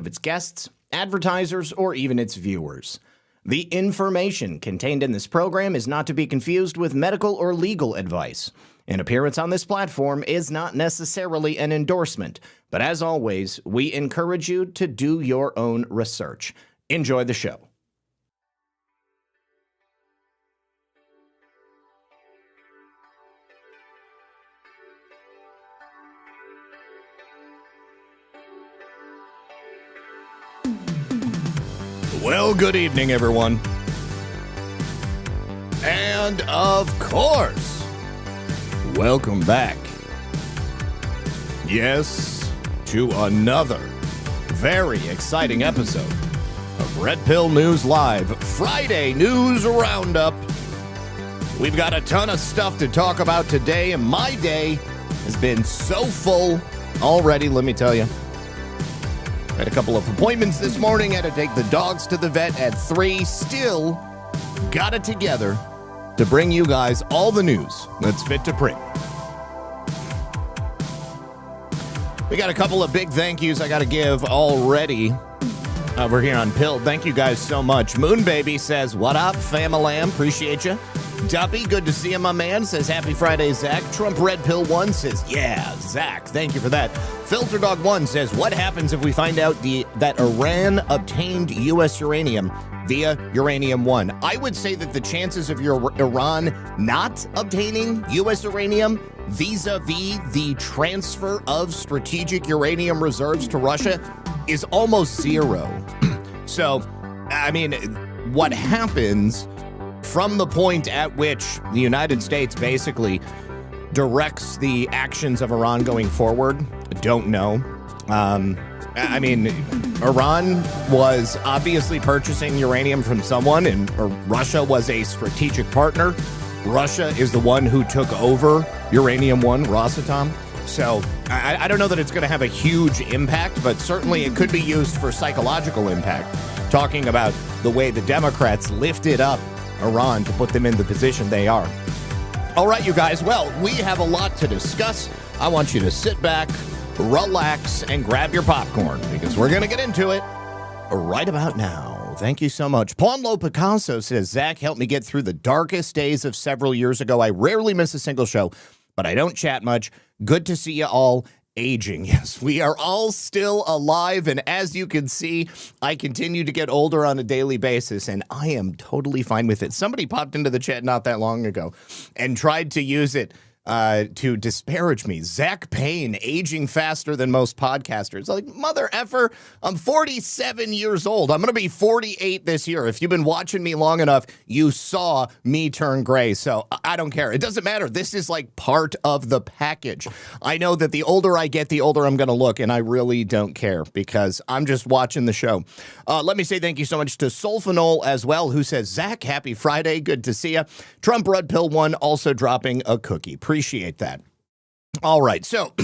of its guests, advertisers, or even its viewers. The information contained in this program is not to be confused with medical or legal advice. An appearance on this platform is not necessarily an endorsement, but as always, we encourage you to do your own research. Enjoy the show. Well, good evening, everyone. And of course, welcome back. Yes, to another very exciting episode of Red Pill News Live Friday News Roundup. We've got a ton of stuff to talk about today, and my day has been so full already, let me tell you. Had a couple of appointments this morning, had to take the dogs to the vet at 3. Still got it together to bring you guys all the news that's fit to print. We got a couple of big thank yous I got to give already over here on Pill. Thank you guys so much. Moon Baby says, what up, fam-a-lam? Appreciate you. Duppy, good to see you, my man, says, happy Friday, Zach. Trump Red Pill 1 says, yeah, Zach, thank you for that. Filter Dog 1 says, what happens if we find out that Iran obtained U.S. uranium via Uranium 1? I would say that the chances of Iran not obtaining U.S. uranium vis-a-vis the transfer of strategic uranium reserves to Russia is almost zero. So, I mean, what happens from the point at which the United States basically directs the actions of Iran going forward, don't know. I mean, Iran was obviously purchasing uranium from someone, and Russia was a strategic partner. Russia is the one who took over Uranium 1, Rosatom. So I don't know that it's going to have a huge impact, but certainly it could be used for psychological impact, talking about the way the Democrats lifted up Iran to put them in the position they are. All right, you guys. Well, we have a lot to discuss. I want you to sit back, relax, and grab your popcorn because we're going to get into it right about now. Thank you so much. Paulo Picasso says, Zach, helped me get through the darkest days of several years ago. I rarely miss a single show, but I don't chat much. Good to see you all aging. Yes, we are all still alive, and as you can see, I continue to get older on a daily basis, and I am totally fine with it. Somebody popped into the chat not that long ago and tried to use it to disparage me. Zak Paine, aging faster than most podcasters. Like, mother effer, I'm 47 years old. I'm going to be 48 this year. If you've been watching me long enough, you saw me turn gray. So I don't care. It doesn't matter. This is like part of the package. I know that the older I get, the older I'm going to look, and I really don't care because I'm just watching the show. Let me say thank you so much to Sulfanol as well, who says, Zach, happy Friday. Good to see you. Trump Red Pill 1 also dropping a cookie. Appreciate that. All right, so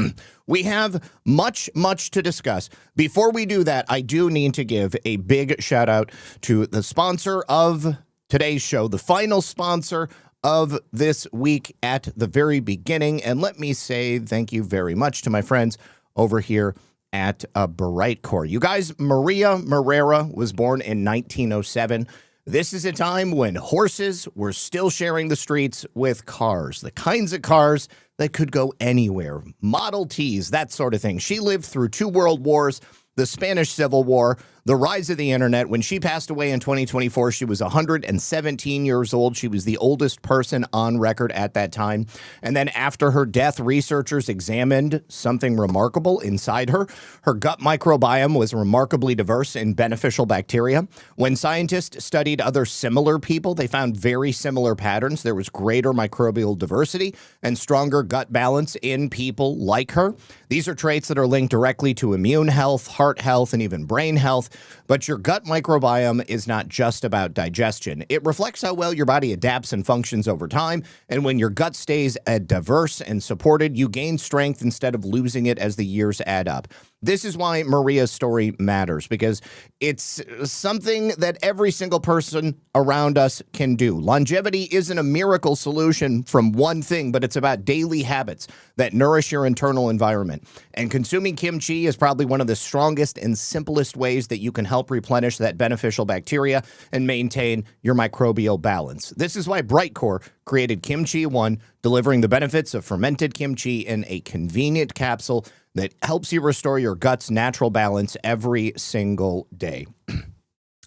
we have much to discuss. Before we do that, I do need to give a big shout out to the sponsor of today's show, the final sponsor of this week at the very beginning. And let me say thank you very much to my friends over here at Brightcore. You guys, Maria Morera was born in 1907. This is a time when horses were still sharing the streets with cars, the kinds of cars that could go anywhere, Model Ts, that sort of thing. She lived through 2 world wars, the Spanish Civil War, the rise of the internet. When she passed away in 2024, she was 117 years old. She was the oldest person on record at that time. And then after her death, researchers examined something remarkable inside her. Her gut microbiome was remarkably diverse in beneficial bacteria. When scientists studied other similar people, they found very similar patterns. There was greater microbial diversity and stronger gut balance in people like her. These are traits that are linked directly to immune health, heart health, and even brain health. But your gut microbiome is not just about digestion. It reflects how well your body adapts and functions over time. And when your gut stays diverse and supported, you gain strength instead of losing it as the years add up. This is why Maria's story matters, because it's something that every single person around us can do. Longevity isn't a miracle solution from one thing, but it's about daily habits that nourish your internal environment. And consuming kimchi is probably one of the strongest and simplest ways that you can help replenish that beneficial bacteria and maintain your microbial balance. This is why Brightcore created Kimchi One, delivering the benefits of fermented kimchi in a convenient capsule that helps you restore your gut's natural balance every single day.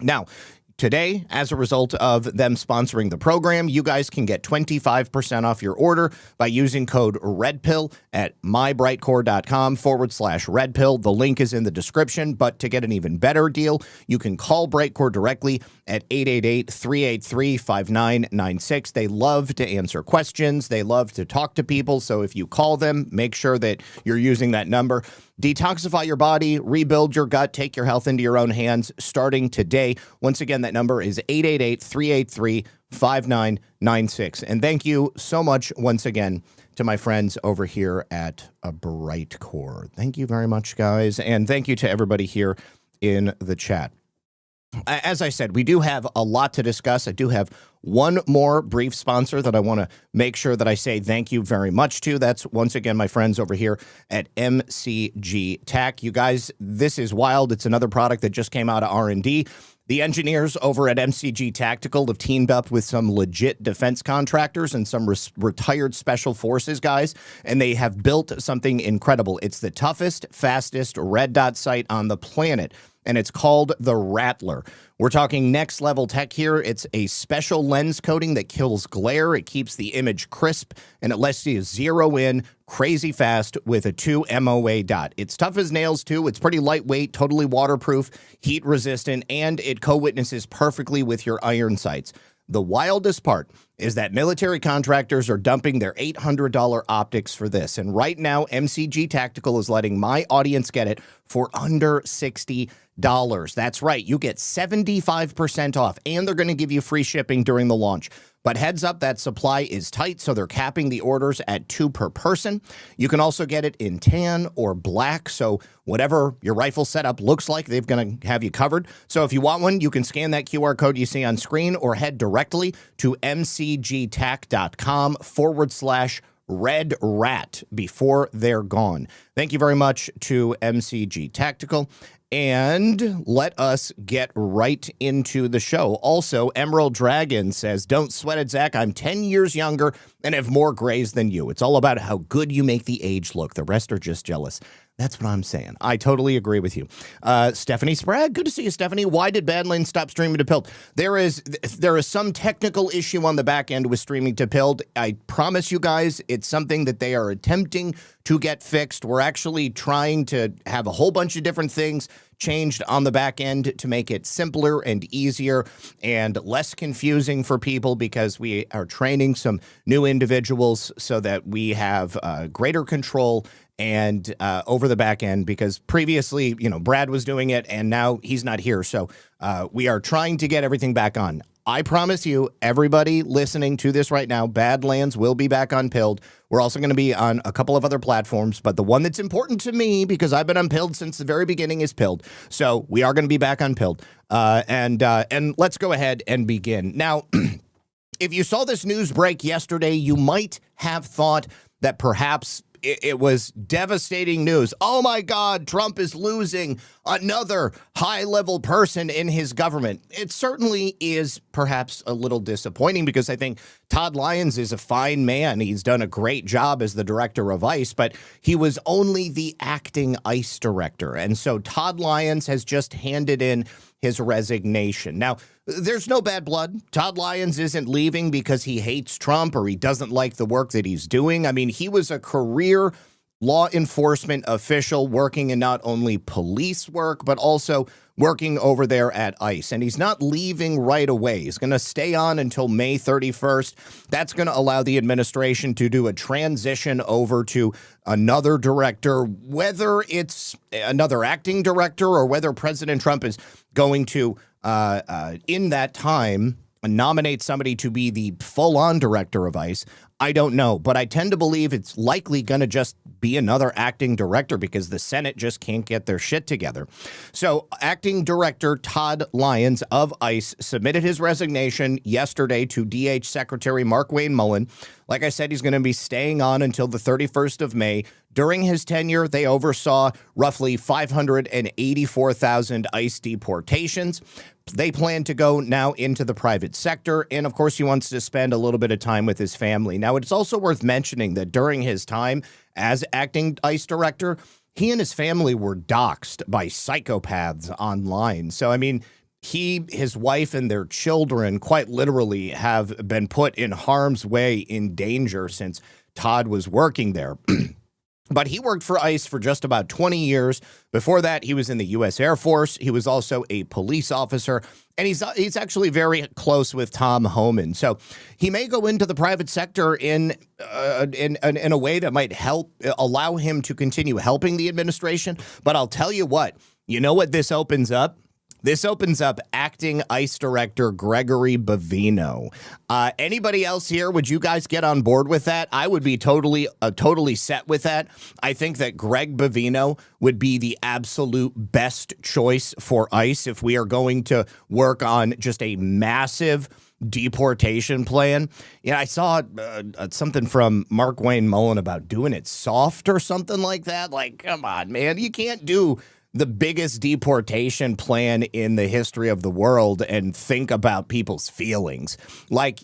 Now, today, as a result of them sponsoring the program, you guys can get 25% off your order by using code REDPILL at mybrightcore.com/RedPill. The link is in the description, but to get an even better deal, you can call Brightcore directly at 888-383-5996. They love to answer questions. They love to talk to people. So if you call them, make sure that you're using that number. Detoxify your body, rebuild your gut, take your health into your own hands starting today. Once again, that number is 888-383-5996. And thank you so much once again to my friends over here at Brightcore. Thank you very much, guys. And thank you to everybody here in the chat. As I said, we do have a lot to discuss. I do have one more brief sponsor that I want to make sure that I say thank you very much to. That's, once again, my friends over here at MCG Tac. You guys, this is wild. It's another product that just came out of R&D. The engineers over at MCG Tactical have teamed up with some legit defense contractors and some retired special forces guys, and they have built something incredible. It's the toughest, fastest red dot sight on the planet, and it's called the Rattler. We're talking next level tech here. It's a special lens coating that kills glare. It keeps the image crisp, and it lets you zero in crazy fast with a 2 MOA dot. It's tough as nails, too. It's pretty lightweight, totally waterproof, heat resistant, and it co-witnesses perfectly with your iron sights. The wildest part is that military contractors are dumping their $800 optics for this. And right now, MCG Tactical is letting my audience get it for under $60. That's right. You get 75% off, and they're going to give you free shipping during the launch. But heads up, that supply is tight, so they're capping the orders at 2 per person. You can also get it in tan or black, so whatever your rifle setup looks like, they're going to have you covered. So if you want one, you can scan that QR code you see on screen or head directly to mcgtac.com/Red Rat before they're gone. Thank you very much to MCG Tactical. And let us get right into the show. Also, Emerald Dragon says, don't sweat it, Zach. I'm 10 years younger and have more grays than you. It's all about how good you make the age look. The rest are just jealous. That's what I'm saying. I totally agree with you. Stephanie Sprague, good to see you, Stephanie. Why did Badlands stop streaming to Pilled? There is some technical issue on the back end with streaming to Pilled. I promise you guys, it's something that they are attempting to get fixed. We're actually trying to have a whole bunch of different things changed on the back end to make it simpler and easier and less confusing for people, because we are training some new individuals so that we have greater control and over the back end, because previously, Brad was doing it and now he's not here. So we are trying to get everything back on. I promise you, everybody listening to this right now, Badlands will be back on Pilled. We're also going to be on a couple of other platforms, but the one that's important to me, because I've been on Pilled since the very beginning, is Pilled. So we are going to be back on Pilled. And let's go ahead and begin. Now, if you saw this news break yesterday, you might have thought that perhaps it was devastating news. Oh my God, Trump is losing another high-level person in his government. It certainly is perhaps a little disappointing, because I think Todd Lyons is a fine man. He's done a great job as the director of ICE, but he was only the acting ICE director. And so Todd Lyons has just handed in his resignation. Now, there's no bad blood. Todd Lyons isn't leaving because he hates Trump or he doesn't like the work that he's doing. I mean, he was a career law enforcement official working in not only police work, but also working over there at ICE. And he's not leaving right away. He's going to stay on until May 31st. That's going to allow the administration to do a transition over to another director, whether it's another acting director or whether President Trump is going to, in that time, nominate somebody to be the full-on director of ICE, I don't know, but I tend to believe it's likely going to just be another acting director because the Senate just can't get their shit together. So acting director Todd Lyons of ICE submitted his resignation yesterday to DH Secretary Mark Wayne Mullen. Like I said, he's going to be staying on until the 31st of May. During his tenure, they oversaw roughly 584,000 ICE deportations. They plan to go now into the private sector, and of course, he wants to spend a little bit of time with his family. Now, it's also worth mentioning that during his time as acting ICE director, he and his family were doxxed by psychopaths online. So, I mean, he, his wife, and their children quite literally have been put in harm's way, in danger, since Todd was working there. But he worked for ICE for just about 20 years. Before that, he was in the U.S. Air Force. He was also a police officer, and he's actually very close with Tom Homan. So he may go into the private sector in a way that might help allow him to continue helping the administration. But I'll tell you what this opens up? This opens up acting ICE Director Gregory Bavino. Anybody else here, would you guys get on board with that? I would be totally set with that. I think that Greg Bavino would be the absolute best choice for ICE if we are going to work on just a massive deportation plan. Yeah, I saw something from Mark Wayne Mullen about doing it soft or something like that. Like, come on, man. You can't do the biggest deportation plan in the history of the world and think about people's feelings. Like,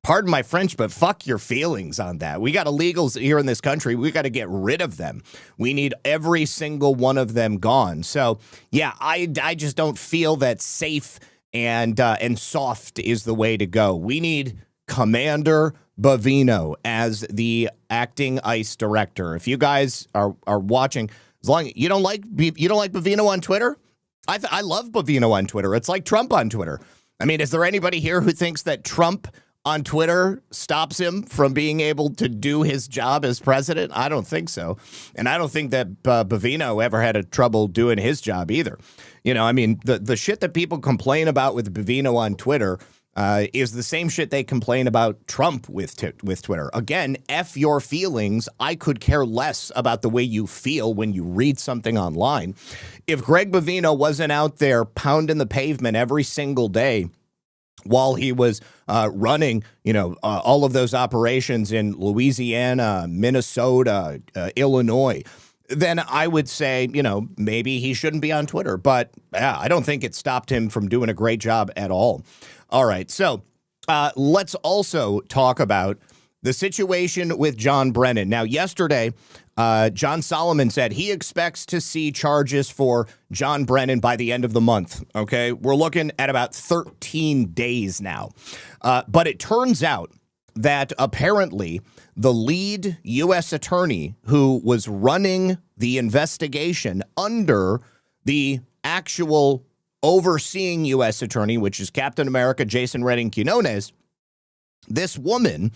pardon my French, but fuck your feelings on that. We got illegals here in this country. We got to get rid of them. We need every single one of them gone. So, yeah, I just don't feel that safe and soft is the way to go. We need Commander Bavino as the acting ICE director. If you guys are watching, as long as you don't like Bavino on Twitter, I love Bavino on Twitter. It's like Trump on Twitter. I mean, is there anybody here who thinks that Trump on Twitter stops him from being able to do his job as president? I don't think so. And I don't think that Bavino ever had a trouble doing his job either. I mean, the shit that people complain about with Bavino on Twitter is the same shit they complain about Trump with Twitter. Again, F your feelings. I could care less about the way you feel when you read something online. If Greg Bavino wasn't out there pounding the pavement every single day while he was running, all of those operations in Louisiana, Minnesota, Illinois, then I would say, maybe he shouldn't be on Twitter. But I don't think it stopped him from doing a great job at all. All right, so let's also talk about the situation with John Brennan. Now, yesterday, John Solomon said he expects to see charges for John Brennan by the end of the month, okay? We're looking at about 13 days now. But it turns out that apparently the lead U.S. attorney who was running the investigation under the actual overseeing U.S. attorney, which is Captain America Jason Redding Quinones, this woman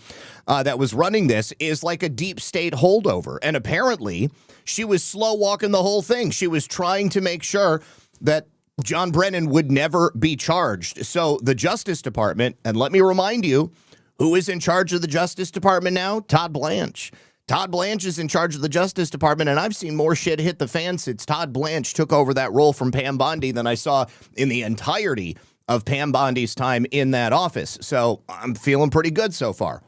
that was running this is like a deep state holdover. And apparently she was slow walking the whole thing. She was trying to make sure that John Brennan would never be charged. So the Justice Department, and let me remind you, who is in charge of the Justice Department now? Todd Blanche. Todd Blanche is in charge of the Justice Department, and I've seen more shit hit the fan since Todd Blanche took over that role from Pam Bondi than I saw in the entirety of Pam Bondi's time in that office. So I'm feeling pretty good so far.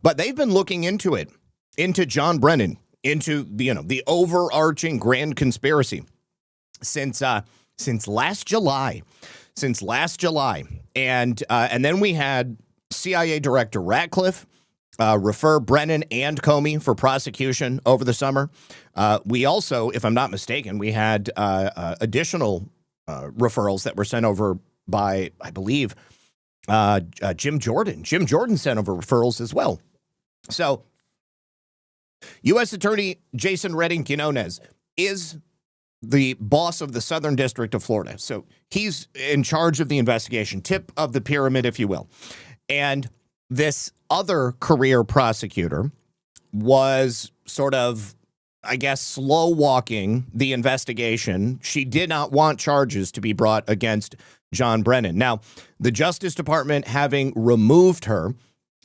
But they've been looking into it, into John Brennan, into the overarching grand conspiracy since last July. And then we had CIA Director Ratcliffe refer Brennan and Comey for prosecution over the summer. We also, if I'm not mistaken, we had additional referrals that were sent over by, I believe, Jim Jordan. Jim Jordan sent over referrals as well. So U.S. Attorney Jason Redding Quinones is the boss of the Southern District of Florida. So he's in charge of the investigation, tip of the pyramid, if you will. And this other career prosecutor was sort of, I guess, slow walking the investigation. She did not want charges to be brought against John Brennan. Now, the Justice Department, having removed her,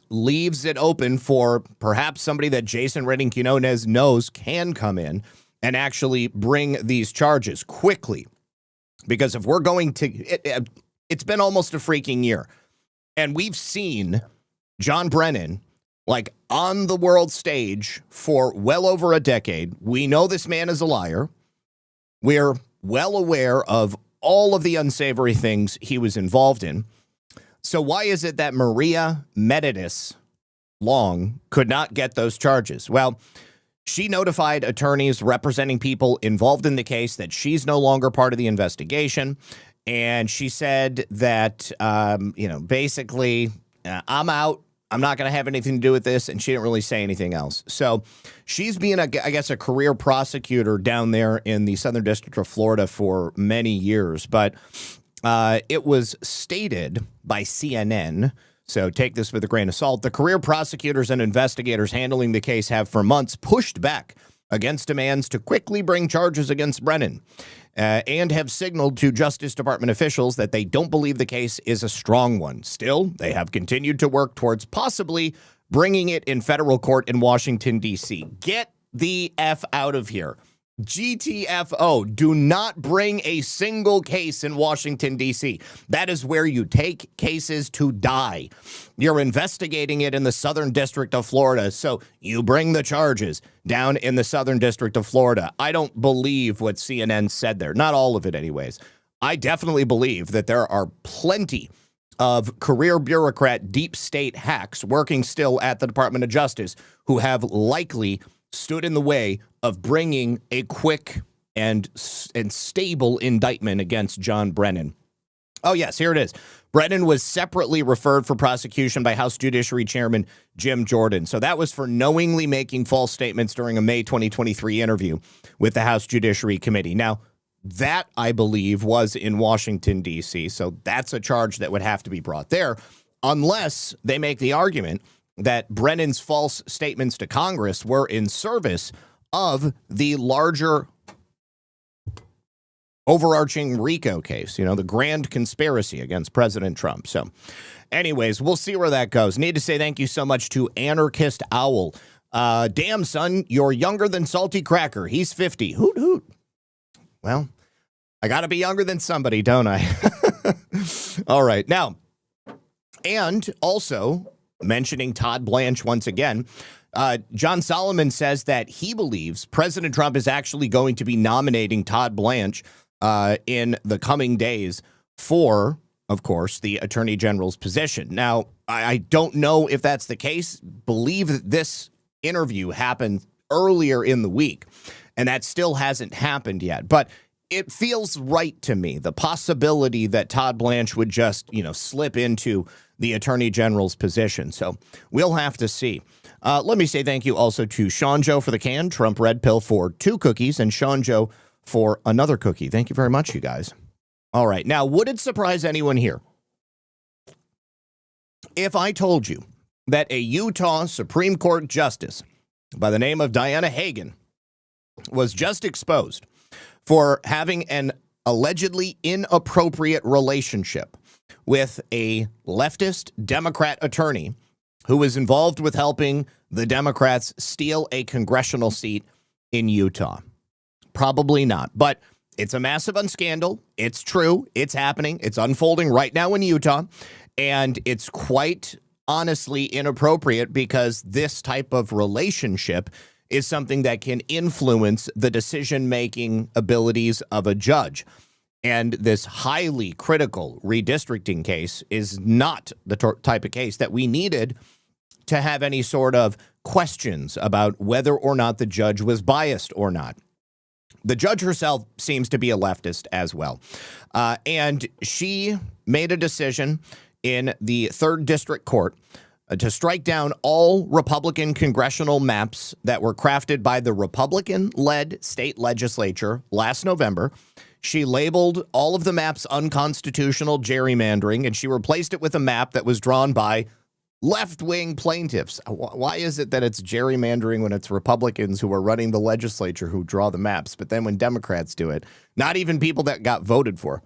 leaves it open for perhaps somebody that Jason Redding Quinones knows can come in and actually bring these charges quickly. Because if we're going to, it's been almost a freaking year. And we've seen John Brennan like on the world stage for well over a decade. We know this man is a liar. We're well aware of all of the unsavory things he was involved in. So why is it that Maria Meditis Long could not get those charges? Well, she notified attorneys representing people involved in the case that she's no longer part of the investigation. And she said that, basically, I'm out. I'm not going to have anything to do with this. And she didn't really say anything else. So she's been, a career prosecutor down there in the Southern District of Florida for many years. But it was stated by CNN, so take this with a grain of salt, the career prosecutors and investigators handling the case have for months pushed back against demands to quickly bring charges against Brennan and have signaled to Justice Department officials that they don't believe the case is a strong one. Still, they have continued to work towards possibly bringing it in federal court in Washington, D.C. Get the F out of here. GTFO, do not bring a single case in Washington, D.C. That is where you take cases to die. You're investigating it in the Southern District of Florida, so you bring the charges down in the Southern District of Florida. I don't believe what CNN said there. Not all of it, anyways. I definitely believe that there are plenty of career bureaucrat deep state hacks working still at the Department of Justice who have likely stood in the way of bringing a quick and stable indictment against John Brennan. Oh, yes, here it is. Brennan was separately referred for prosecution by House Judiciary Chairman Jim Jordan. So that was for knowingly making false statements during a May 2023 interview with the House Judiciary Committee. Now, that, I believe, was in Washington, D.C., so that's a charge that would have to be brought there, unless they make the argument that Brennan's false statements to Congress were in service of the larger overarching RICO case, the grand conspiracy against President Trump. So anyways, we'll see where that goes. Need to say thank you so much to Anarchist Owl. Damn, son, you're younger than Salty Cracker. He's 50. Hoot, hoot. Well, I got to be younger than somebody, don't I? All right. Now, and also mentioning Todd Blanche once again, John Solomon says that he believes President Trump is actually going to be nominating Todd Blanche in the coming days for, of course, the Attorney General's position. Now, I don't know if that's the case. Believe that this interview happened earlier in the week, and that still hasn't happened yet. But it feels right to me, the possibility that Todd Blanche would just, slip into the Attorney General's position. So we'll have to see. Let me say thank you also to Sean Joe for the can, Trump Red Pill for 2 cookies, and Sean Joe for another cookie. Thank you very much, you guys. All right. Now, would it surprise anyone here if I told you that a Utah Supreme Court justice by the name of Diana Hagan was just exposed for having an allegedly inappropriate relationship with a leftist Democrat attorney who was involved with helping the Democrats steal a congressional seat in Utah? Probably not, but it's a massive scandal. It's true. It's happening. It's unfolding right now in Utah, and it's quite honestly inappropriate because this type of relationship is something that can influence the decision-making abilities of a judge. And this highly critical redistricting case is not the type of case that we needed to have any sort of questions about whether or not the judge was biased or not. The judge herself seems to be a leftist as well. And she made a decision in the 3rd District Court to strike down all Republican congressional maps that were crafted by the Republican-led state legislature last November. She labeled all of the maps unconstitutional gerrymandering, and she replaced it with a map that was drawn by left-wing plaintiffs. Why is it that it's gerrymandering when it's Republicans who are running the legislature who draw the maps, but then when Democrats do it, not even people that got voted for?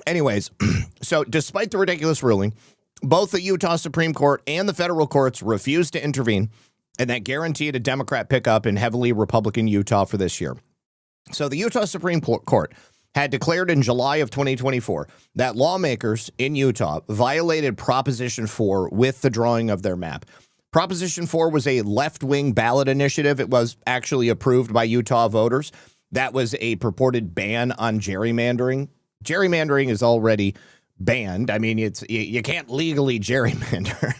Anyways, so despite the ridiculous ruling, both the Utah Supreme Court and the federal courts refused to intervene, and that guaranteed a Democrat pickup in heavily Republican Utah for this year. So the Utah Supreme Court had declared in July of 2024 that lawmakers in Utah violated Proposition 4 with the drawing of their map. Proposition 4 was a left-wing ballot initiative. It was actually approved by Utah voters. That was a purported ban on gerrymandering. Gerrymandering is already banned. I mean, you can't legally gerrymander.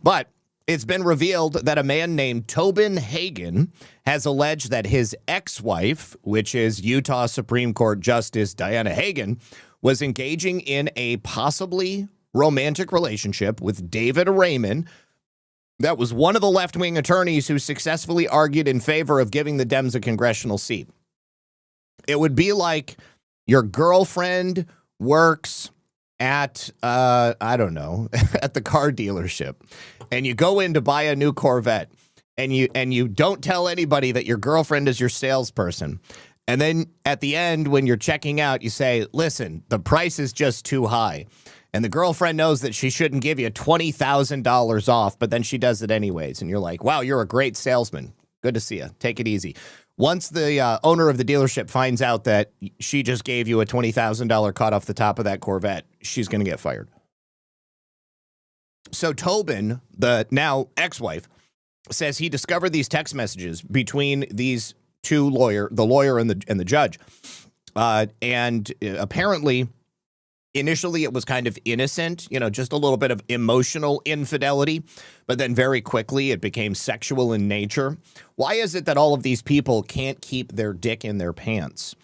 But it's been revealed that a man named Tobin Hagen has alleged that his ex-wife, which is Utah Supreme Court Justice Diana Hagen, was engaging in a possibly romantic relationship with David Raymond. That was one of the left-wing attorneys who successfully argued in favor of giving the Dems a congressional seat. It would be like your girlfriend works at, I don't know, at the car dealership, and you go in to buy a new Corvette, and you don't tell anybody that your girlfriend is your salesperson. And then at the end, when you're checking out, you say, listen, the price is just too high. And the girlfriend knows that she shouldn't give you $20,000 off, but then she does it anyways. And you're like, wow, you're a great salesman. Good to see you. Take it easy. Once the owner of the dealership finds out that she just gave you a $20,000 cut off the top of that Corvette, she's going to get fired. So Tobin, the now ex-wife, says he discovered these text messages between these two the lawyer and the judge. And apparently, initially, it was kind of innocent, just a little bit of emotional infidelity, but then very quickly it became sexual in nature. Why is it that all of these people can't keep their dick in their pants?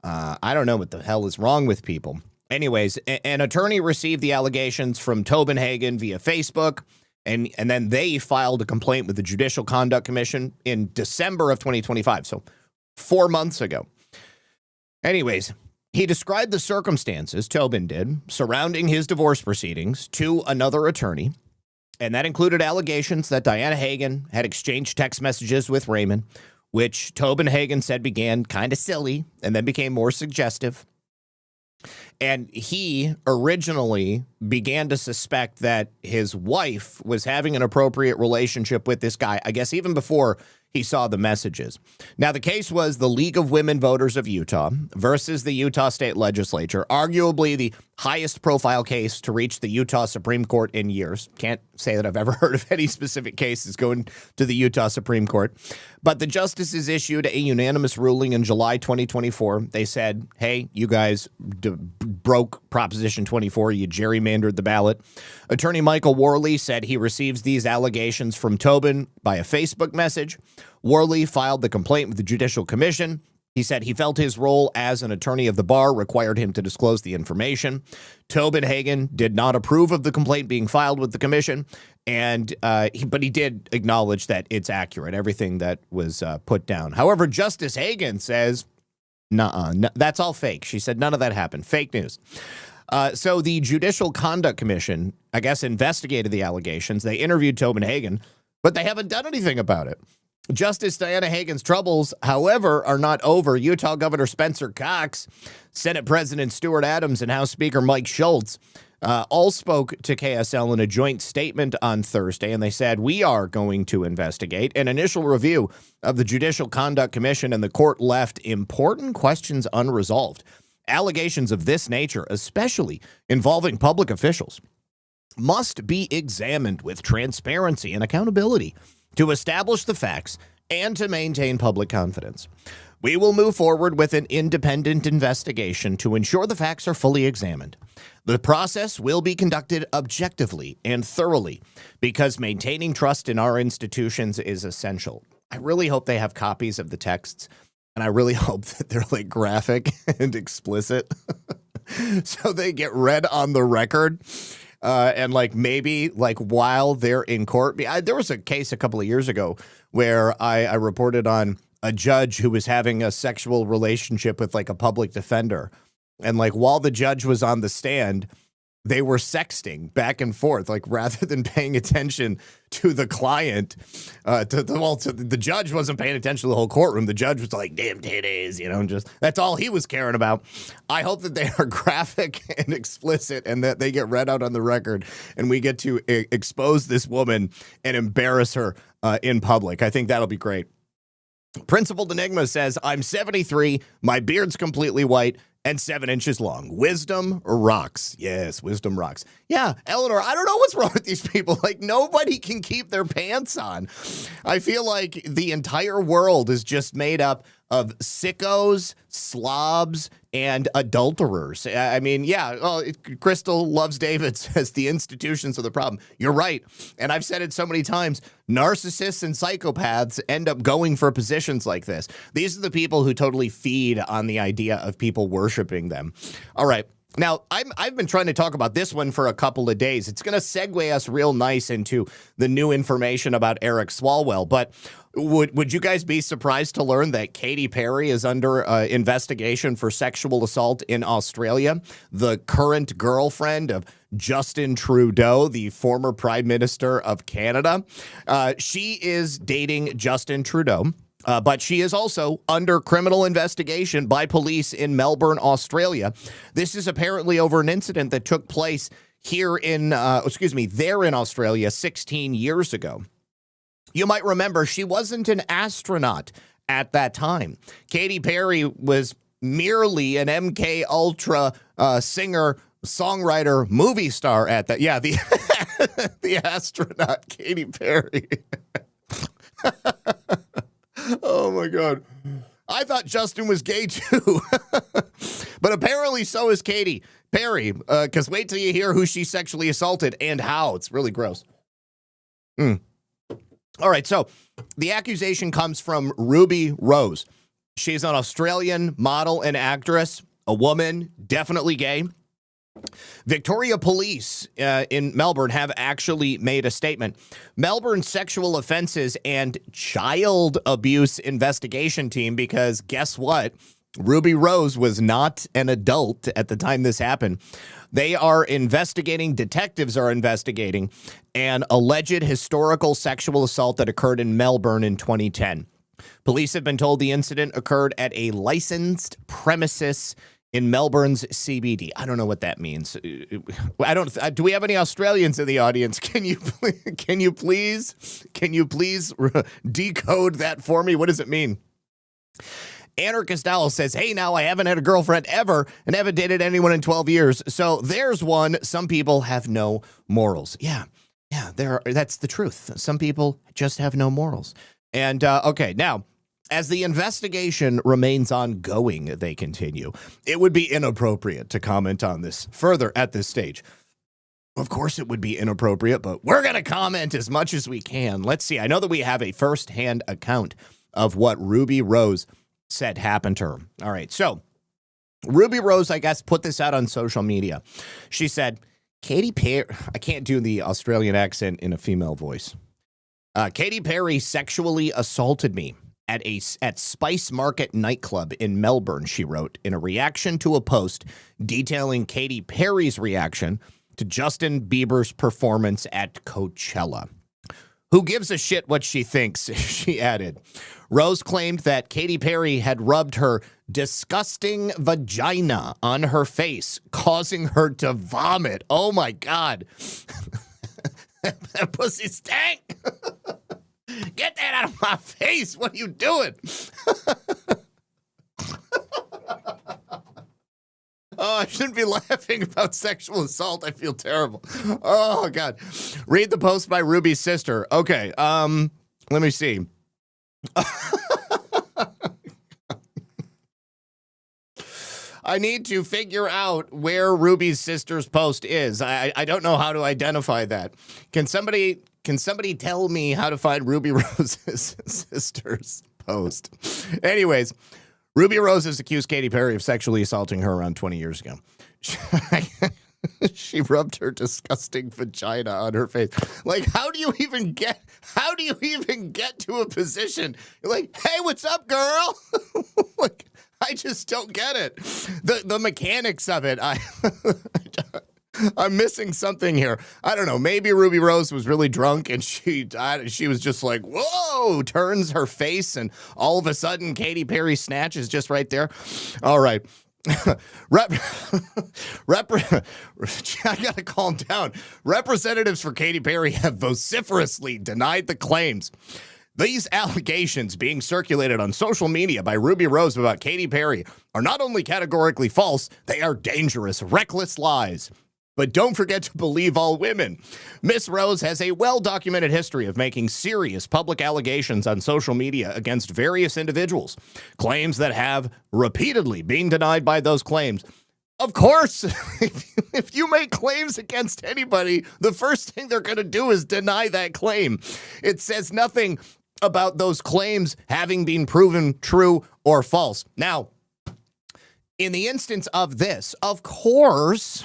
I don't know what the hell is wrong with people. Anyways, an attorney received the allegations from Tobin Hagen via Facebook, and then they filed a complaint with the Judicial Conduct Commission in December of 2025, so 4 months ago. Anyways, he described the circumstances, Tobin did, surrounding his divorce proceedings to another attorney, and that included allegations that Diana Hagen had exchanged text messages with Raymond, which Tobin Hagen said began kind of silly and then became more suggestive. And he originally began to suspect that his wife was having an appropriate relationship with this guy, I guess even before he saw the messages. Now, the case was the League of Women Voters of Utah versus the Utah State Legislature, arguably the highest profile case to reach the Utah Supreme Court in years. Can't say that I've ever heard of any specific cases going to the Utah Supreme Court. But the justices issued a unanimous ruling in July 2024. They said, hey, you guys broke Proposition 24. You gerrymandered the ballot. Attorney Michael Worley said he receives these allegations from Tobin by a Facebook message. Worley filed the complaint with the Judicial Commission. He said he felt his role as an attorney of the bar required him to disclose the information. Tobin Hagen did not approve of the complaint being filed with the commission, but he did acknowledge that it's accurate, everything that was put down. However, Justice Hagen says, no, that's all fake. She said none of that happened. Fake news. So the Judicial Conduct Commission, I guess, investigated the allegations. They interviewed Tobin Hagen, but they haven't done anything about it. Justice Diana Hagen's troubles, however, are not over. Utah Governor Spencer Cox, Senate President Stuart Adams, and House Speaker Mike Schultz all spoke to KSL in a joint statement on Thursday, and they said, we are going to investigate. An initial review of the Judicial Conduct Commission and the court left important questions unresolved. Allegations of this nature, especially involving public officials, must be examined with transparency and accountability to establish the facts and to maintain public confidence. We will move forward with an independent investigation to ensure the facts are fully examined. The process will be conducted objectively and thoroughly because maintaining trust in our institutions is essential. I really hope they have copies of the texts, and I really hope that they're like graphic and explicit so they get read on the record. And like maybe like while they're in court, there was a case a couple of years ago where I reported on a judge who was having a sexual relationship with like a public defender. And like while the judge was on the stand, they were sexting back and forth, like rather than paying attention to the client. The judge wasn't paying attention to the whole courtroom. The judge was like, damn titties, and just that's all he was caring about. I hope that they are graphic and explicit and that they get read out on the record and we get to expose this woman and embarrass her in public. I think that'll be great. Principled Enigma says, I'm 73, my beard's completely white, and 7 inches long. Wisdom rocks. Yes, wisdom rocks. Yeah, Eleanor, I don't know what's wrong with these people. Like, nobody can keep their pants on. I feel like the entire world is just made up of sickos, slobs, and adulterers. I mean, yeah, well, Crystal Loves David says the institutions are the problem. You're right. And I've said it so many times. Narcissists and psychopaths end up going for positions like this. These are the people who totally feed on the idea of people worshiping them. All right. Now, I've been trying to talk about this one for a couple of days. It's going to segue us real nice into the new information about Eric Swalwell. But would you guys be surprised to learn that Katy Perry is under investigation for sexual assault in Australia? The current girlfriend of Justin Trudeau, the former Prime Minister of Canada. She is dating Justin Trudeau. But she is also under criminal investigation by police in Melbourne, Australia. This is apparently over an incident that took place here there in Australia 16 years ago. You might remember she wasn't an astronaut at that time. Katy Perry was merely an MK Ultra singer, songwriter, movie star at that. Yeah, the astronaut Katy Perry. Oh, my God. I thought Justin was gay, too. But apparently so is Katy Perry, because wait till you hear who she sexually assaulted and how. It's really gross. All right, so the accusation comes from Ruby Rose. She's an Australian model and actress, a woman, definitely gay. Victoria Police in Melbourne have actually made a statement. Melbourne Sexual Offenses and Child Abuse Investigation Team, because guess what? Ruby Rose was not an adult at the time this happened. They are investigating, detectives are investigating, an alleged historical sexual assault that occurred in Melbourne in 2010. Police have been told the incident occurred at a licensed premises in Melbourne's CBD. I don't know what that means. Do we have any Australians in the audience? Can you please decode that for me? What does it mean? Anarchist Owl says, hey, now I haven't had a girlfriend ever and haven't dated anyone in 12 years. So there's one. Some people have no morals. Yeah, that's the truth. Some people just have no morals. And okay, now, as the investigation remains ongoing, they continue, it would be inappropriate to comment on this further at this stage. Of course it would be inappropriate, but we're going to comment as much as we can. Let's see. I know that we have a first-hand account of what Ruby Rose said happened to her. All right, so Ruby Rose, I guess, put this out on social media. She said, Katy Perry, I can't do the Australian accent in a female voice. Katy Perry sexually assaulted me at Spice Market nightclub in Melbourne, she wrote, in a reaction to a post detailing Katy Perry's reaction to Justin Bieber's performance at Coachella. Who gives a shit what she thinks, she added. Rose claimed that Katy Perry had rubbed her disgusting vagina on her face, causing her to vomit. Oh, my God. That pussy stank. Get that out of my face. What are you doing? Oh, I shouldn't be laughing about sexual assault. I feel terrible. Oh, God. Read the post by Ruby's sister. Okay, let me see. I need to figure out where Ruby's sister's post is. I don't know how to identify that. Can somebody tell me how to find Ruby Rose's sister's post? Anyways, Ruby Rose has accused Katy Perry of sexually assaulting her around 20 years ago. She rubbed her disgusting vagina on her face. Like, how do you even get to a position? You're like, hey, what's up, girl? Like, I just don't get it. The mechanics of it. I'm missing something here. I don't know. Maybe Ruby Rose was really drunk and she was just like, whoa, turns her face and all of a sudden Katy Perry snatch is just right there. All right. I gotta calm down. Representatives for Katy Perry have vociferously denied the claims. These allegations being circulated on social media by Ruby Rose about Katy Perry are not only categorically false, they are dangerous, reckless lies. But don't forget to believe all women. Miss Rose has a well-documented history of making serious public allegations on social media against various individuals, claims that have repeatedly been denied by those claims. Of course, if you make claims against anybody, the first thing they're going to do is deny that claim. It says nothing about those claims having been proven true or false. Now, in the instance of this, of course,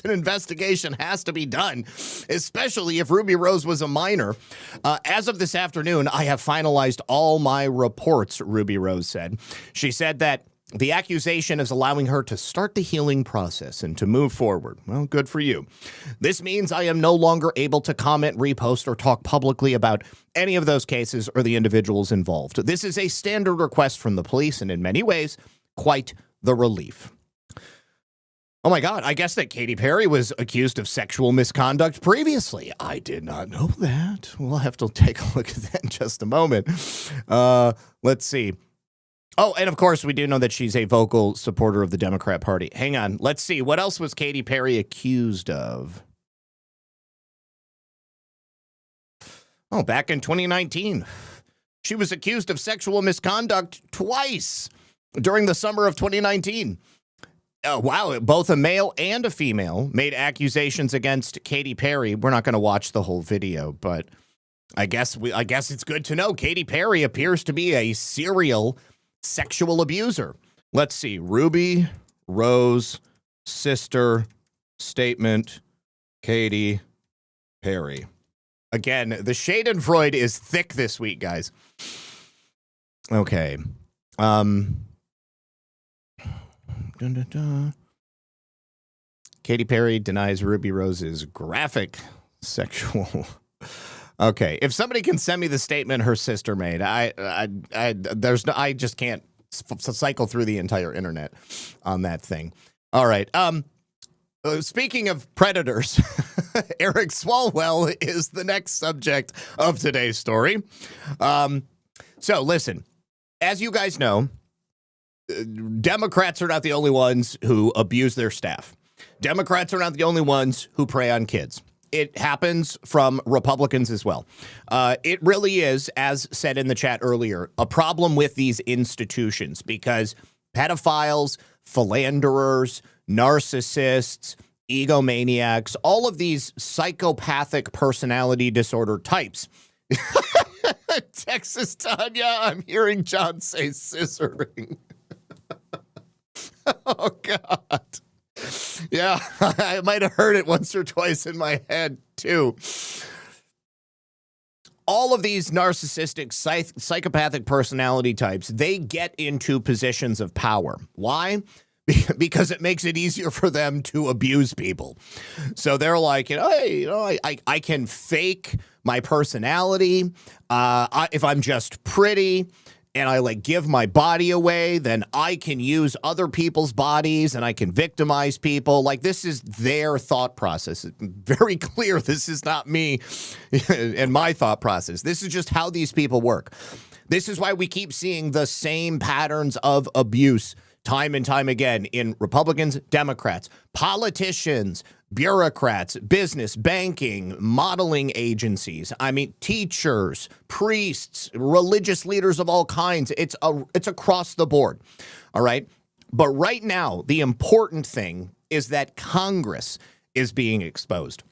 an investigation has to be done, especially if Ruby Rose was a minor. As of this afternoon, I have finalized all my reports, Ruby Rose said. She said that the accusation is allowing her to start the healing process and to move forward. Well, good for you. This means I am no longer able to comment, repost, or talk publicly about any of those cases or the individuals involved. This is a standard request from the police, and in many ways, quite the relief. Oh my God, I guess that Katy Perry was accused of sexual misconduct previously. I did not know that. We'll have to take a look at that in just a moment. Let's see. Oh, and of course, we do know that she's a vocal supporter of the Democrat Party. Hang on. Let's see. What else was Katy Perry accused of? Oh, back in 2019, she was accused of sexual misconduct twice during the summer of 2019. Oh, wow. Both a male and a female made accusations against Katy Perry. We're not going to watch the whole video, but I guess it's good to know Katy Perry appears to be a serial sexual abuser. Let's see. Ruby Rose sister statement, Katy Perry. Again, the Schadenfreude is thick this week, guys. Okay. Katy Perry denies Ruby Rose's graphic sexual. Okay, if somebody can send me the statement her sister made, I just can't cycle through the entire internet on that thing. All right. Speaking of predators, Eric Swalwell is the next subject of today's story. So listen, as you guys know, Democrats are not the only ones who abuse their staff. Democrats are not the only ones who prey on kids. It happens from Republicans as well. It really is, as said in the chat earlier, a problem with these institutions because pedophiles, philanderers, narcissists, egomaniacs, all of these psychopathic personality disorder types. Texas Tanya, I'm hearing John say scissoring. Oh, God. Yeah, I might have heard it once or twice in my head, too. All of these narcissistic, psychopathic personality types, they get into positions of power. Why? Because it makes it easier for them to abuse people. So they're like, hey, I can fake my personality. If I'm just pretty and I give my body away, then I can use other people's bodies and I can victimize people. This is their thought process. It's very clear this is not me and my thought process. This is just how these people work. This is why we keep seeing the same patterns of abuse time and time again in Republicans, Democrats, politicians, bureaucrats, business, banking, modeling agencies. I mean, teachers, priests, religious leaders of all kinds. It's across the board. All right. But right now, the important thing is that Congress is being exposed.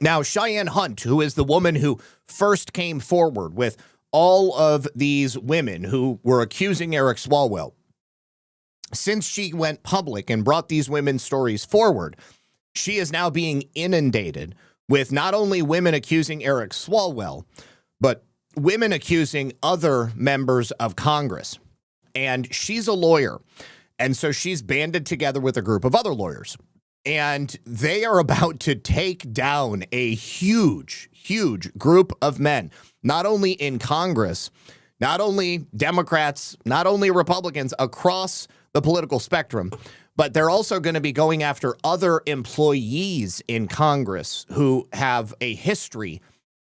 Now, Cheyenne Hunt, who is the woman who first came forward with all of these women who were accusing Eric Swalwell, since she went public and brought these women's stories forward, she is now being inundated with not only women accusing Eric Swalwell, but women accusing other members of Congress. And she's a lawyer. And so she's banded together with a group of other lawyers. And they are about to take down a huge, huge group of men, not only in Congress, not only Democrats, not only Republicans, across the political spectrum, but they're also going to be going after other employees in Congress who have a history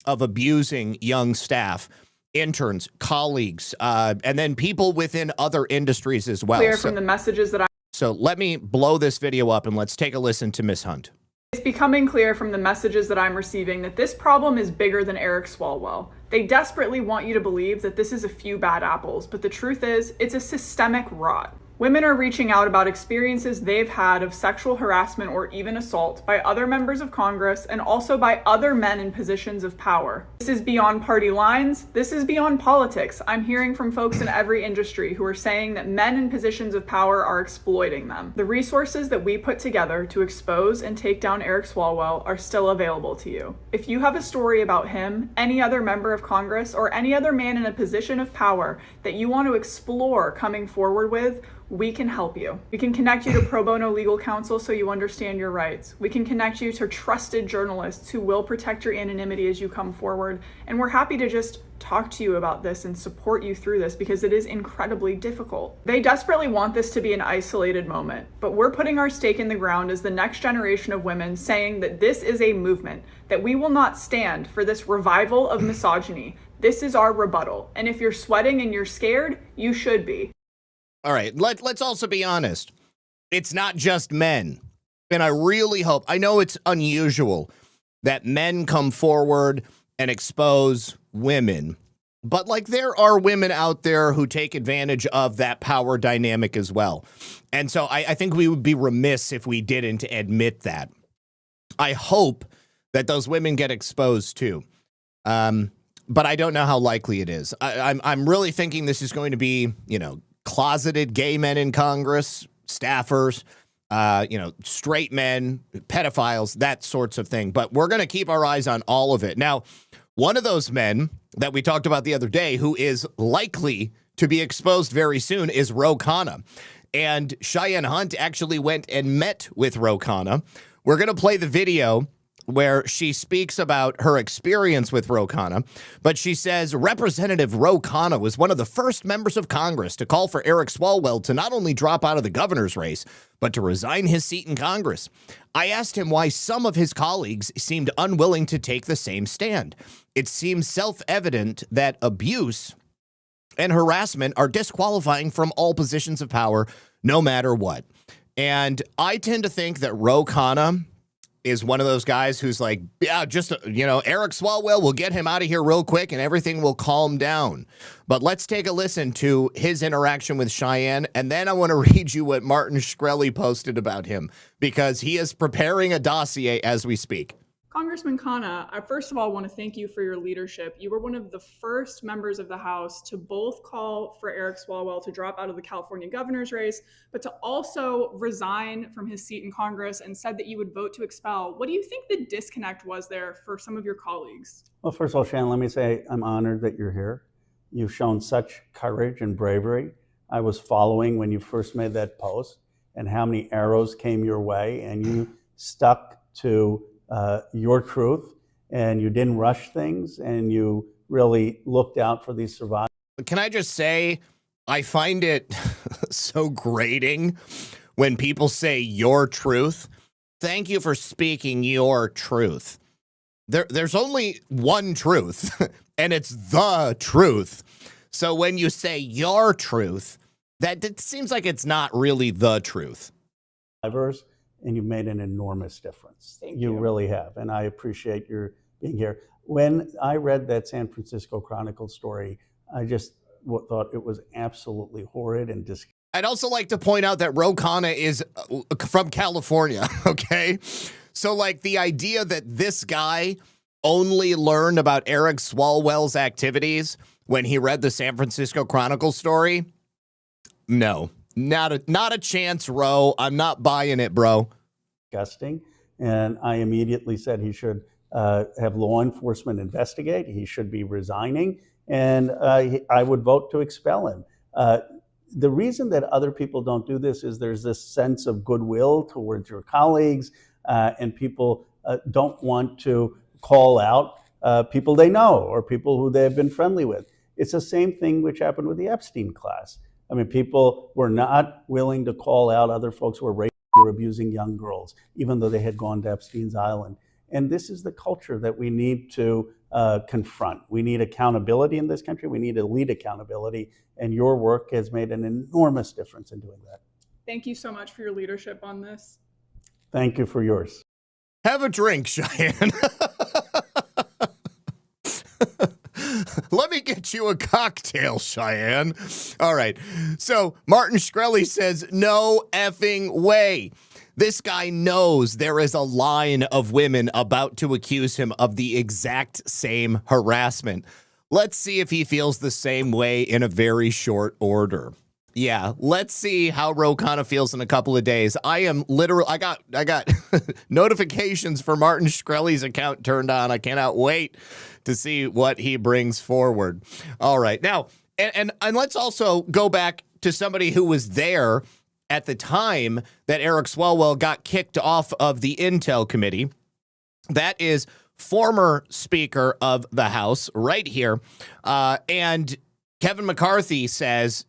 of abusing young staff, interns, colleagues, and then people within other industries as well. Clear from the messages that So let me blow this video up and let's take a listen to Ms. Hunt. It's becoming clear from the messages that I'm receiving that this problem is bigger than Eric Swalwell. They desperately want you to believe that this is a few bad apples, but the truth is, it's a systemic rot. Women are reaching out about experiences they've had of sexual harassment or even assault by other members of Congress and also by other men in positions of power. This is beyond party lines. This is beyond politics. I'm hearing from folks in every industry who are saying that men in positions of power are exploiting them. The resources that we put together to expose and take down Eric Swalwell are still available to you. If you have a story about him, any other member of Congress, or any other man in a position of power that you want to explore coming forward with, we can help you. We can connect you to pro bono legal counsel so you understand your rights. We can connect you to trusted journalists who will protect your anonymity as you come forward. And we're happy to just talk to you about this and support you through this because it is incredibly difficult. They desperately want this to be an isolated moment, but we're putting our stake in the ground as the next generation of women saying that this is a movement, that we will not stand for this revival of misogyny. This is our rebuttal. And if you're sweating and you're scared, you should be. All right, let's also be honest. It's not just men. And I really hope, I know it's unusual that men come forward and expose women, but like there are women out there who take advantage of that power dynamic as well. And so I think we would be remiss if we didn't admit that. I hope that those women get exposed too. But I don't know how likely it is. I'm really thinking this is going to be, closeted gay men in Congress, staffers, straight men, pedophiles, that sorts of thing. But we're going to keep our eyes on all of it. Now, one of those men that we talked about the other day who is likely to be exposed very soon is Khanna. And Cheyenne Hunt actually went and met with Khanna. We're going to play the video where she speaks about her experience with Khanna, but she says Representative Khanna was one of the first members of Congress to call for Eric Swalwell to not only drop out of the governor's race, but to resign his seat in Congress. I asked him why some of his colleagues seemed unwilling to take the same stand. It seems self-evident that abuse and harassment are disqualifying from all positions of power, no matter what. And I tend to think that Khanna is one of those guys who's like, yeah, just, Eric Swalwell, will get him out of here real quick and everything will calm down. But let's take a listen to his interaction with Cheyenne. And then I want to read you what Martin Shkreli posted about him because he is preparing a dossier as we speak. Congressman Khanna, I first of all want to thank you for your leadership. You were one of the first members of the House to both call for Eric Swalwell to drop out of the California governor's race, but to also resign from his seat in Congress and said that you would vote to expel. What do you think the disconnect was there for some of your colleagues? Well, first of all, Shannon, let me say I'm honored that you're here. You've shown such courage and bravery. I was following when you first made that post and how many arrows came your way, and you stuck to your truth, and you didn't rush things, and you really looked out for these survivors. Can I just say, I find it so grating when people say your truth. Thank you for speaking your truth. There's only one truth, and it's the truth. So when you say your truth, that seems like it's not really the truth. And you've made an enormous difference. You really have, and I appreciate your being here. When I read that San Francisco Chronicle story, I just thought it was absolutely horrid and disgusting. I'd also like to point out that Khanna is from California, okay? So, like, the idea that this guy only learned about Eric Swalwell's activities when he read the San Francisco Chronicle story, no. Not a chance, Ro. I'm not buying it, bro. Disgusting. And I immediately said he should have law enforcement investigate. He should be resigning. And I would vote to expel him. the reason that other people don't do this is there's this sense of goodwill towards your colleagues, and people don't want to call out people they know or people who they've been friendly with. It's the same thing which happened with the Epstein class. I mean, people were not willing to call out other folks who were raping or abusing young girls, even though they had gone to Epstein's Island. And this is the culture that we need to confront. We need accountability in this country. We need elite accountability. And your work has made an enormous difference in doing that. Thank you so much for your leadership on this. Thank you for yours. Have a drink, Cheyenne. Let me get you a cocktail, Cheyenne. All right. So Martin Shkreli says, no effing way. This guy knows there is a line of women about to accuse him of the exact same harassment. Let's see if he feels the same way in a very short order. Yeah, let's see how Ro Khanna feels in a couple of days. I got notifications for Martin Shkreli's account turned on. I cannot wait to see what he brings forward. All right. Now, and let's also go back to somebody who was there at the time that Eric Swalwell got kicked off of the Intel Committee. That is former Speaker of the House right here. And Kevin McCarthy says,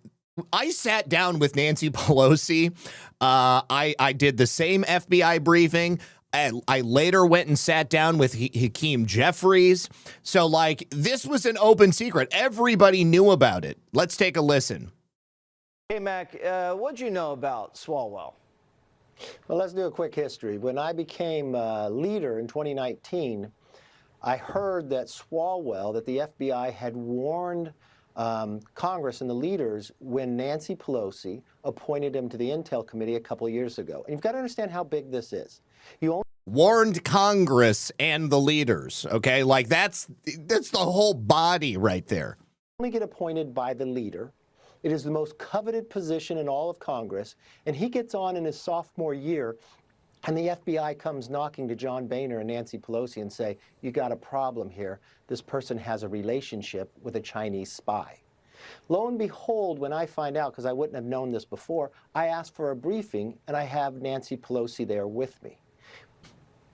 I sat down with Nancy Pelosi. I did the same FBI briefing. I later went and sat down with Hakeem Jeffries. So, like, this was an open secret. Everybody knew about it. Let's take a listen. Hey, Mac, what'd you know about Swalwell? Well, let's do a quick history. When I became leader in 2019, I heard that Swalwell, that the FBI had warned Congress and the leaders when Nancy Pelosi appointed him to the Intel Committee a couple of years ago. And you've got to understand how big this is. You only warned Congress and the leaders, okay? Like, that's the whole body right there. get appointed by the leader. It is the most coveted position in all of Congress, and he gets on in his sophomore year, and the FBI comes knocking to John Boehner and Nancy Pelosi and say, you got a problem here. This person has a relationship with a Chinese spy. Lo and behold, when I find out, because I wouldn't have known this before, I ask for a briefing, and I have Nancy Pelosi there with me.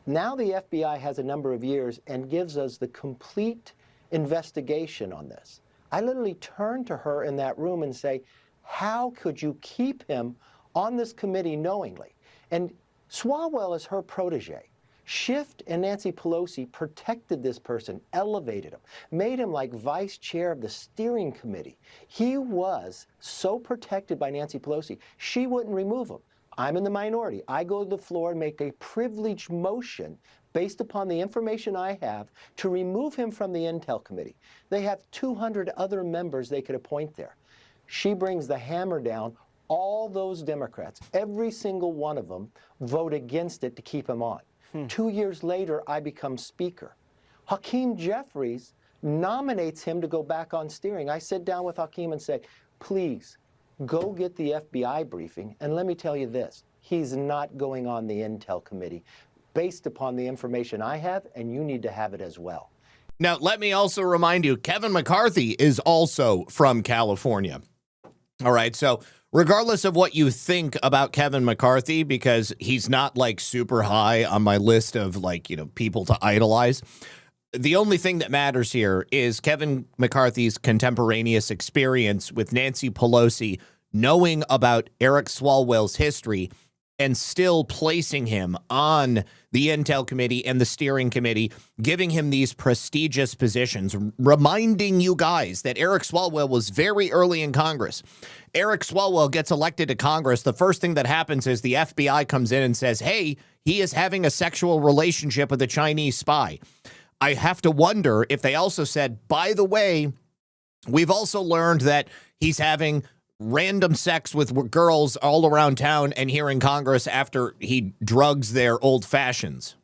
Now the FBI has a number of years and gives us the complete investigation on this. I literally turn to her in that room and say, how could you keep him on this committee knowingly? And Swalwell is her protege. Schiff and Nancy Pelosi protected this person, elevated him, made him like vice chair of the steering committee. He was so protected by Nancy Pelosi, she wouldn't remove him. I'm in the minority. I go to the floor and make a privileged motion based upon the information I have to remove him from the Intel Committee. They have 200 other members they could appoint there. She brings the hammer down. All those Democrats, every single one of them, vote against it to keep him on. 2 years later, I become Speaker. Hakeem Jeffries nominates him to go back on steering. I sit down with Hakeem and say, please, go get the FBI briefing, and let me tell you this, he's not going on the Intel Committee based upon the information I have, and you need to have it as well. Now, let me also remind you, Kevin McCarthy is also from California. All right, so regardless of what you think about Kevin McCarthy, because he's not like super high on my list of like, you know, people to idolize, the only thing that matters here is Kevin McCarthy's contemporaneous experience with Nancy Pelosi, knowing about Eric Swalwell's history and still placing him on the Intel Committee and the steering committee, giving him these prestigious positions, reminding you guys that Eric Swalwell was very early in Congress. Eric Swalwell gets elected to Congress. The first thing that happens is the FBI comes in and says, hey, he is having a sexual relationship with a Chinese spy. I have to wonder if they also said, by the way, we've also learned that he's having random sex with girls all around town and here in Congress after he drugs their old fashions.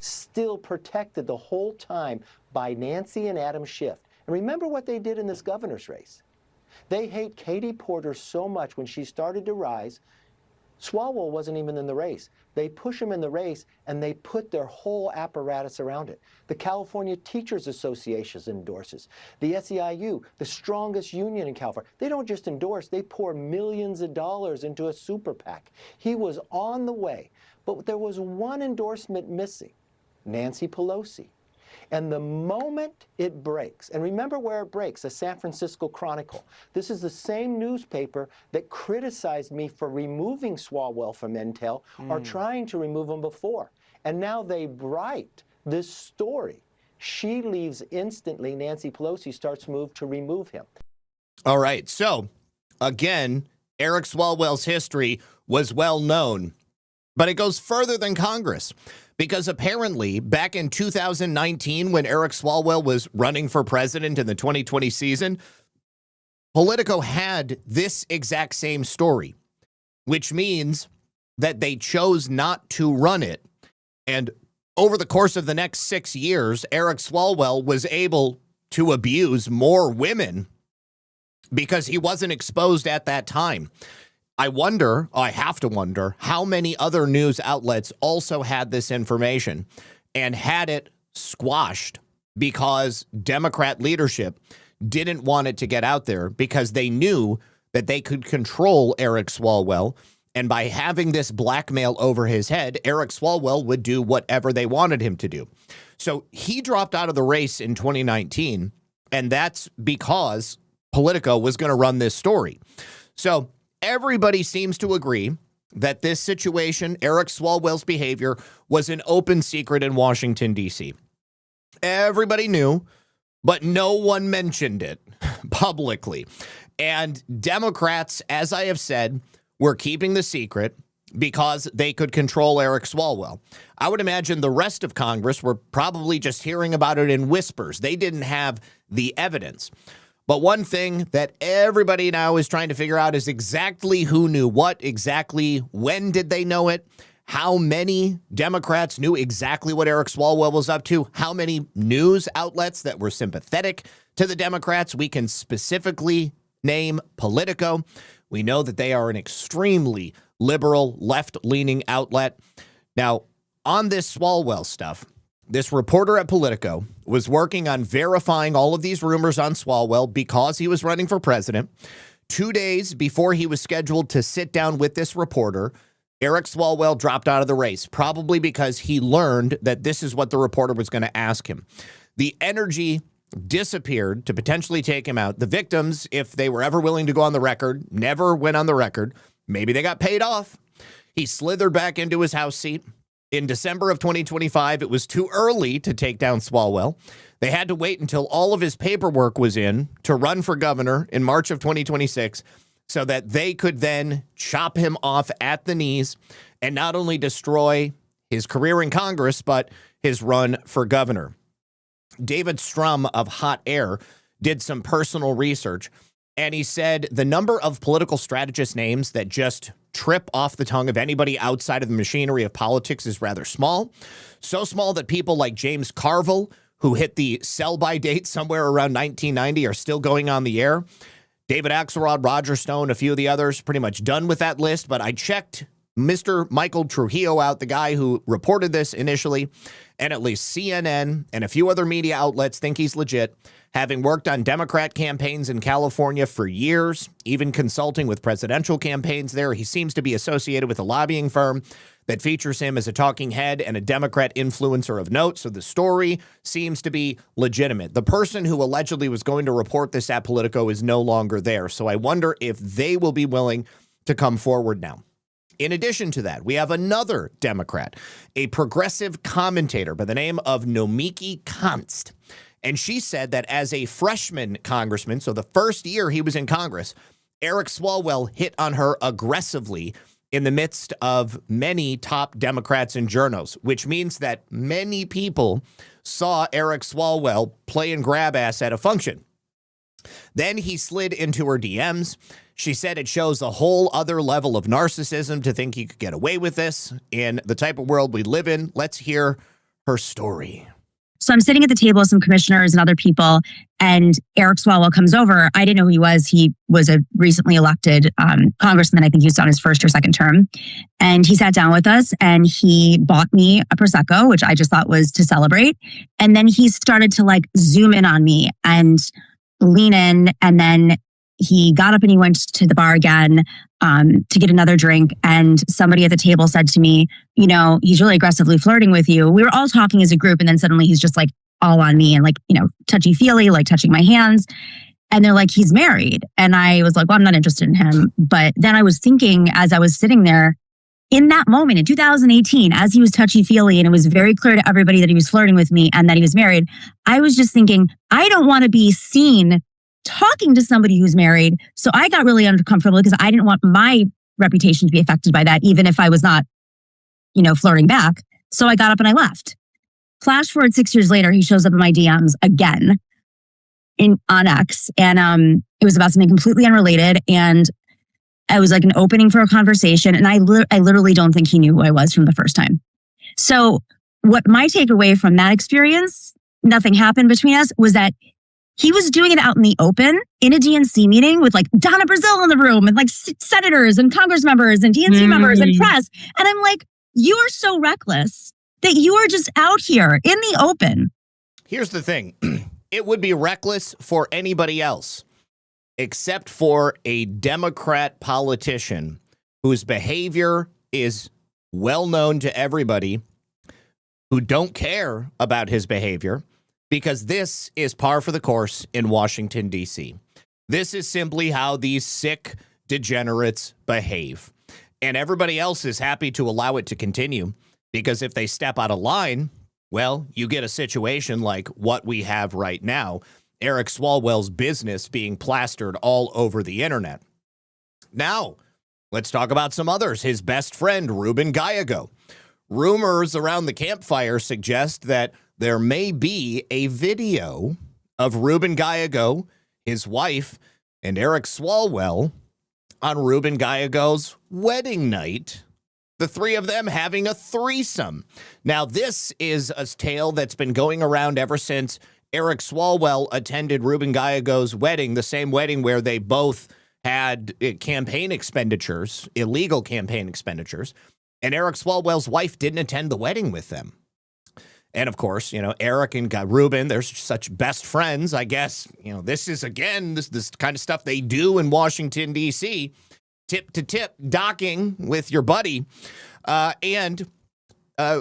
Still protected the whole time by Nancy and Adam Schiff. And remember what they did in this governor's race. They hate Katie Porter so much when she started to rise. Swalwell wasn't even in the race. They push him in the race, and they put their whole apparatus around it. The California Teachers Association endorses. The SEIU, the strongest union in California, they don't just endorse, they pour millions of dollars into a super PAC. He was on the way, but there was one endorsement missing, Nancy Pelosi. And the moment it breaks, and remember where it breaks, the San Francisco Chronicle. This is the same newspaper that criticized me for removing Swalwell from Intel or trying to remove him before. And now they write this story. She leaves instantly. Nancy Pelosi starts move to remove him. All right. So, again, Eric Swalwell's history was well known, but it goes further than Congress. Because apparently, back in 2019, when Eric Swalwell was running for president in the 2020 season, Politico had this exact same story, which means that they chose not to run it. And over the course of the next 6 years, Eric Swalwell was able to abuse more women because he wasn't exposed at that time. I have to wonder, how many other news outlets also had this information and had it squashed because Democrat leadership didn't want it to get out there because they knew that they could control Eric Swalwell. And by having this blackmail over his head, Eric Swalwell would do whatever they wanted him to do. So he dropped out of the race in 2019, and that's because Politico was going to run this story. So everybody seems to agree that this situation, Eric Swalwell's behavior, was an open secret in Washington, D.C. Everybody knew, but no one mentioned it publicly. And Democrats, as I have said, were keeping the secret because they could control Eric Swalwell. I would imagine the rest of Congress were probably just hearing about it in whispers. They didn't have the evidence. But one thing that everybody now is trying to figure out is exactly who knew what, exactly when did they know it, how many Democrats knew exactly what Eric Swalwell was up to, how many news outlets that were sympathetic to the Democrats. We can specifically name Politico. We know that they are an extremely liberal, left-leaning outlet. Now, on this Swalwell stuff, this reporter at Politico was working on verifying all of these rumors on Swalwell because he was running for president. 2 days before he was scheduled to sit down with this reporter, Eric Swalwell dropped out of the race, probably because he learned that this is what the reporter was going to ask him. The energy disappeared to potentially take him out. The victims, if they were ever willing to go on the record, never went on the record. Maybe they got paid off. He slithered back into his house seat. In December of 2025, it was too early to take down Swalwell. They had to wait until all of his paperwork was in to run for governor in March of 2026 so that they could then chop him off at the knees and not only destroy his career in Congress, but his run for governor. David Strum of Hot Air did some personal research, and he said the number of political strategist names that just trip off the tongue of anybody outside of the machinery of politics is rather small. So small that people like James Carville, who hit the sell-by date somewhere around 1990, are still going on the air. David Axelrod, Roger Stone, a few of the others, pretty much done with that list. But I checked Mr. Michael Trujillo out, the guy who reported this initially, and at least CNN and a few other media outlets think he's legit, having worked on Democrat campaigns in California for years, even consulting with presidential campaigns there. He seems to be associated with a lobbying firm that features him as a talking head and a Democrat influencer of note, so the story seems to be legitimate. The person who allegedly was going to report this at Politico is no longer there, so I wonder if they will be willing to come forward now. In addition to that, we have another Democrat, a progressive commentator by the name of Nomiki Konst. And she said that as a freshman congressman, so the first year he was in Congress, Eric Swalwell hit on her aggressively in the midst of many top Democrats and journos, which means that many people saw Eric Swalwell play and grab ass at a function. Then he slid into her DMs. She said it shows a whole other level of narcissism to think he could get away with this in the type of world we live in. Let's hear her story. So I'm sitting at the table with some commissioners and other people, and Eric Swalwell comes over. I didn't know who he was. He was a recently elected congressman. I think he was on his first or second term. And he sat down with us and he bought me a Prosecco, which I just thought was to celebrate. And then he started to like zoom in on me and lean in. And then he got up and he went to the bar again to get another drink. And somebody at the table said to me, you know, he's really aggressively flirting with you. We were all talking as a group. And then suddenly he's just like all on me and like, you know, touchy feely, like touching my hands. And they're like, he's married. And I was like, well, I'm not interested in him. But then I was thinking as I was sitting there in that moment in 2018, as he was touchy feely and it was very clear to everybody that he was flirting with me and that he was married, I was just thinking, I don't want to be seen talking to somebody who's married. So I got really uncomfortable because I didn't want my reputation to be affected by that, even if I was not, you know, flirting back. So I got up and I left. Flash forward 6 years later, he shows up in my DMs again on X. And it was about something completely unrelated. And I was like an opening for a conversation. And I literally don't think he knew who I was from the first time. So what my takeaway from that experience, nothing happened between us, was that he was doing it out in the open in a DNC meeting with like Donna Brazile in the room and like senators and Congress members and DNC members and press. And I'm like, you are so reckless that you are just out here in the open. Here's the thing. It would be reckless for anybody else except for a Democrat politician whose behavior is well known to everybody who don't care about his behavior, because this is par for the course in Washington, D.C. This is simply how these sick degenerates behave. And everybody else is happy to allow it to continue, because if they step out of line, well, you get a situation like what we have right now, Eric Swalwell's business being plastered all over the internet. Now, let's talk about some others. His best friend, Ruben Gallego. Rumors around the campfire suggest that there may be a video of Ruben Gallego, his wife, and Eric Swalwell on Ruben Gallego's wedding night, the three of them having a threesome. Now, this is a tale that's been going around ever since Eric Swalwell attended Ruben Gallego's wedding, the same wedding where they both had campaign expenditures, illegal campaign expenditures, and Eric Swalwell's wife didn't attend the wedding with them. And of course, you know, Eric and Ruben, they're such best friends. I guess, you know, this is, again, this kind of stuff they do in Washington, D.C., tip to tip, docking with your buddy. And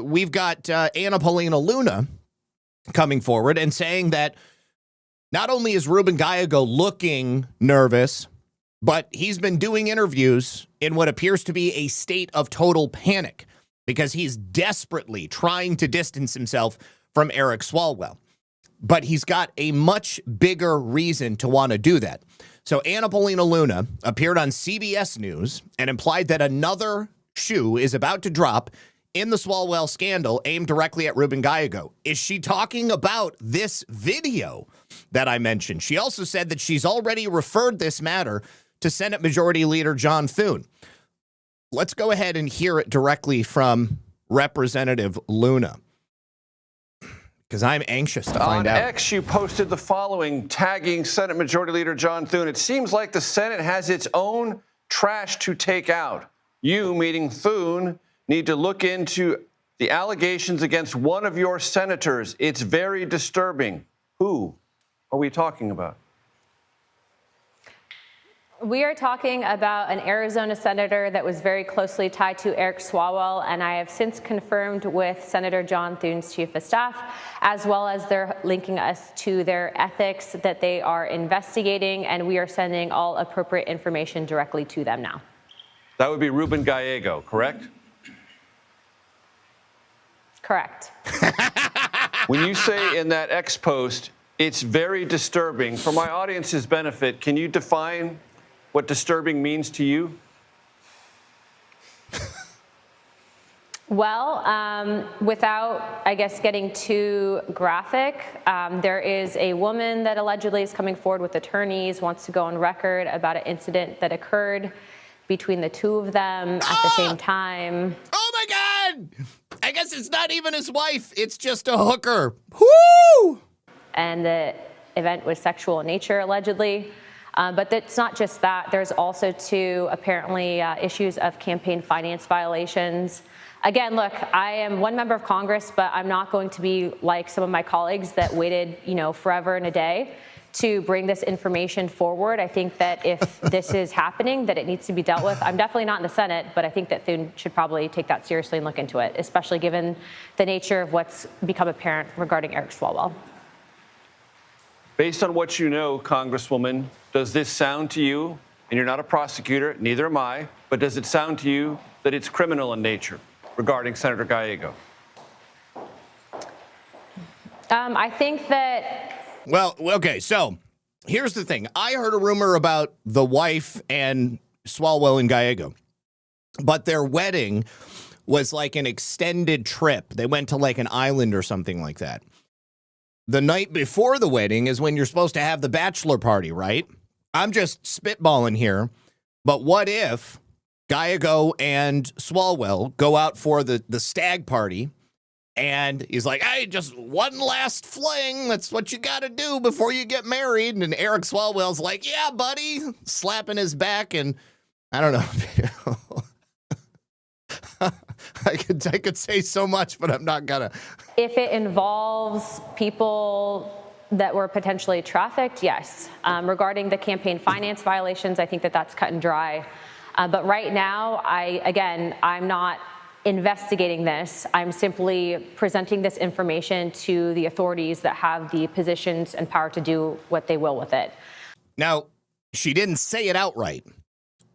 we've got Paulina Luna coming forward and saying that not only is Ruben Gallego looking nervous, but he's been doing interviews in what appears to be a state of total panic, because he's desperately trying to distance himself from Eric Swalwell. But he's got a much bigger reason to want to do that. So Paulina Luna appeared on CBS News and implied that another shoe is about to drop in the Swalwell scandal aimed directly at Ruben Gallego. Is she talking about this video that I mentioned? She also said that she's already referred this matter to Senate Majority Leader John Thune. Let's go ahead and hear it directly from Representative Luna, because I'm anxious to find out. On X, you posted the following, tagging Senate Majority Leader John Thune. It seems like the Senate has its own trash to take out. You, meaning Thune, need to look into the allegations against one of your senators. It's very disturbing. Who are we talking about? We are talking about an Arizona senator that was very closely tied to Eric Swalwell, and I have since confirmed with Senator John Thune's chief of staff, as well as they're linking us to their ethics that they are investigating, and we are sending all appropriate information directly to them now. That would be Ruben Gallego, correct? Correct. When you say in that X post, it's very disturbing, for my audience's benefit, can you define what disturbing means to you? Well, without, I guess, getting too graphic, there is a woman that allegedly is coming forward with attorneys, wants to go on record about an incident that occurred between the two of them at the same time. Oh my God! I guess it's not even his wife. It's just a hooker. Woo! Woo! And the event was sexual in nature, allegedly. But it's not just that. There's also, too, apparently issues of campaign finance violations. Again, look, I am one member of Congress, but I'm not going to be like some of my colleagues that waited, forever and a day to bring this information forward. I think that if this is happening, that it needs to be dealt with. I'm definitely not in the Senate, but I think that Thune should probably take that seriously and look into it, especially given the nature of what's become apparent regarding Eric Swalwell. Based on what you know, Congresswoman, does this sound to you, and you're not a prosecutor, neither am I, but does it sound to you that it's criminal in nature regarding Senator Gallego? I think that... Well, okay, so here's the thing. I heard a rumor about the wife and Swalwell and Gallego, but their wedding was like an extended trip. They went to like an island or something like that. The night before the wedding is when you're supposed to have the bachelor party, right? I'm just spitballing here, but what if Gallego and Swalwell go out for the stag party, and he's like, hey, just one last fling. That's what you got to do before you get married. And Eric Swalwell's like, yeah, buddy, slapping his back. And I don't know. I could say so much, but I'm not gonna. If it involves people that were potentially trafficked, yes. Regarding the campaign finance violations, I think that that's cut and dry. But right now, I'm not investigating this. I'm simply presenting this information to the authorities that have the positions and power to do what they will with it. Now, she didn't say it outright,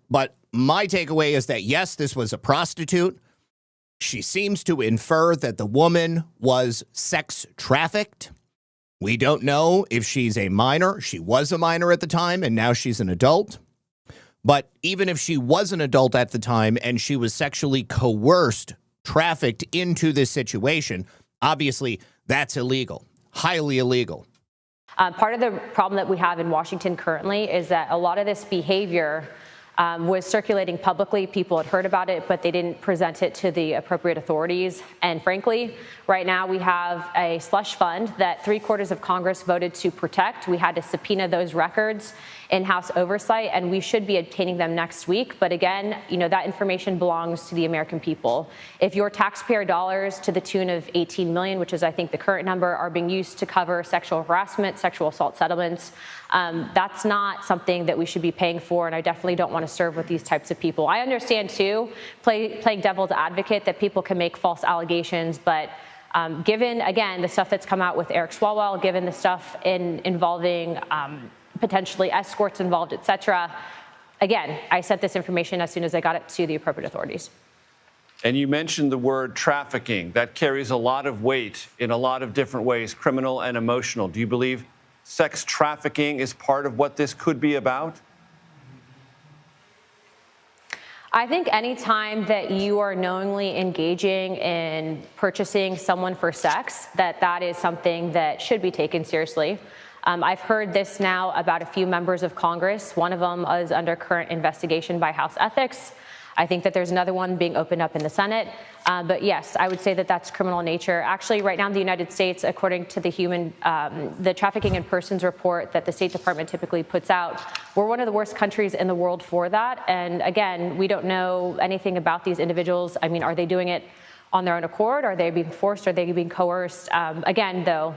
but my takeaway is that, yes, this was a prostitute. She seems to infer that the woman was sex trafficked. We don't know if she's a minor. She was a minor at the time, and now she's an adult. But even if she was an adult at the time and she was sexually coerced, trafficked into this situation, obviously that's illegal, highly illegal. Part of the problem that we have in Washington currently is that a lot of this behavior was circulating publicly. People had heard about it, but they didn't present it to the appropriate authorities. And frankly, right now we have a slush fund that 3/4 of Congress voted to protect. We had to subpoena those records in House oversight, and we should be obtaining them next week. But again, that information belongs to the American people. If your taxpayer dollars to the tune of $18 million, which is I think the current number, are being used to cover sexual harassment, sexual assault settlements, that's not something that we should be paying for, and I definitely don't want to serve with these types of people. I understand, too, playing devil's advocate, that people can make false allegations, but given, again, the stuff that's come out with Eric Swalwell, given the stuff involving potentially escorts involved, et cetera, again, I sent this information as soon as I got it to the appropriate authorities. And you mentioned the word trafficking. That carries a lot of weight in a lot of different ways, criminal and emotional. Do you believe sex trafficking is part of what this could be about? I think any time that you are knowingly engaging in purchasing someone for sex, that is something that should be taken seriously. I've heard this now about a few members of Congress. One of them is under current investigation by House Ethics. I think that there's another one being opened up in the Senate. But yes, I would say that that's criminal nature. Actually, right now in the United States, according to the Trafficking in Persons report that the State Department typically puts out, we're one of the worst countries in the world for that. And again, we don't know anything about these individuals. I mean, are they doing it on their own accord? Are they being forced? Are they being coerced? Again, though,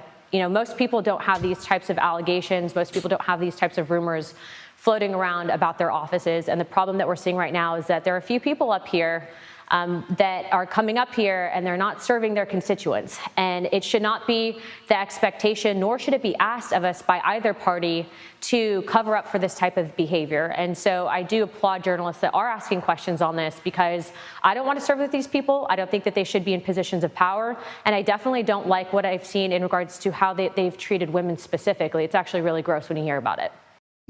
most people don't have these types of allegations. Most people don't have these types of rumors floating around about their offices. And the problem that we're seeing right now is that there are a few people up here that are coming up here and they're not serving their constituents. And it should not be the expectation, nor should it be asked of us by either party to cover up for this type of behavior. And so I do applaud journalists that are asking questions on this, because I don't want to serve with these people. I don't think that they should be in positions of power. And I definitely don't like what I've seen in regards to how they've treated women specifically. It's actually really gross when you hear about it.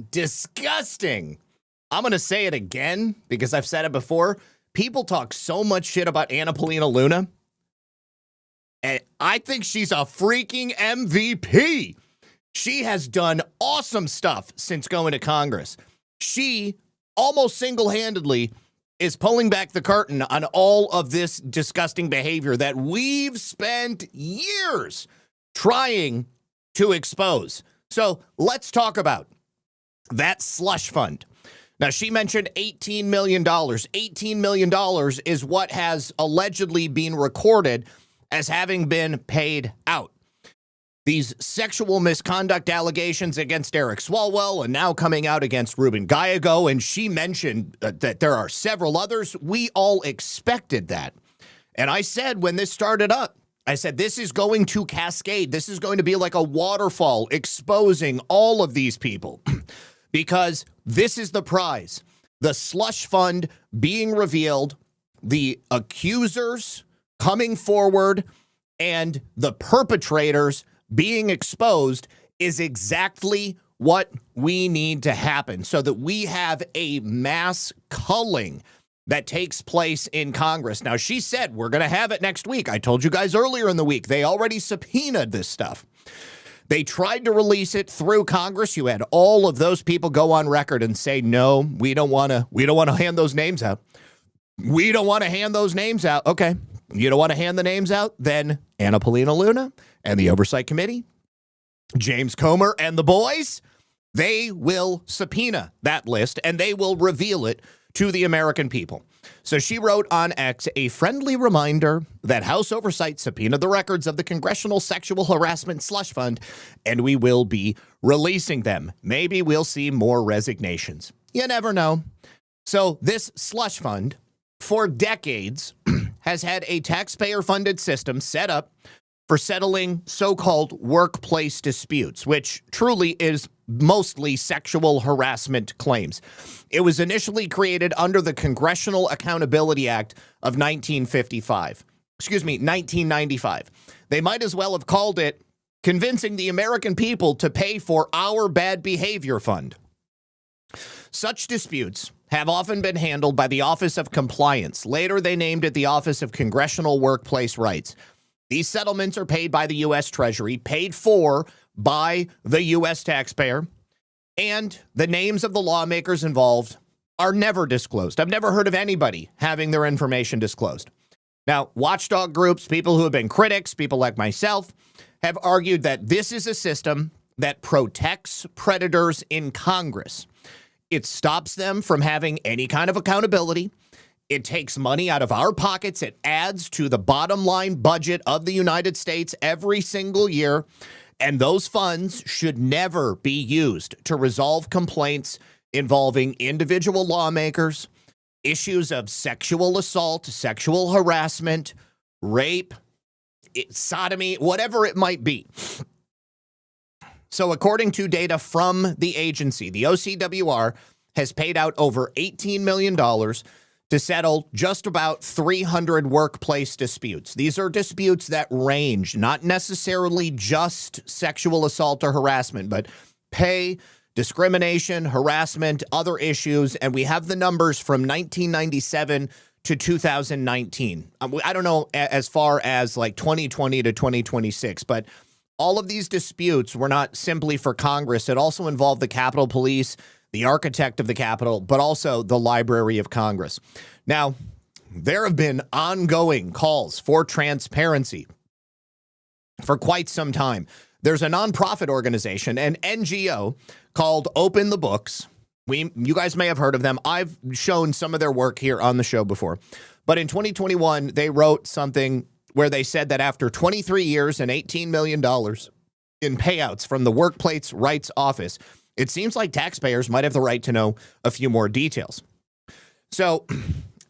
Disgusting. I'm going to say it again because I've said it before. People talk so much shit about Paulina Luna, and I think she's a freaking MVP. She has done awesome stuff since going to Congress. She almost single-handedly is pulling back the curtain on all of this disgusting behavior that we've spent years trying to expose. So let's talk about that slush fund. Now, she mentioned $18 million. $18 million is what has allegedly been recorded as having been paid out. These sexual misconduct allegations against Eric Swalwell and now coming out against Ruben Gallego, and she mentioned that there are several others. We all expected that. And I said when this started up, I said, this is going to cascade. This is going to be like a waterfall exposing all of these people because this is the prize. The slush fund being revealed, the accusers coming forward, and the perpetrators being exposed is exactly what we need to happen so that we have a mass culling that takes place in Congress. Now, she said we're going to have it next week. I told you guys earlier in the week, they already subpoenaed this stuff. They tried to release it through Congress. You had all of those people go on record and say, no, we don't want to hand those names out. We don't want to hand those names out. Okay. You don't want to hand the names out? Then Paulina Luna and the Oversight Committee, James Comer and the boys, they will subpoena that list and they will reveal it to the American people. So she wrote on X, a friendly reminder that House Oversight subpoenaed the records of the Congressional Sexual Harassment Slush Fund, and we will be releasing them. Maybe we'll see more resignations. You never know. So this slush fund, for decades, has had a taxpayer-funded system set up for settling so-called workplace disputes, which truly is mostly sexual harassment claims. It was initially created under the Congressional Accountability Act of 1995. They might as well have called it Convincing the American People to Pay for Our Bad Behavior Fund. Such disputes have often been handled by the Office of Compliance. Later, they named it the Office of Congressional Workplace Rights. These settlements are paid by the U.S. Treasury, paid for by the U.S. taxpayer, and the names of the lawmakers involved are never disclosed. I've never heard of anybody having their information disclosed. Now, watchdog groups, people who have been critics, people like myself, have argued that this is a system that protects predators in Congress. It stops them from having any kind of accountability. It takes money out of our pockets. It adds to the bottom line budget of the United States every single year. And those funds should never be used to resolve complaints involving individual lawmakers, issues of sexual assault, sexual harassment, rape, sodomy, whatever it might be. So according to data from the agency, the OCWR has paid out over $18 million to settle just about 300 workplace disputes. These are disputes that range, not necessarily just sexual assault or harassment, but pay, discrimination, harassment, other issues. And we have the numbers from 1997 to 2019. I don't know as far as like 2020 to 2026, but all of these disputes were not simply for Congress. It also involved the Capitol Police, the architect of the Capitol, but also the Library of Congress. Now, there have been ongoing calls for transparency for quite some time. There's a nonprofit organization, an NGO, called Open the Books. You guys may have heard of them. I've shown some of their work here on the show before. But in 2021, they wrote something where they said that after 23 years and $18 million in payouts from the Workplace Rights Office, it seems like taxpayers might have the right to know a few more details. So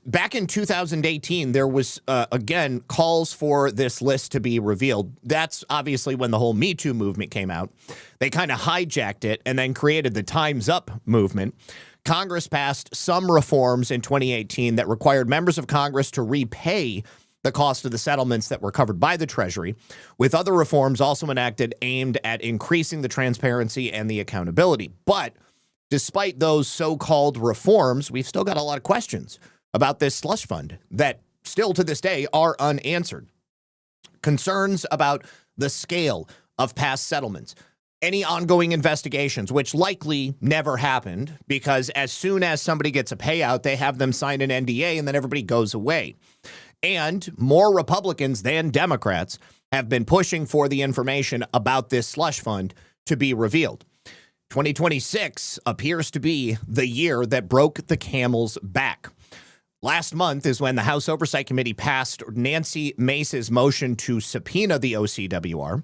back in 2018, there was, again, calls for this list to be revealed. That's obviously when the whole Me Too movement came out. They kind of hijacked it and then created the Time's Up movement. Congress passed some reforms in 2018 that required members of Congress to repay the cost of the settlements that were covered by the Treasury, with other reforms also enacted aimed at increasing the transparency and the accountability. But despite those so-called reforms, we've still got a lot of questions about this slush fund that still to this day are unanswered. Concerns about the scale of past settlements, any ongoing investigations, which likely never happened because as soon as somebody gets a payout, they have them sign an NDA and then everybody goes away. And more Republicans than Democrats have been pushing for the information about this slush fund to be revealed. 2026 appears to be the year that broke the camel's back. Last month is when the House Oversight Committee passed Nancy Mace's motion to subpoena the OCWR.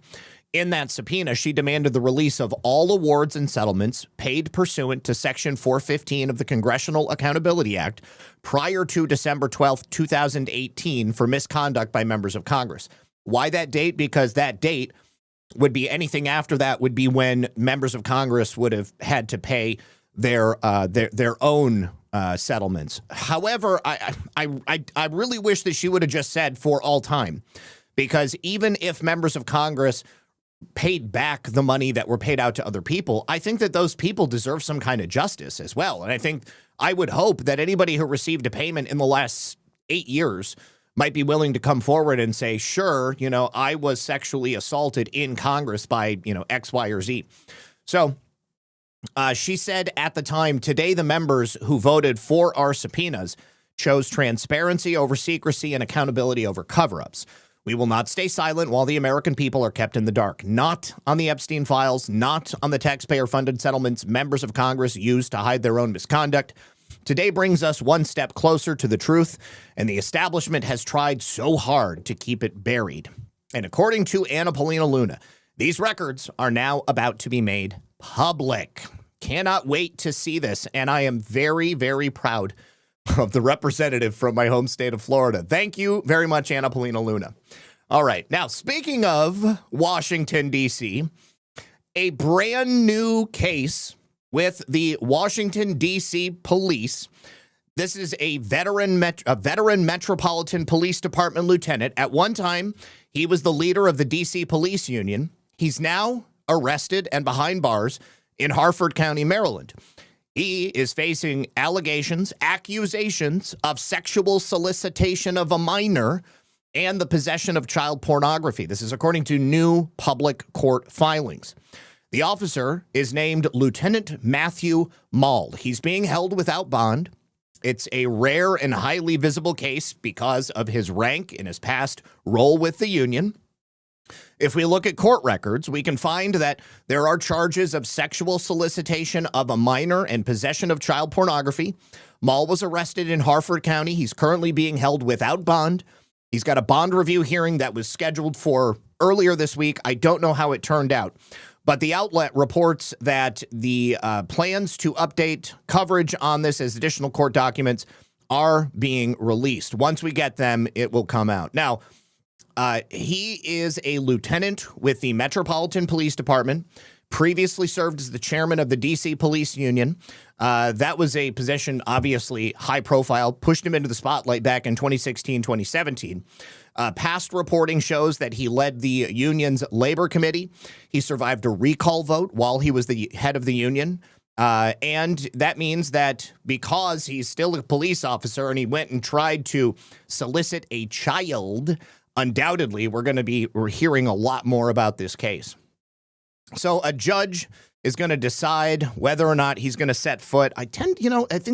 In that subpoena, she demanded the release of all awards and settlements paid pursuant to Section 415 of the Congressional Accountability Act prior to December 12, 2018 for misconduct by members of Congress. Why that date? Because that date would be anything after that would be when members of Congress would have had to pay their own settlements. However, I really wish that she would have just said for all time, because even if members of Congress paid back the money that were paid out to other people, I think that those people deserve some kind of justice as well. And I would hope that anybody who received a payment in the last 8 years might be willing to come forward and say, sure, I was sexually assaulted in Congress by, X, Y, or Z. So she said at the time, today the members who voted for our subpoenas chose transparency over secrecy and accountability over cover-ups. We will not stay silent while the American people are kept in the dark. Not on the Epstein files, not on the taxpayer-funded settlements members of Congress used to hide their own misconduct. Today brings us one step closer to the truth, and the establishment has tried so hard to keep it buried. And according to Paulina Luna, these records are now about to be made public. Cannot wait to see this, and I am very, very proud of the representative from my home state of Florida. Thank you very much, Paulina Luna. All right, now speaking of Washington, D.C., a brand new case with the Washington, D.C. police. This is a veteran Metropolitan Police Department lieutenant. At one time, he was the leader of the D.C. Police Union. He's now arrested and behind bars in Harford County, Maryland. He is facing accusations of sexual solicitation of a minor and the possession of child pornography. This is according to new public court filings. The officer is named Lieutenant Matthew Maul. He's being held without bond. It's a rare and highly visible case because of his rank in his past role with the union. If we look at court records, we can find that there are charges of sexual solicitation of a minor and possession of child pornography. Maul was arrested in Harford County. He's currently being held without bond. He's got a bond review hearing that was scheduled for earlier this week. I don't know how it turned out, but the outlet reports that the plans to update coverage on this as additional court documents are being released. Once we get them, it will come out. Now, he is a lieutenant with the Metropolitan Police Department, previously served as the chairman of the D.C. Police Union. That was a position, obviously, high profile, pushed him into the spotlight back in 2016, 2017. Past reporting shows that he led the union's labor committee. He survived a recall vote while he was the head of the union. And that means that because he's still a police officer and he went and tried to solicit a child, undoubtedly, we're hearing a lot more about this case. So a judge is going to decide whether or not he's going to set foot. I think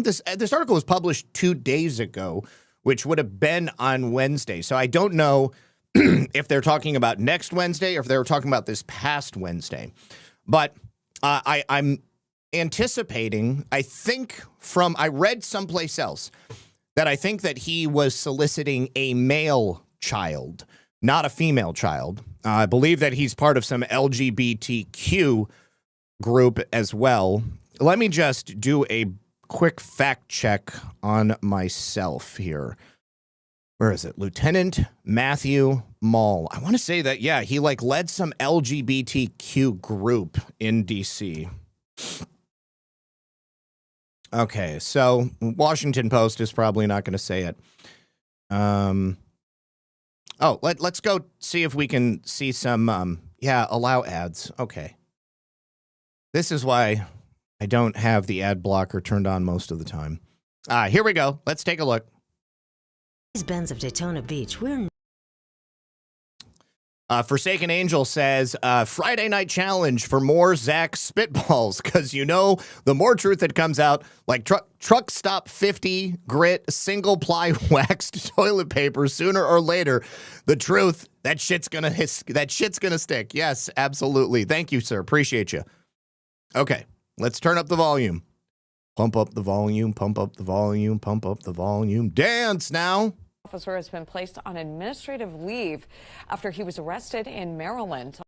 this article was published 2 days ago, which would have been on Wednesday. So I don't know if they're talking about next Wednesday or if they were talking about this past Wednesday. But I'm anticipating, I read someplace else that I think that he was soliciting a male child, not a female child. I believe that he's part of some LGBTQ group as well. Let me just do a quick fact check on myself here. Where is it? Lieutenant Matthew Maul. I want to say that, yeah, he led some LGBTQ group in D.C. Okay, so Washington Post is probably not going to say it. Let's go see if we can see some, allow ads. Okay. This is why I don't have the ad blocker turned on most of the time. Here we go. Let's take a look. Benz of Daytona Beach, we're Forsaken Angel says, Friday night challenge for more Zak spitballs, because the more truth that comes out, like truck stop 50 grit single ply waxed toilet paper, sooner or later, the truth, that shit's gonna stick. Yes, absolutely. Thank you, sir. Appreciate you. Okay, let's turn up the volume. Pump up the volume, pump up the volume, pump up the volume. Dance now. Officer has been placed on administrative leave after he was arrested in Maryland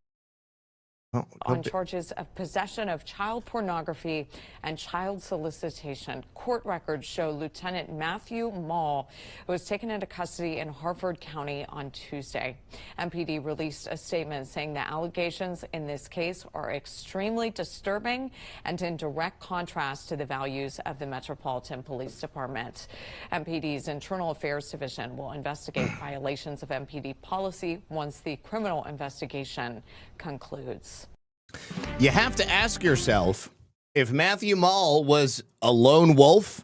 on charges of possession of child pornography and child solicitation. Court records show Lieutenant Matthew Mall was taken into custody in Harford County on Tuesday. MPD released a statement saying the allegations in this case are extremely disturbing and in direct contrast to the values of the Metropolitan Police Department. MPD's Internal Affairs Division will investigate violations of MPD policy once the criminal investigation concludes. You have to ask yourself if Matthew Mall was a lone wolf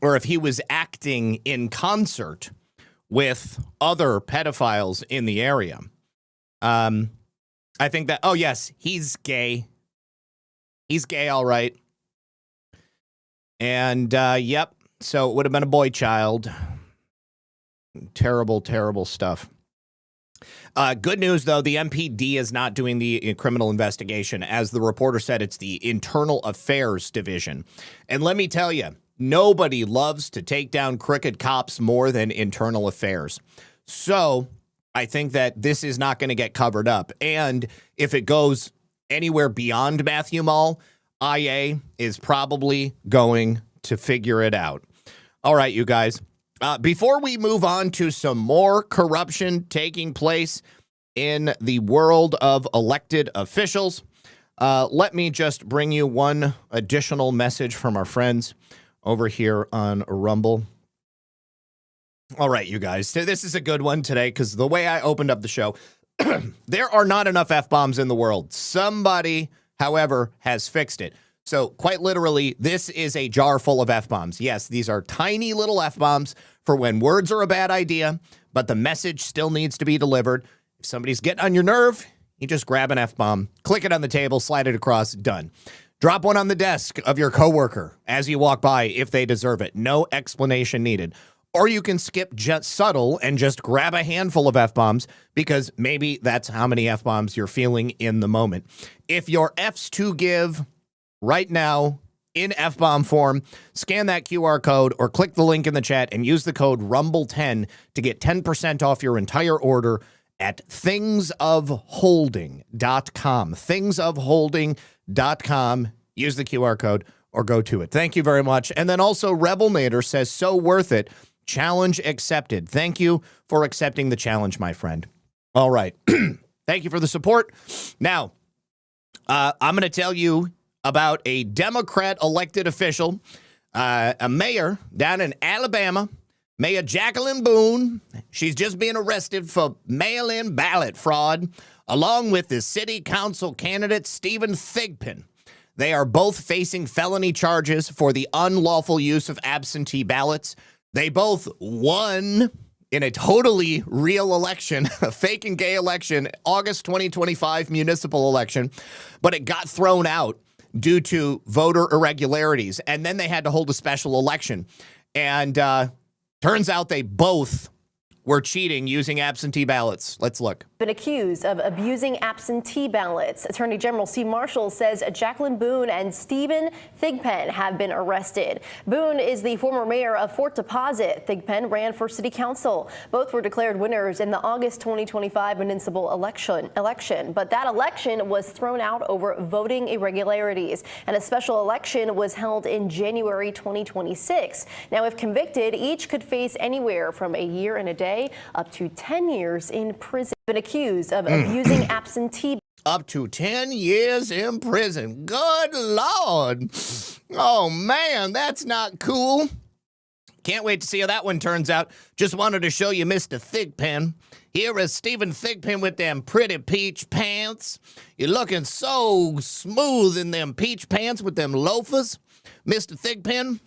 or if he was acting in concert with other pedophiles in the area. I think that, oh, yes, he's gay. He's gay, all right. And, yep, so it would have been a boy child. Terrible, terrible stuff. Good news, though, the MPD is not doing the criminal investigation. As the reporter said, it's the Internal Affairs Division. And let me tell you, nobody loves to take down crooked cops more than Internal Affairs. So I think that this is not going to get covered up. And if it goes anywhere beyond Matthew Mall, IA is probably going to figure it out. All right, you guys. Before we move on to some more corruption taking place in the world of elected officials, let me just bring you one additional message from our friends over here on Rumble. All right, you guys, this is a good one today because the way I opened up the show, there are not enough F-bombs in the world. Somebody, however, has fixed it. So quite literally, this is a jar full of F-bombs. Yes, these are tiny little F-bombs for when words are a bad idea, but the message still needs to be delivered. If somebody's getting on your nerve, you just grab an F-bomb, click it on the table, slide it across, done. Drop one on the desk of your coworker as you walk by if they deserve it. No explanation needed. Or you can skip just subtle and just grab a handful of F-bombs because maybe that's how many F-bombs you're feeling in the moment. If your F's to give right now in F-bomb form, scan that QR code or click the link in the chat and use the code RUMBLE10 to get 10% off your entire order at thingsofholding.com. Thingsofholding.com. Use the QR code or go to it. Thank you very much. And then also Rebel Nader says, so worth it. Challenge accepted. Thank you for accepting the challenge, my friend. All right. Thank you for the support. Now, I'm going to tell you about a Democrat elected official, a mayor down in Alabama, Mayor Jacqueline Boone. She's just being arrested for mail-in ballot fraud, along with the city council candidate, Stephen Thigpen. They are both facing felony charges for the unlawful use of absentee ballots. They both won in a totally real election, a fake and gay election, August 2025 municipal election, but it got thrown out due to voter irregularities. And then they had to hold a special election. And turns out they both were cheating using absentee ballots. Let's look. Been accused of abusing absentee ballots. Attorney General Steve Marshall says Jacqueline Boone and Stephen Thigpen have been arrested. Boone is the former mayor of Fort Deposit. Thigpen ran for city council. Both were declared winners in the August 2025 municipal election, but that election was thrown out over voting irregularities, and a special election was held in January 2026. Now, if convicted, each could face anywhere from a year and a day up to 10 years in prison. Been accused of abusing absentee. Up to 10 years in prison. Good Lord. Oh, man, that's not cool. Can't wait to see how that one turns out. Just wanted to show you Mr. Thigpen. Here is Stephen Thigpen with them pretty peach pants. You're looking so smooth in them peach pants with them loafers. Mr. Thigpen,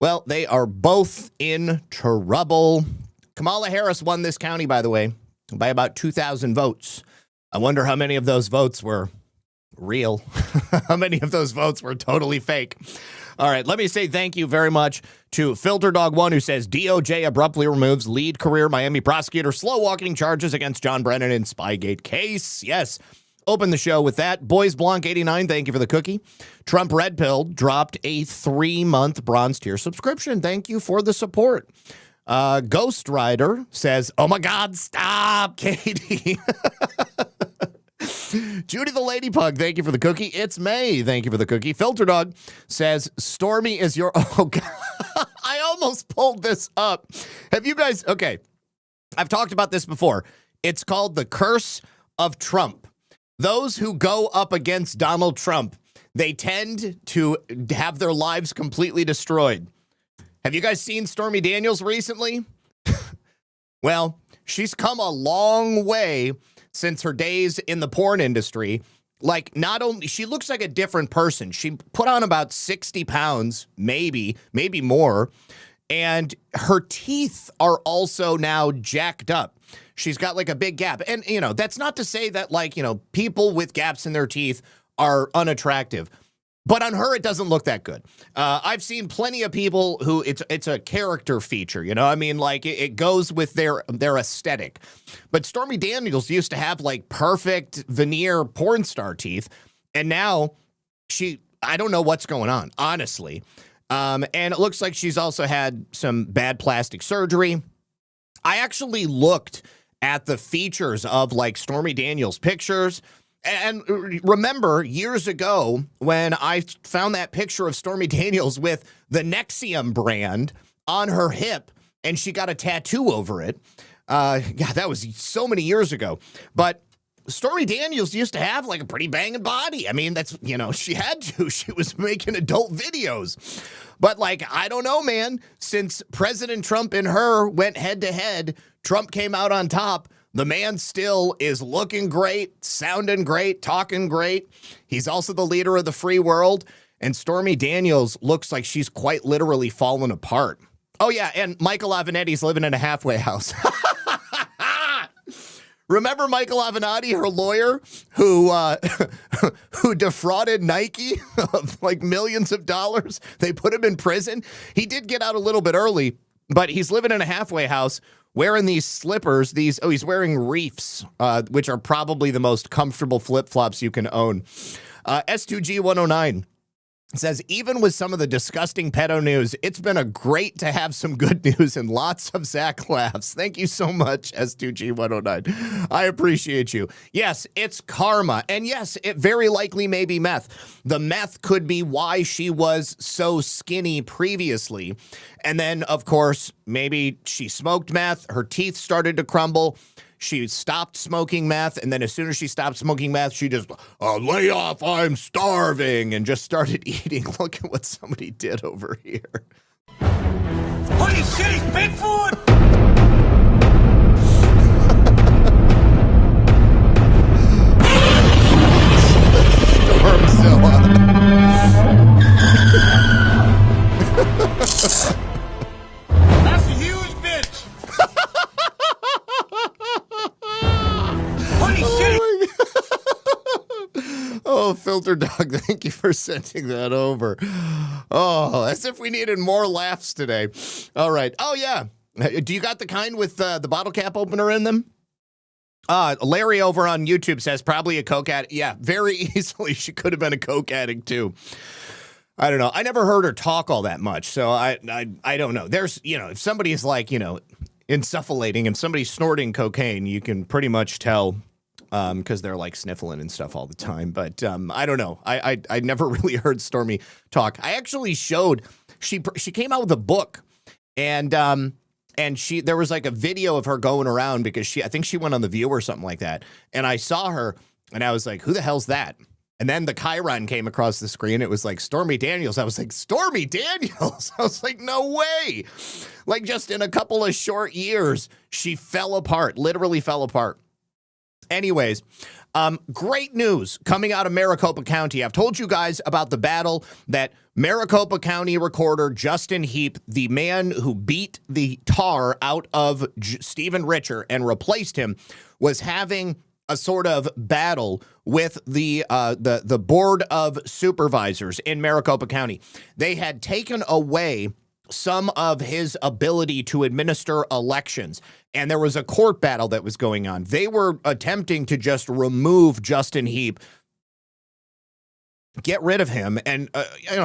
well, they are both in trouble. Kamala Harris won this county, by the way. by about 2,000 votes. I wonder how many of those votes were real. How many of those votes were totally fake? All right, let me say thank you very much to FilterDog1, who says DOJ abruptly removes lead career Miami prosecutor slow walking charges against John Brennan in Spygate case. Yes. Open the show with that. Boys Blanc 89, thank you for the cookie. Trump Red Pill dropped a 3-month bronze tier subscription. Thank you for the support. Ghost Rider says, oh my God, stop, Katie. Judy the Lady Pug, thank you for the cookie. It's May, thank you for the cookie. Filter Dog says, Stormy is your... Oh, God. I almost pulled this up. Have you guys... Okay, I've talked about this before. It's called the curse of Trump. Those who go up against Donald Trump, they tend to have their lives completely destroyed. Have you guys seen Stormy Daniels recently? Well, she's come a long way since her days in the porn industry. Like, not only, she looks like a different person. She put on about 60 pounds, maybe more. And her teeth are also now jacked up. She's got like a big gap. And, you know, that's not to say that, like, you know, people with gaps in their teeth are unattractive. But on her, it doesn't look that good. I've seen plenty of people who it's a character feature, you know? I mean, like, it goes with their aesthetic. But Stormy Daniels used to have, like, perfect veneer porn star teeth. And now I don't know what's going on, honestly. And it looks like she's also had some bad plastic surgery. I actually looked at the features of, like, Stormy Daniels' pictures. And remember years ago when I found that picture of Stormy Daniels with the Nexium brand on her hip and she got a tattoo over it. Yeah, that was so many years ago. But Stormy Daniels used to have like a pretty banging body. I mean, that's, you know, she had to. She was making adult videos. But like, I don't know, man. Since President Trump and her went head to head, Trump came out on top. The man still is looking great, sounding great, talking great. He's also the leader of the free world. And Stormy Daniels looks like she's quite literally fallen apart. Oh, yeah. And Michael Avenatti's living in a halfway house. Remember Michael Avenatti, her lawyer, who defrauded Nike of like millions of dollars? They put him in prison. He did get out a little bit early, but he's living in a halfway house wearing these slippers. He's wearing Reefs, which are probably the most comfortable flip-flops you can own. S2G109 says, even with some of the disgusting pedo news, it's been great to have some good news and lots of Zak laughs. Thank you so much, S2G109. I appreciate you. Yes, it's karma. And yes, it very likely may be meth. The meth could be why she was so skinny previously. And then, of course, maybe she smoked meth, her teeth started to crumble. She stopped smoking meth, and then as soon as she stopped smoking meth, she just, lay off, I'm starving, and just started eating. Look at what somebody did over here. Holy shit, he's Bigfoot! Stormzilla. That's a huge bitch! Holy shit! Oh, Filter Dog, thank you for sending that over. Oh, as if we needed more laughs today. All right. Oh, yeah. Do you got the kind with the bottle cap opener in them? Larry over on YouTube says probably a coke addict. Yeah, very easily. She could have been a coke addict, too. I don't know. I never heard her talk all that much, so I don't know. There's, you know, if somebody's like, you know, insufflating and somebody's snorting cocaine, you can pretty much tell because they're like sniffling and stuff all the time. But I don't know. I never really heard Stormy talk. I actually showed, she came out with a book, and there was like a video of her going around because I think she went on The View or something like that. And I saw her and I was like, who the hell's that? And then the Chiron came across the screen. It was like Stormy Daniels. I was like, Stormy Daniels? I was like, no way. Like just in a couple of short years, she fell apart, literally fell apart. Anyways, Great news coming out of Maricopa County. I've told you guys about the battle that Maricopa County Recorder Justin Heap, the man who beat the tar out of Stephen Richer and replaced him, was having a sort of battle with the Board of Supervisors in Maricopa County. They had taken away some of his ability to administer elections, and there was a court battle that was going on. They were attempting to just remove Justin Heap, get rid of him, and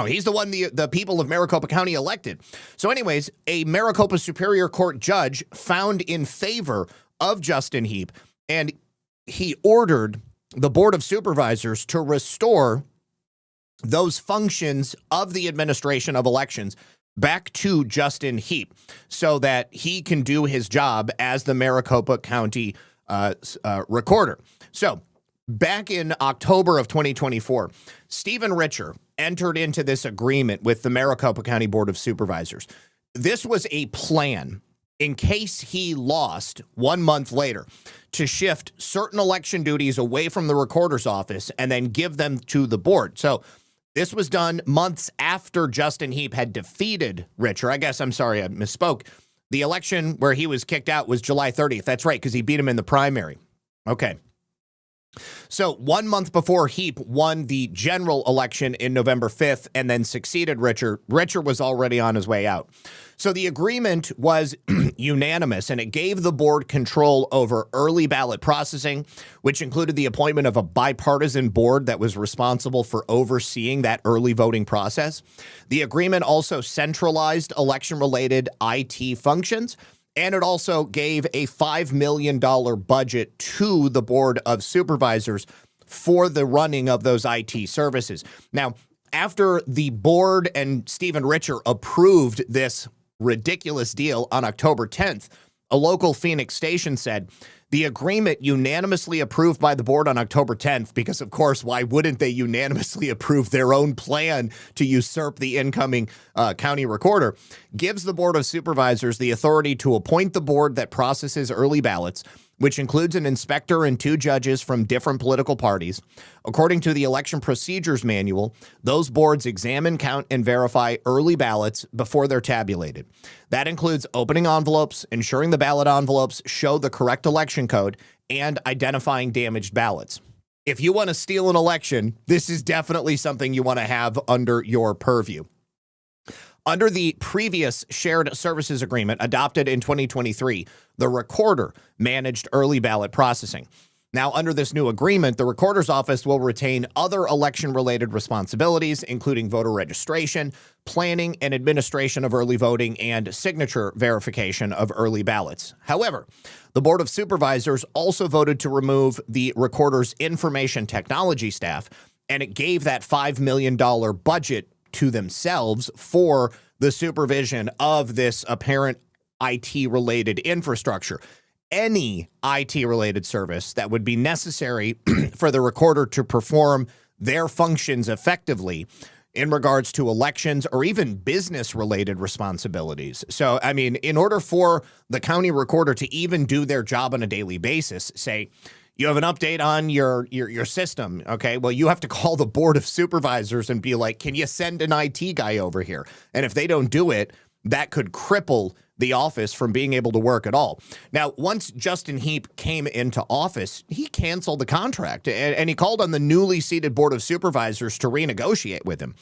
he's the one the people of Maricopa County elected. So anyways, a Maricopa Superior Court judge found in favor of Justin Heap, and he ordered the Board of Supervisors to restore those functions of the administration of elections back to Justin Heap so that he can do his job as the Maricopa County recorder. So back in October of 2024, Stephen Richer entered into this agreement with the Maricopa County Board of Supervisors. This was a plan in case he lost 1 month later to shift certain election duties away from the recorder's office and then give them to the board. So this was done months after Justin Heap had defeated Richer. I misspoke. The election where he was kicked out was July 30th. That's right, because he beat him in the primary. Okay. So 1 month before Heap won the general election in November 5th and then succeeded Richer, Richer was already on his way out. So the agreement was unanimous, and it gave the board control over early ballot processing, which included the appointment of a bipartisan board that was responsible for overseeing that early voting process. The agreement also centralized election-related IT functions, and it also gave a $5 million budget to the Board of Supervisors for the running of those IT services. Now, after the board and Stephen Richer approved this ridiculous deal on October 10th, a local Phoenix station said, the agreement unanimously approved by the board on October 10th, because of course, why wouldn't they unanimously approve their own plan to usurp the incoming county recorder, gives the Board of Supervisors the authority to appoint the board that processes early ballots, which includes an inspector and 2 judges from different political parties. According to the Election Procedures Manual, those boards examine, count, and verify early ballots before they're tabulated. That includes opening envelopes, ensuring the ballot envelopes show the correct election code, and identifying damaged ballots. If you want to steal an election, this is definitely something you want to have under your purview. Under the previous shared services agreement adopted in 2023, the recorder managed early ballot processing. Now, under this new agreement, the recorder's office will retain other election-related responsibilities, including voter registration, planning and administration of early voting, and signature verification of early ballots. However, the Board of Supervisors also voted to remove the recorder's information technology staff, and it gave that $5 million budget to themselves for the supervision of this apparent IT-related infrastructure. Any IT-related service that would be necessary for the recorder to perform their functions effectively in regards to elections or even business-related responsibilities. So, I mean, in order for the county recorder to even do their job on a daily basis, say, you have an update on your system, okay? Well, you have to call the Board of Supervisors and be like, can you send an IT guy over here? And if they don't do it, that could cripple the office from being able to work at all. Now, once Justin Heap came into office, he canceled the contract, and he called on the newly seated Board of Supervisors to renegotiate with him.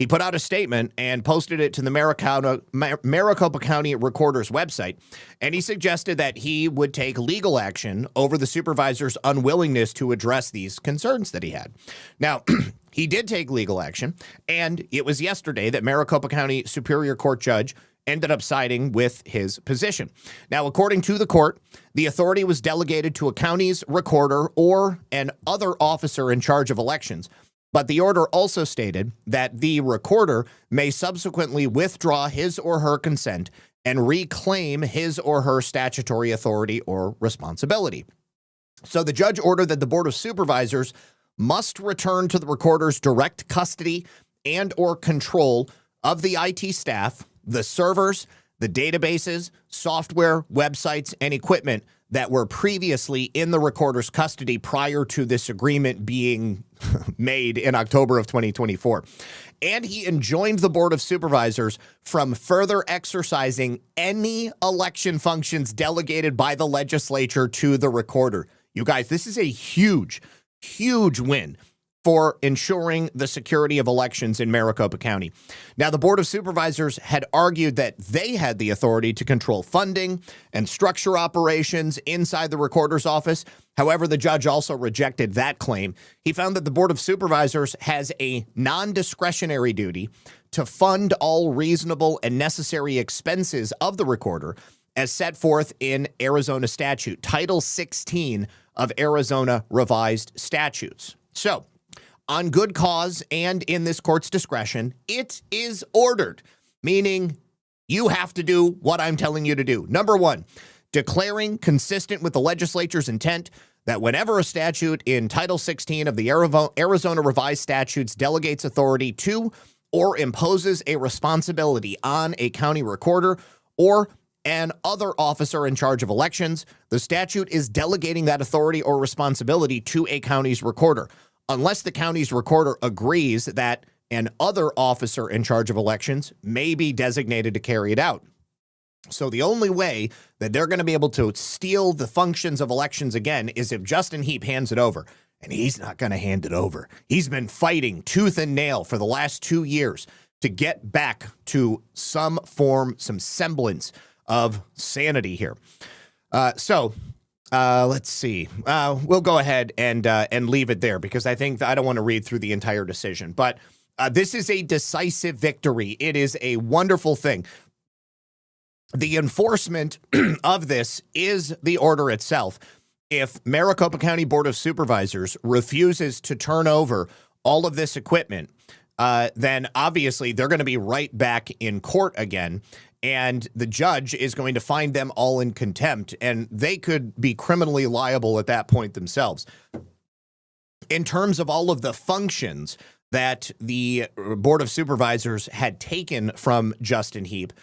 He put out a statement and posted it to the Maricopa County Recorder's website, and he suggested that he would take legal action over the supervisor's unwillingness to address these concerns that he had. Now, he did take legal action, and it was yesterday that Maricopa County Superior Court judge ended up siding with his position. Now, according to the court, the authority was delegated to a county's recorder or an other officer in charge of elections. But the order also stated that the recorder may subsequently withdraw his or her consent and reclaim his or her statutory authority or responsibility. So the judge ordered that the Board of Supervisors must return to the recorder's direct custody and or control of the IT staff, the servers, the databases, software, websites, and equipment that were previously in the recorder's custody prior to this agreement being made in October of 2024. And he enjoined the Board of Supervisors from further exercising any election functions delegated by the legislature to the recorder. You guys, this is a huge, huge win for ensuring the security of elections in Maricopa County. Now, the Board of Supervisors had argued that they had the authority to control funding and structure operations inside the recorder's office. However, the judge also rejected that claim. He found that the Board of Supervisors has a non-discretionary duty to fund all reasonable and necessary expenses of the recorder as set forth in Arizona statute, Title 16 of Arizona Revised Statutes. So, on good cause and in this court's discretion, it is ordered, meaning you have to do what I'm telling you to do. Number one, declaring consistent with the legislature's intent that whenever a statute in Title 16 of the Arizona Revised Statutes delegates authority to or imposes a responsibility on a county recorder or an other officer in charge of elections, the statute is delegating that authority or responsibility to a county's recorder, unless the county's recorder agrees that an other officer in charge of elections may be designated to carry it out. So the only way that they're going to be able to steal the functions of elections again is if Justin Heap hands it over. And he's not going to hand it over. He's been fighting tooth and nail for the last 2 years to get back to some form, some semblance of sanity here. Let's see. We'll go ahead and leave it there because I think I don't want to read through the entire decision. But this is a decisive victory. It is a wonderful thing. The enforcement of this is the order itself. If Maricopa County Board of Supervisors refuses to turn over all of this equipment, then obviously they're going to be right back in court again. And the judge is going to find them all in contempt, and they could be criminally liable at that point themselves. In terms of all of the functions that the Board of Supervisors had taken from Justin Heap,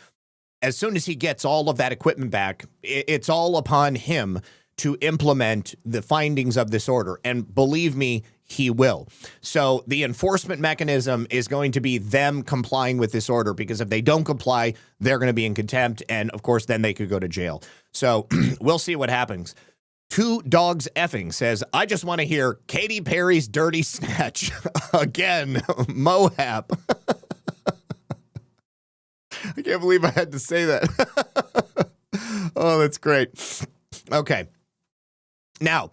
as soon as he gets all of that equipment back, it's all upon him to implement the findings of this order. And believe me, he will. So the enforcement mechanism is going to be them complying with this order, because if they don't comply, they're going to be in contempt. And of course, then they could go to jail. So we'll see what happens. Two Dogs Effing says, I just want to hear Katy Perry's Dirty Snatch again. Mohap. I can't believe I had to say that. Oh, that's great. Okay. Now,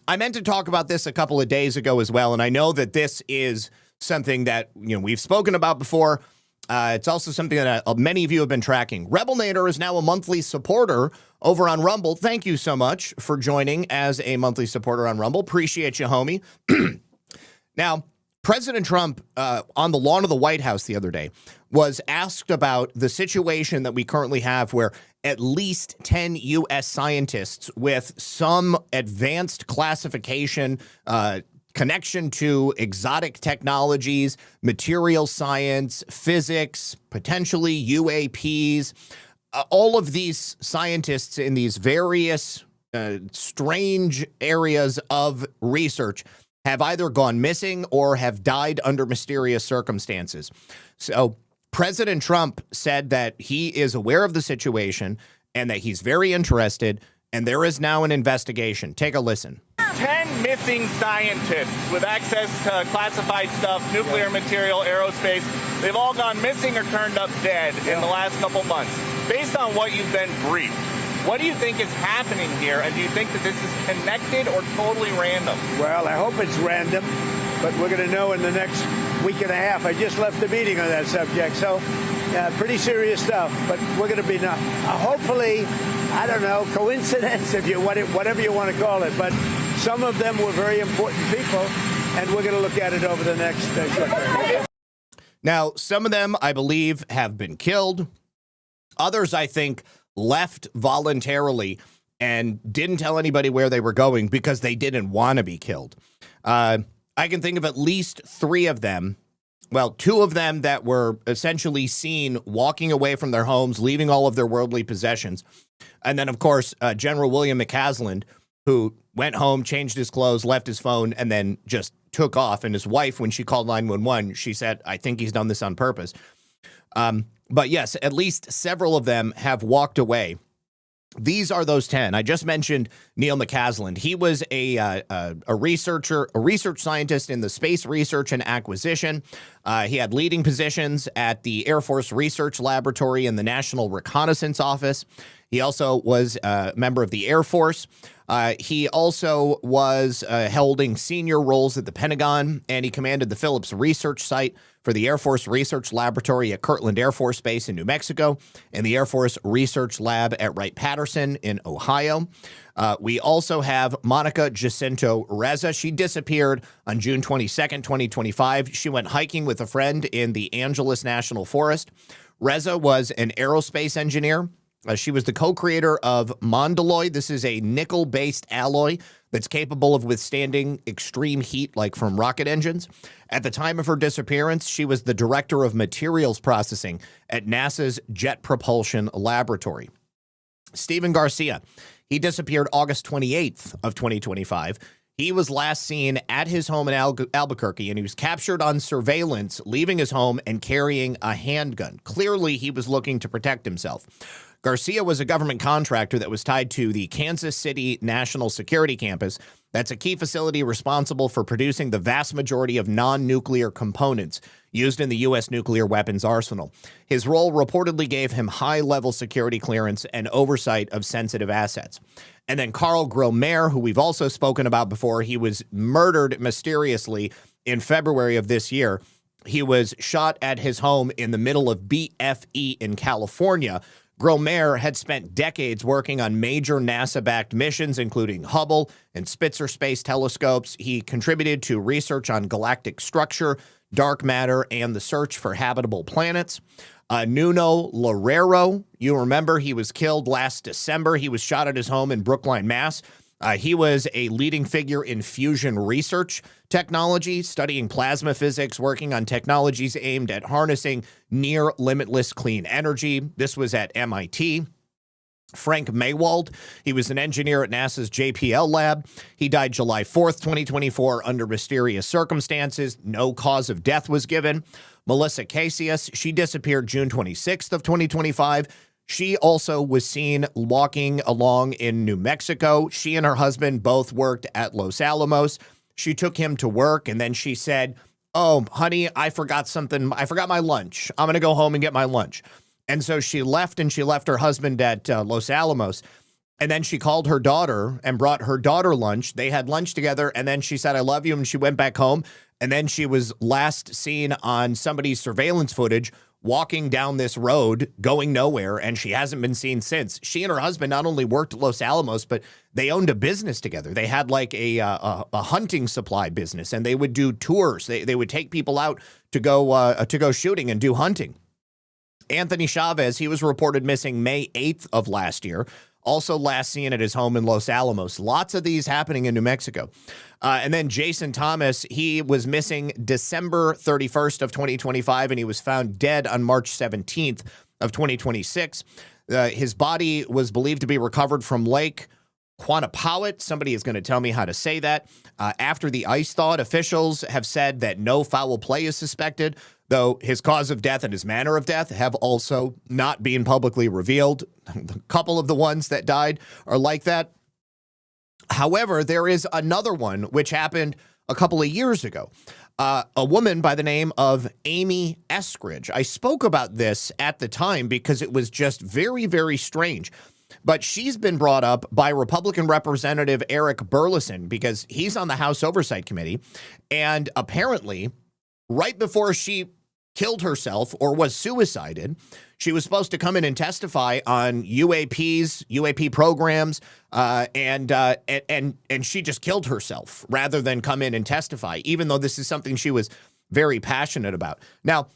I meant to talk about this a couple of days ago as well, and I know that this is something that we've spoken about before. It's also something that many of you have been tracking. Rebel Nader is now a monthly supporter over on Rumble. Thank you so much for joining as a monthly supporter on Rumble. Appreciate you, homie. Now, President Trump, on the lawn of the White House the other day, was asked about the situation that we currently have where at least 10 U.S. scientists with some advanced classification, connection to exotic technologies, material science, physics, potentially UAPs, all of these scientists in these various strange areas of research have either gone missing or have died under mysterious circumstances. So President Trump said that he is aware of the situation and that he's very interested, and there is now an investigation. Take a listen. 10 missing scientists with access to classified stuff, nuclear material, aerospace. They've all gone missing or turned up dead in the last couple months. Based on what you've been briefed, what do you think is happening here, and do you think that this is connected or totally random? Well, I hope it's random, but we're going to know in the next week and a half. I just left the meeting on that subject, so pretty serious stuff, but we're going to be hopefully, I don't know, coincidence, if you whatever you want to call it, but some of them were very important people, and we're going to look at it over the next short period. Now, some of them, I believe, have been killed. Others, I think, left voluntarily and didn't tell anybody where they were going because they didn't want to be killed. I can think of at least 3 of them Well, 2 of them that were essentially seen walking away from their homes, leaving all of their worldly possessions. And then, of course, General William McCasland, who went home, changed his clothes, left his phone, and then just took off. And his wife, when she called 911, she said, I think he's done this on purpose. But yes, at least several of them have walked away. These are those 10. I just mentioned Neil McCasland. He was a research scientist in the space research and acquisition. He had leading positions at the Air Force Research Laboratory and the National Reconnaissance Office. He also was a member of the Air Force. He also was holding senior roles at the Pentagon, and he commanded the Phillips Research Site for the Air Force Research Laboratory at Kirtland Air Force Base in New Mexico and the Air Force Research Lab at Wright-Patterson in Ohio. We also have Monica Jacinto Reza. She disappeared on June 22nd, 2025. She went hiking with a friend in the Angeles National Forest. Reza was an aerospace engineer. She was the co-creator of Mondaloy. This is a nickel-based alloy that's capable of withstanding extreme heat, like from rocket engines. At the time of her disappearance, she was the director of materials processing at NASA's Jet Propulsion Laboratory. Stephen Garcia, he disappeared August 28th of 2025. He was last seen at his home in Albuquerque, and he was captured on surveillance, leaving his home and carrying a handgun. Clearly, he was looking to protect himself. Garcia was a government contractor that was tied to the Kansas City National Security Campus. That's a key facility responsible for producing the vast majority of non-nuclear components used in the U.S. nuclear weapons arsenal. His role reportedly gave him high-level security clearance and oversight of sensitive assets. And then Carl Gromer, who we've also spoken about before, he was murdered mysteriously in February of this year. He was shot at his home in the middle of BFE in California. Gromer had spent decades working on major NASA-backed missions, including Hubble and Spitzer space telescopes. He contributed to research on galactic structure, dark matter, and the search for habitable planets. Nuno Loureiro, you remember, he was killed last December. He was shot at his home in Brookline, Mass. He was a leading figure in fusion research technology, studying plasma physics, working on technologies aimed at harnessing near limitless clean energy. This was at MIT. Frank Maywald, he was an engineer at NASA's JPL lab. He died July 4th, 2024, under mysterious circumstances. No cause of death was given. Melissa Casius, she disappeared June 26th of 2025. She also was seen walking along in New Mexico. She and her husband both worked at Los Alamos. She took him to work, and then she said, "Oh, honey, I forgot something. I forgot my lunch. I'm going to go home and get my lunch." And so she left, and she left her husband at Los Alamos. And then she called her daughter and brought her daughter lunch. They had lunch together, and then she said, "I love you," and she went back home. And then she was last seen on somebody's surveillance footage walking down this road, going nowhere, and she hasn't been seen since. She and her husband not only worked at Los Alamos, but they owned a business together. They had like a hunting supply business, and they would do tours. They would take people out to go shooting and do hunting. Anthony Chavez, he was reported missing May 8th of last year. Also last seen at his home in Los Alamos. Lots of these happening in New Mexico. And then Jason Thomas, he was missing December 31st of 2025, and he was found dead on March 17th of 2026. His body was believed to be recovered from Lake Quannapowitt. Somebody is going to tell me how to say that. After the ice thaw, officials have said that no foul play is suspected, though his cause of death and his manner of death have also not been publicly revealed. A couple of the ones that died are like that. However, there is another one which happened a couple of years ago. A woman by the name of Amy Eskridge. I spoke about this at the time because it was just very, very strange. But she's been brought up by Republican Representative Eric Burleson because he's on the House Oversight Committee. And apparently, right before she killed herself or was suicided, she was supposed to come in and testify on UAPs, UAP programs, and she just killed herself rather than come in and testify, even though this is something she was very passionate about. Now,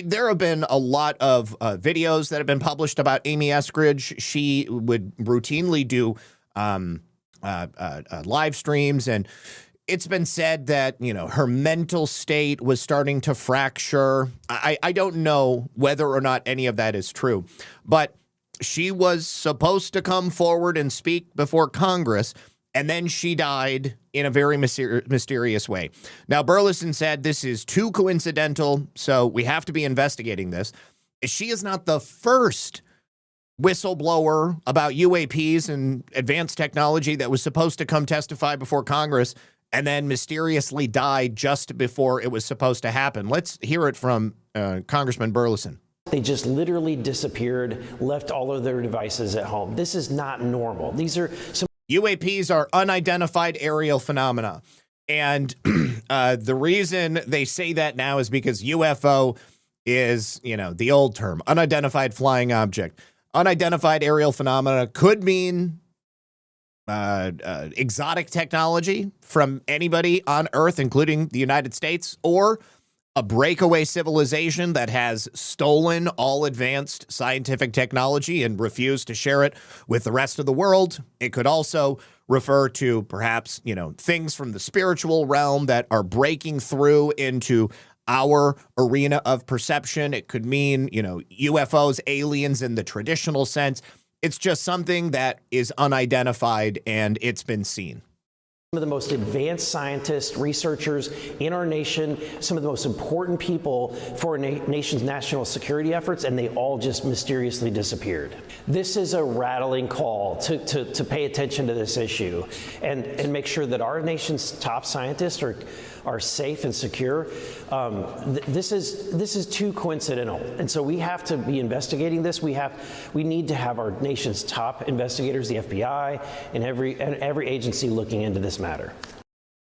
there have been a lot of videos that have been published about Amy Eskridge. She would routinely do live streams, and it's been said that, her mental state was starting to fracture. I don't know whether or not any of that is true, but she was supposed to come forward and speak before Congress, and then she died in a very mysterious way. Now, Burleson said this is too coincidental, so we have to be investigating this. She is not the first whistleblower about UAPs and advanced technology that was supposed to come testify before Congress and then mysteriously died just before it was supposed to happen. Let's hear it from Congressman Burleson. They just literally disappeared, left all of their devices at home. This is not normal. These are some UAPs are unidentified aerial phenomena. And the reason they say that now is because UFO is, the old term, unidentified flying object. Unidentified aerial phenomena could mean exotic technology from anybody on Earth, including the United States, or a breakaway civilization that has stolen all advanced scientific technology and refused to share it with the rest of the world. It could also refer to perhaps, things from the spiritual realm that are breaking through into our arena of perception. It could mean, UFOs, aliens in the traditional sense. It's just something that is unidentified and it's been seen. Some of the most advanced scientists, researchers in our nation, some of the most important people for our nation's national security efforts, and they all just mysteriously disappeared. This is a rattling call to pay attention to this issue and make sure that our nation's top scientists are safe and secure. This is too coincidental, and so we have to be investigating this. We need to have our nation's top investigators, the FBI, and every agency looking into this matter.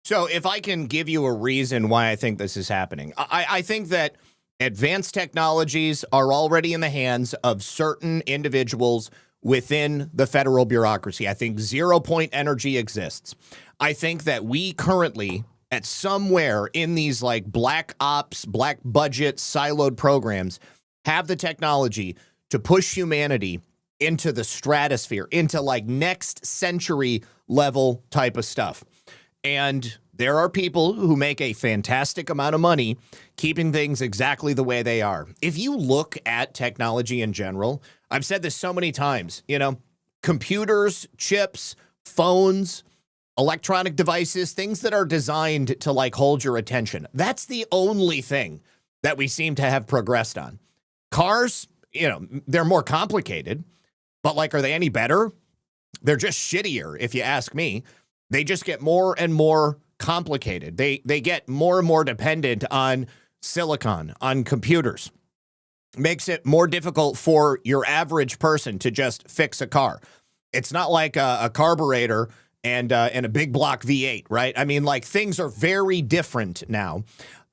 So if I can give you a reason why I think this is happening, I think that advanced technologies are already in the hands of certain individuals within the federal bureaucracy. I think 0 point energy exists. I think that we currently, at somewhere in these like black ops, black budget, siloed programs, have the technology to push humanity into the stratosphere, into like next century level type of stuff. And there are people who make a fantastic amount of money keeping things exactly the way they are. If you look at technology in general, I've said this so many times, computers, chips, phones, electronic devices, things that are designed to like hold your attention. That's the only thing that we seem to have progressed on. Cars, they're more complicated, but like, are they any better? They're just shittier, if you ask me. They just get more and more complicated. They get more and more dependent on silicon, on computers. Makes it more difficult for your average person to just fix a car. It's not like a carburetor and a big block V8, right? I mean, like, things are very different now.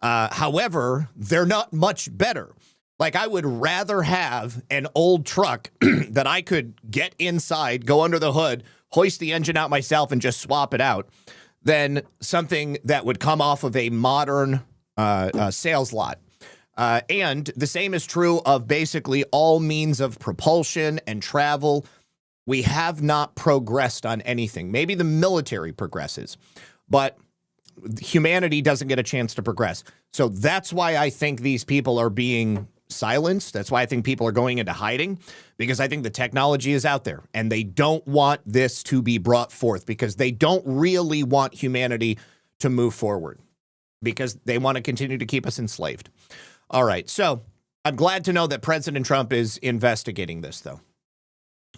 However, they're not much better. Like, I would rather have an old truck that I could get inside, go under the hood, hoist the engine out myself, and just swap it out than something that would come off of a modern sales lot. And the same is true of basically all means of propulsion and travel. We have not progressed on anything. Maybe the military progresses, but humanity doesn't get a chance to progress. So that's why I think these people are being silenced. That's why I think people are going into hiding, because I think the technology is out there and they don't want this to be brought forth, because they don't really want humanity to move forward, because they want to continue to keep us enslaved. All right. So I'm glad to know that President Trump is investigating this, though.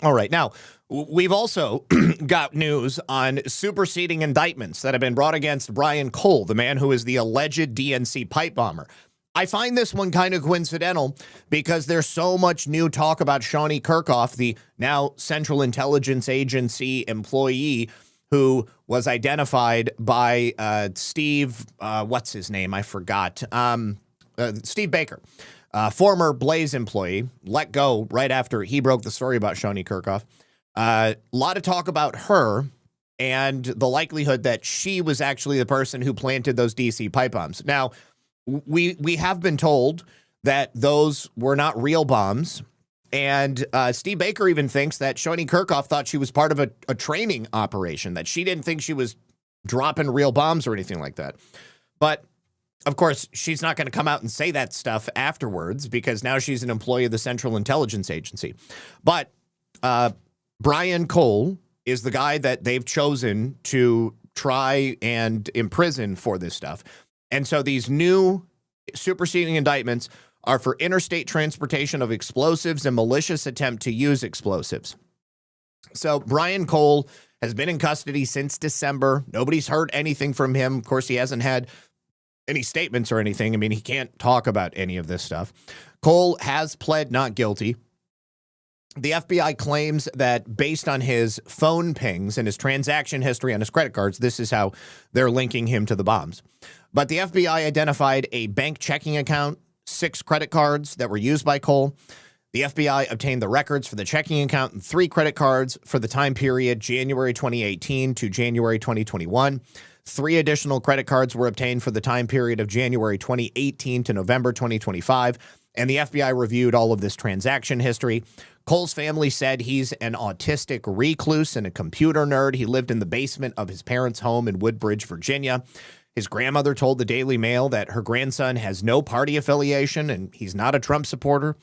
All right. Now, we've also got news on superseding indictments that have been brought against Brian Cole, the man who is the alleged DNC pipe bomber. I find this one kind of coincidental because there's so much new talk about Shawnee Kirkoff, the now Central Intelligence Agency employee who was identified by Steve, what's his name? I forgot. Steve Baker. Former Blaze employee, let go right after he broke the story about Shawnee Kirkoff. A lot of talk about her and the likelihood that she was actually the person who planted those DC pipe bombs. Now, we have been told that those were not real bombs. And Steve Baker even thinks that Shawnee Kirkoff thought she was part of a training operation, that she didn't think she was dropping real bombs or anything like that. But of course, she's not going to come out and say that stuff afterwards because now she's an employee of the Central Intelligence Agency. But Brian Cole is the guy that they've chosen to try and imprison for this stuff. And so these new superseding indictments are for interstate transportation of explosives and malicious attempt to use explosives. So Brian Cole has been in custody since December. Nobody's heard anything from him. Of course, he hasn't had any statements or anything. I mean, he can't talk about any of this stuff. Cole has pled not guilty. The FBI claims that based on his phone pings and his transaction history on his credit cards, this is how they're linking him to the bombs. But the FBI identified a bank checking account, 6 credit cards that were used by Cole. The FBI obtained the records for the checking account and 3 credit cards for the time period January 2018 to January 2021. 3 additional credit cards were obtained for the time period of January 2018 to November 2025. And the FBI reviewed all of this transaction history. Cole's family said he's an autistic recluse and a computer nerd. He lived in the basement of his parents' home in Woodbridge, Virginia. His grandmother told the Daily Mail that her grandson has no party affiliation and he's not a Trump supporter.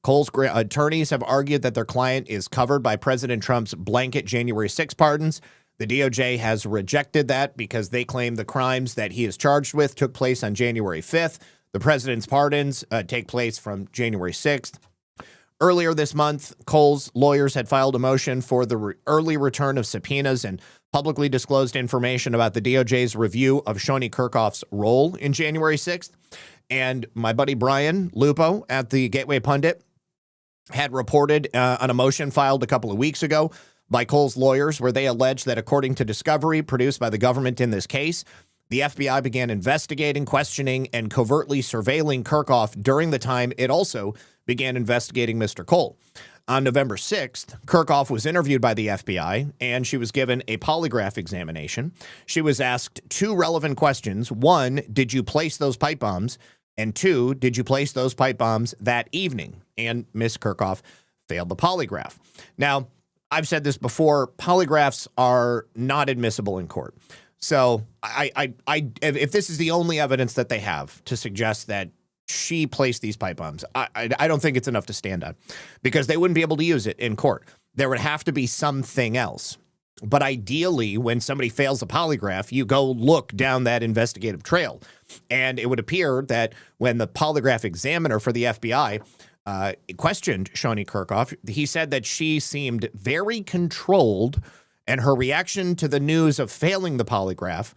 Cole's attorneys have argued that their client is covered by President Trump's blanket January 6 pardons. The DOJ has rejected that because they claim the crimes that he is charged with took place on January 5th. The president's pardons take place from January 6th. Earlier this month, Cole's lawyers had filed a motion for the early return of subpoenas and publicly disclosed information about the DOJ's review of Shoni Kirkhoff's role in January 6th. And my buddy Brian Lupo at the Gateway Pundit had reported on a motion filed a couple of weeks ago by Cole's lawyers where they alleged that according to discovery produced by the government in this case, the FBI began investigating, questioning, and covertly surveilling Kirkhoff during the time it also began investigating Mr. Cole. On November 6th, Kirkhoff was interviewed by the FBI, and she was given a polygraph examination. She was asked 2 relevant questions. 1, did you place those pipe bombs? And 2, did you place those pipe bombs that evening? And Ms. Kirkhoff failed the polygraph. Now, I've said this before, polygraphs are not admissible in court. So if this is the only evidence that they have to suggest that she placed these pipe bombs, I don't think it's enough to stand on because they wouldn't be able to use it in court. There would have to be something else. But ideally, when somebody fails a polygraph, you go look down that investigative trail. And it would appear that when the polygraph examiner for the FBI questioned Shoni Kirkhoff, he said that she seemed very controlled and her reaction to the news of failing the polygraph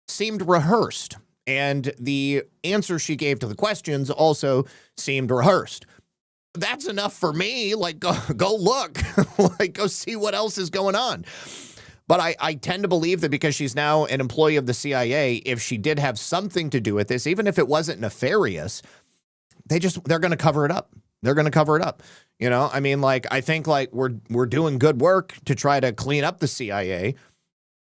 seemed rehearsed. And the answer she gave to the questions also seemed rehearsed. That's enough for me. Like, go look. Like, go see what else is going on. But I tend to believe that because she's now an employee of the CIA, if she did have something to do with this, even if it wasn't nefarious, they're going to cover it up. They're going to cover it up. You know, I mean, like, I think like we're doing good work to try to clean up the CIA,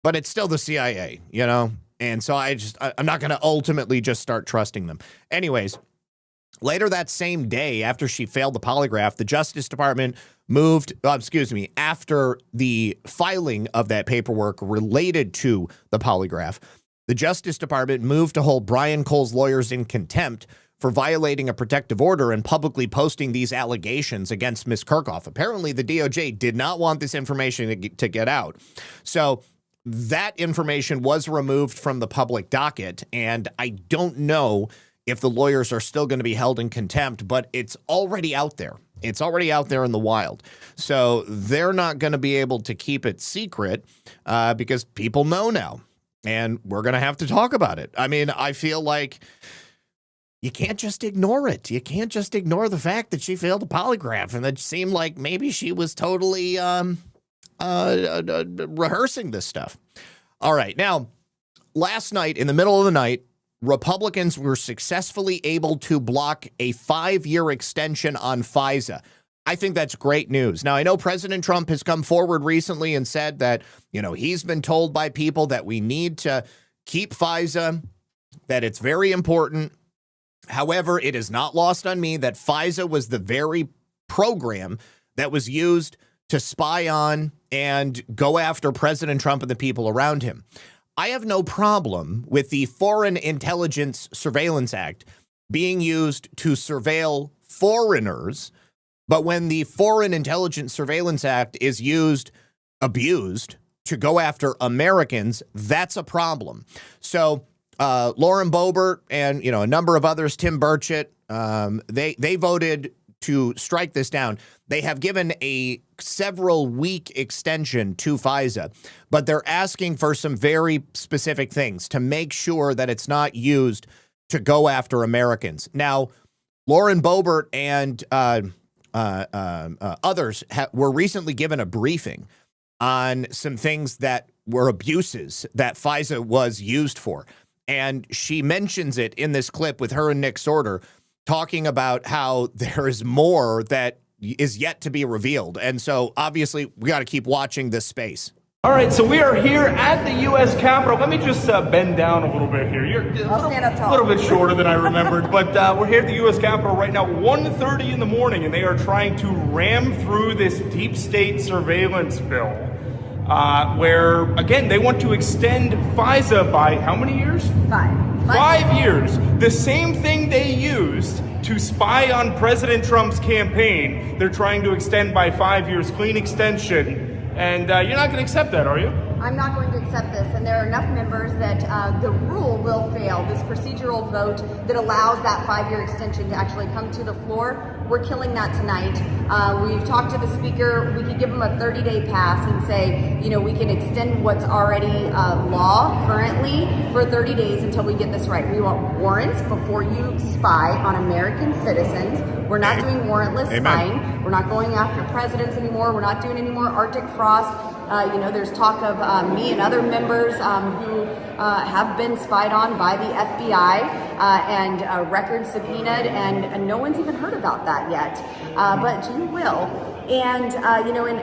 but it's still the CIA, you know? And so I'm not going to ultimately just start trusting them. Anyways, later that same day, after she failed the polygraph, the Justice Department after the filing of that paperwork related to the polygraph, the Justice Department moved to hold Brian Cole's lawyers in contempt for violating a protective order and publicly posting these allegations against Ms. Kirkhoff. Apparently, the DOJ did not want this information to get out. So that information was removed from the public docket, and I don't know if the lawyers are still going to be held in contempt, but it's already out there. It's already out there in the wild. So they're not going to be able to keep it secret because people know now, and we're going to have to talk about it. I mean, I feel like you can't just ignore it. You can't just ignore the fact that she failed a polygraph, and it seemed like maybe she was totally rehearsing this stuff. All right. Now, last night, in the middle of the night, Republicans were successfully able to block a 5-year extension on FISA. I think that's great news. Now, I know President Trump has come forward recently and said that, you know, he's been told by people that we need to keep FISA, that it's very important. However, it is not lost on me that FISA was the very program that was used to spy on and go after President Trump and the people around him. I have no problem with the Foreign Intelligence Surveillance Act being used to surveil foreigners, but when the Foreign Intelligence Surveillance Act is abused to go after Americans, that's a problem. So Lauren Boebert and a number of others, Tim Burchett, they voted to strike this down. They have given a several-week extension to FISA, but they're asking for some very specific things to make sure that it's not used to go after Americans. Now, Lauren Boebert and others were recently given a briefing on some things that were abuses that FISA was used for. And she mentions it in this clip with her and Nick Sorter, talking about how there is more that is yet to be revealed. And so obviously we got to keep watching this space. All right, so we are here at the U.S. Capitol. Let me just bend down a little bit here. You're a little bit shorter than I remembered, but we're here at the U.S. Capitol right now, 1:30 in the morning, and they are trying to ram through this deep state surveillance bill, where, again, they want to extend FISA by how many years? 5 years. The same thing they used to spy on President Trump's campaign, they're trying to extend by 5 years, clean extension. And you're not going to accept that, are you? I'm not going to accept this, and there are enough members that the rule will fail, this procedural vote that allows that 5-year extension to actually come to the floor. We're killing that tonight. We've talked to the speaker. We could give him a 30-day pass and say, we can extend what's already law currently for 30 days until we get this right. We want warrants before you spy on American citizens. We're not doing warrantless spying. We're not going after presidents anymore. We're not doing any more Arctic frost. There's talk of me and other members who have been spied on by the FBI and records subpoenaed, and no one's even heard about that yet. But you will. And,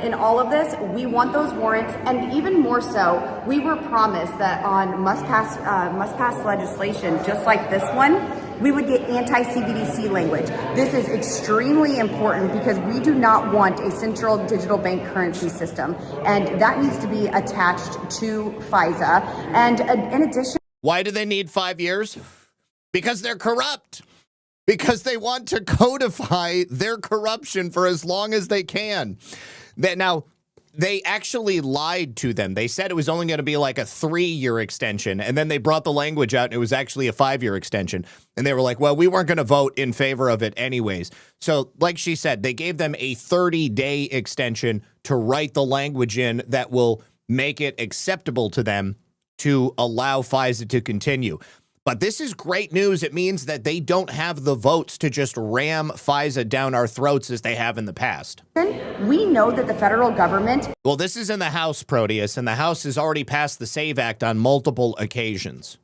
in all of this, we want those warrants, and even more so, we were promised that on must-pass legislation, just like this one, we would get anti-CBDC language. This is extremely important because we do not want a central digital bank currency system, and that needs to be attached to FISA. And in addition... Why do they need 5 years? Because they're corrupt. Because they want to codify their corruption for as long as they can. Now, they actually lied to them. They said it was only going to be like a 3-year extension, and then they brought the language out, and it was actually a 5-year extension. And they were like, well, we weren't going to vote in favor of it anyways. So, like she said, they gave them a 30-day extension to write the language in that will make it acceptable to them to allow FISA to continue. But this is great news. It means that they don't have the votes to just ram FISA down our throats as they have in the past. We know that the federal government... Well, this is in the House, Proteus, and the House has already passed the SAVE Act on multiple occasions.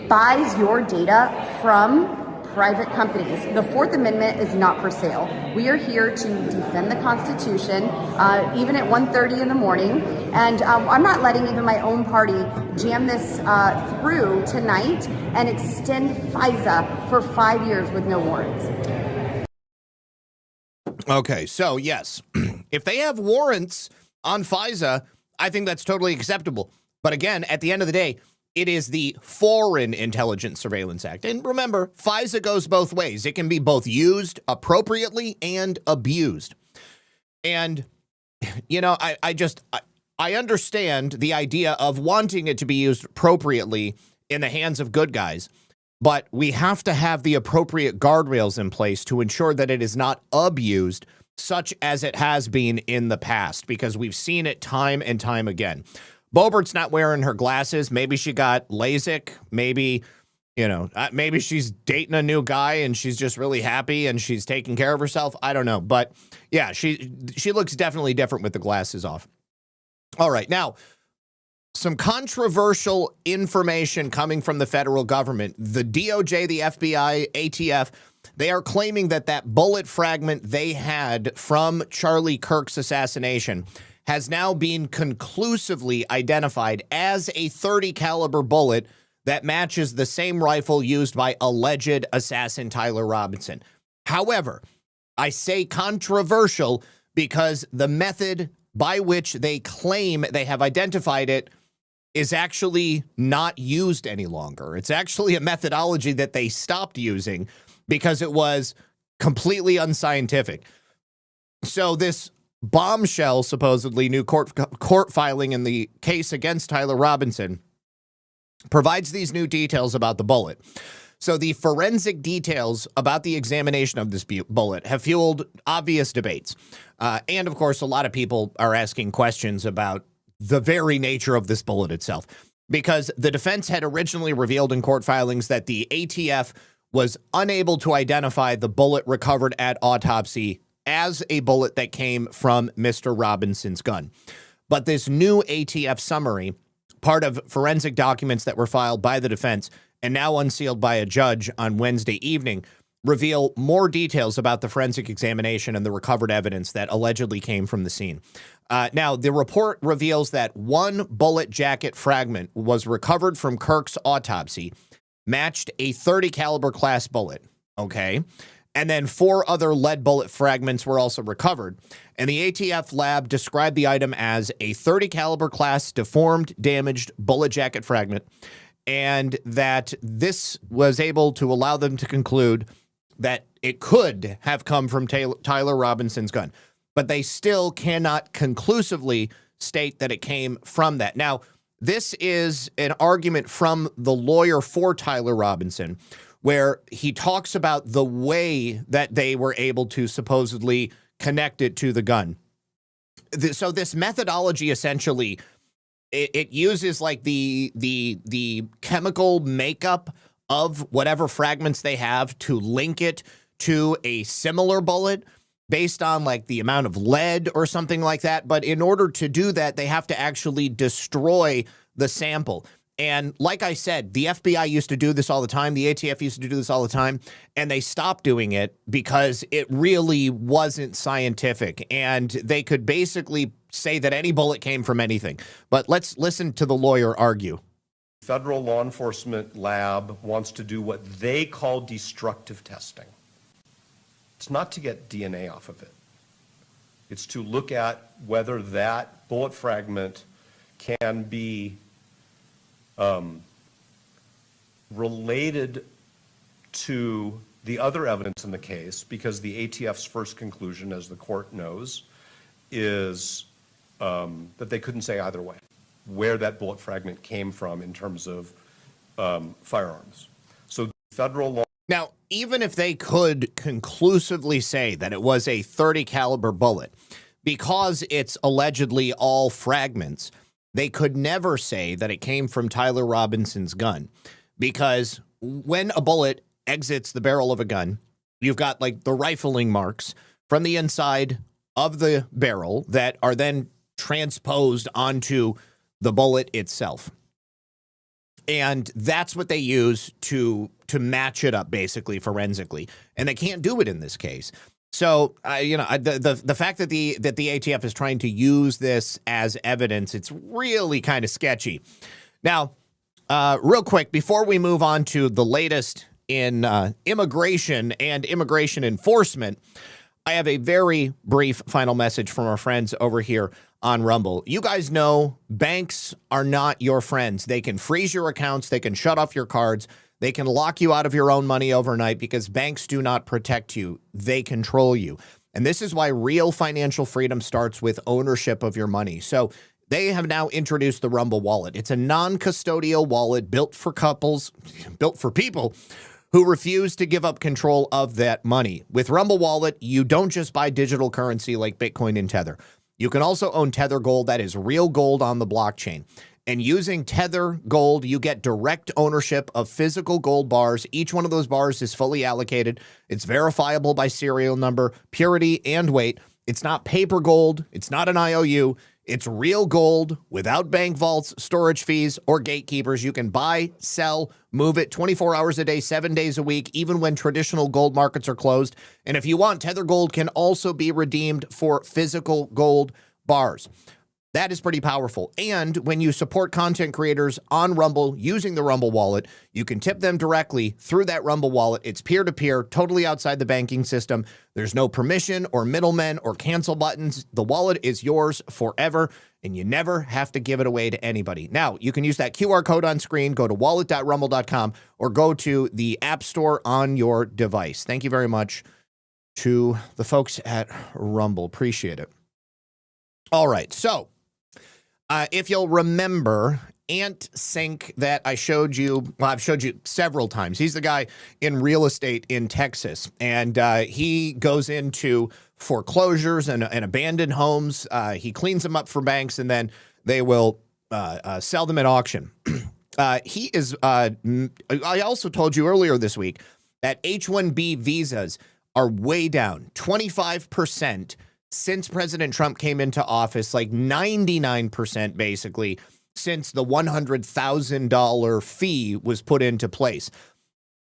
...buys your data from private companies. The Fourth Amendment is not for sale. We are here to defend the Constitution, even at 1:30 in the morning. And I'm not letting even my own party jam this through tonight and extend FISA for 5 years with no warrants. Okay, so yes, if they have warrants on FISA, I think that's totally acceptable. But again, at the end of the day, it is the Foreign Intelligence Surveillance Act. And remember, FISA goes both ways. It can be both used appropriately and abused. And, I understand the idea of wanting it to be used appropriately in the hands of good guys, but we have to have the appropriate guardrails in place to ensure that it is not abused such as it has been in the past, because we've seen it time and time again. Boebert's not wearing her glasses. Maybe she got LASIK. Maybe, maybe she's dating a new guy and she's just really happy and she's taking care of herself. I don't know. But yeah, she looks definitely different with the glasses off. All right. Now, some controversial information coming from the federal government. The DOJ, the FBI, ATF, they are claiming that bullet fragment they had from Charlie Kirk's assassination has now been conclusively identified as a .30 caliber bullet that matches the same rifle used by alleged assassin Tyler Robinson. However, I say controversial because the method by which they claim they have identified it is actually not used any longer. It's actually a methodology that they stopped using because it was completely unscientific. So this bombshell, supposedly new court filing in the case against Tyler Robinson, provides these new details about the bullet. So the forensic details about the examination of this bullet have fueled obvious debates. And of course, a lot of people are asking questions about the very nature of this bullet itself, because the defense had originally revealed in court filings that the ATF was unable to identify the bullet recovered at autopsy as a bullet that came from Mr. Robinson's gun. But this new ATF summary, part of forensic documents that were filed by the defense and now unsealed by a judge on Wednesday evening, reveal more details about the forensic examination and the recovered evidence that allegedly came from the scene. Now, the report reveals that one bullet jacket fragment was recovered from Kirk's autopsy, matched a .30 caliber class bullet, okay? And then 4 other lead bullet fragments were also recovered. And the ATF lab described the item as a .30 caliber class deformed, damaged bullet jacket fragment, and that this was able to allow them to conclude that it could have come from Tyler Robinson's gun. But they still cannot conclusively state that it came from that. Now, this is an argument from the lawyer for Tyler Robinson, where he talks about the way that they were able to supposedly connect it to the gun. So this methodology essentially, it uses like the chemical makeup of whatever fragments they have to link it to a similar bullet based on like the amount of lead or something like that. But in order to do that, they have to actually destroy the sample. And like I said, the FBI used to do this all the time. The ATF used to do this all the time. And they stopped doing it because it really wasn't scientific. And they could basically say that any bullet came from anything. But let's listen to the lawyer argue. Federal law enforcement lab wants to do what they call destructive testing. It's not to get DNA off of it. It's to look at whether that bullet fragment can be related to the other evidence in the case, because the ATF's first conclusion, as the court knows, is that they couldn't say either way where that bullet fragment came from in terms of firearms. So federal law. Now, even if they could conclusively say that it was a .30 caliber bullet, because it's allegedly all fragments, they could never say that it came from Tyler Robinson's gun, because when a bullet exits the barrel of a gun, you've got like the rifling marks from the inside of the barrel that are then transposed onto the bullet itself. And that's what they use to match it up, basically, forensically. And they can't do it in this case. So, the fact that the ATF is trying to use this as evidence, it's really kind of sketchy. Now, real quick, before we move on to the latest in immigration and immigration enforcement, I have a very brief final message from our friends over here on Rumble. You guys know banks are not your friends. They can freeze your accounts. They can shut off your cards. They can lock you out of your own money overnight because banks do not protect you. They control you. And this is why real financial freedom starts with ownership of your money. So they have now introduced the Rumble Wallet. It's a non-custodial wallet built for people who refuse to give up control of that money. With Rumble Wallet, you don't just buy digital currency like Bitcoin and Tether. You can also own Tether Gold, that is real gold on the blockchain. And using Tether Gold, you get direct ownership of physical gold bars. Each one of those bars is fully allocated. It's verifiable by serial number, purity, and weight. It's not paper gold. It's not an IOU. It's real gold without bank vaults, storage fees, or gatekeepers. You can buy, sell, move it 24 hours a day, 7 days a week, even when traditional gold markets are closed. And if you want, Tether Gold can also be redeemed for physical gold bars. That is pretty powerful. And when you support content creators on Rumble using the Rumble wallet, you can tip them directly through that Rumble wallet. It's peer-to-peer, totally outside the banking system. There's no permission or middlemen or cancel buttons. The wallet is yours forever, and you never have to give it away to anybody. Now, you can use that QR code on screen, go to wallet.rumble.com, or go to the App Store on your device. Thank you very much to the folks at Rumble. Appreciate it. All right, so if you'll remember, Ant Sink that I showed you, well, I've showed you several times. He's the guy in real estate in Texas, and he goes into foreclosures and abandoned homes. He cleans them up for banks, and then they will sell them at auction. He is, I also told you earlier this week that H-1B visas are way down, 25%. Since President Trump came into office, like 99% basically, since the $100,000 fee was put into place.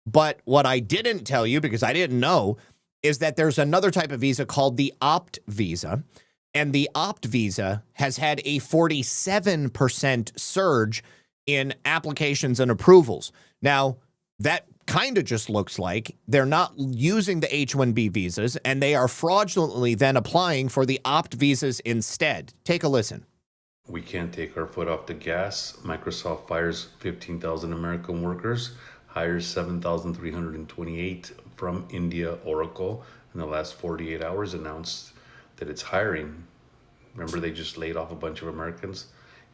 But what I didn't tell you, because I didn't know, is that there's another type of visa called the opt visa. And the opt visa has had a 47% surge in applications and approvals. Now, that kind of just looks like they're not using the H-1B visas, and they are fraudulently then applying for the opt visas instead. Take a listen. We can't take our foot off the gas. Microsoft fires 15,000 American workers, hires 7,328 from India. Oracle in the last 48 hours announced that it's hiring. Remember, they just laid off a bunch of Americans?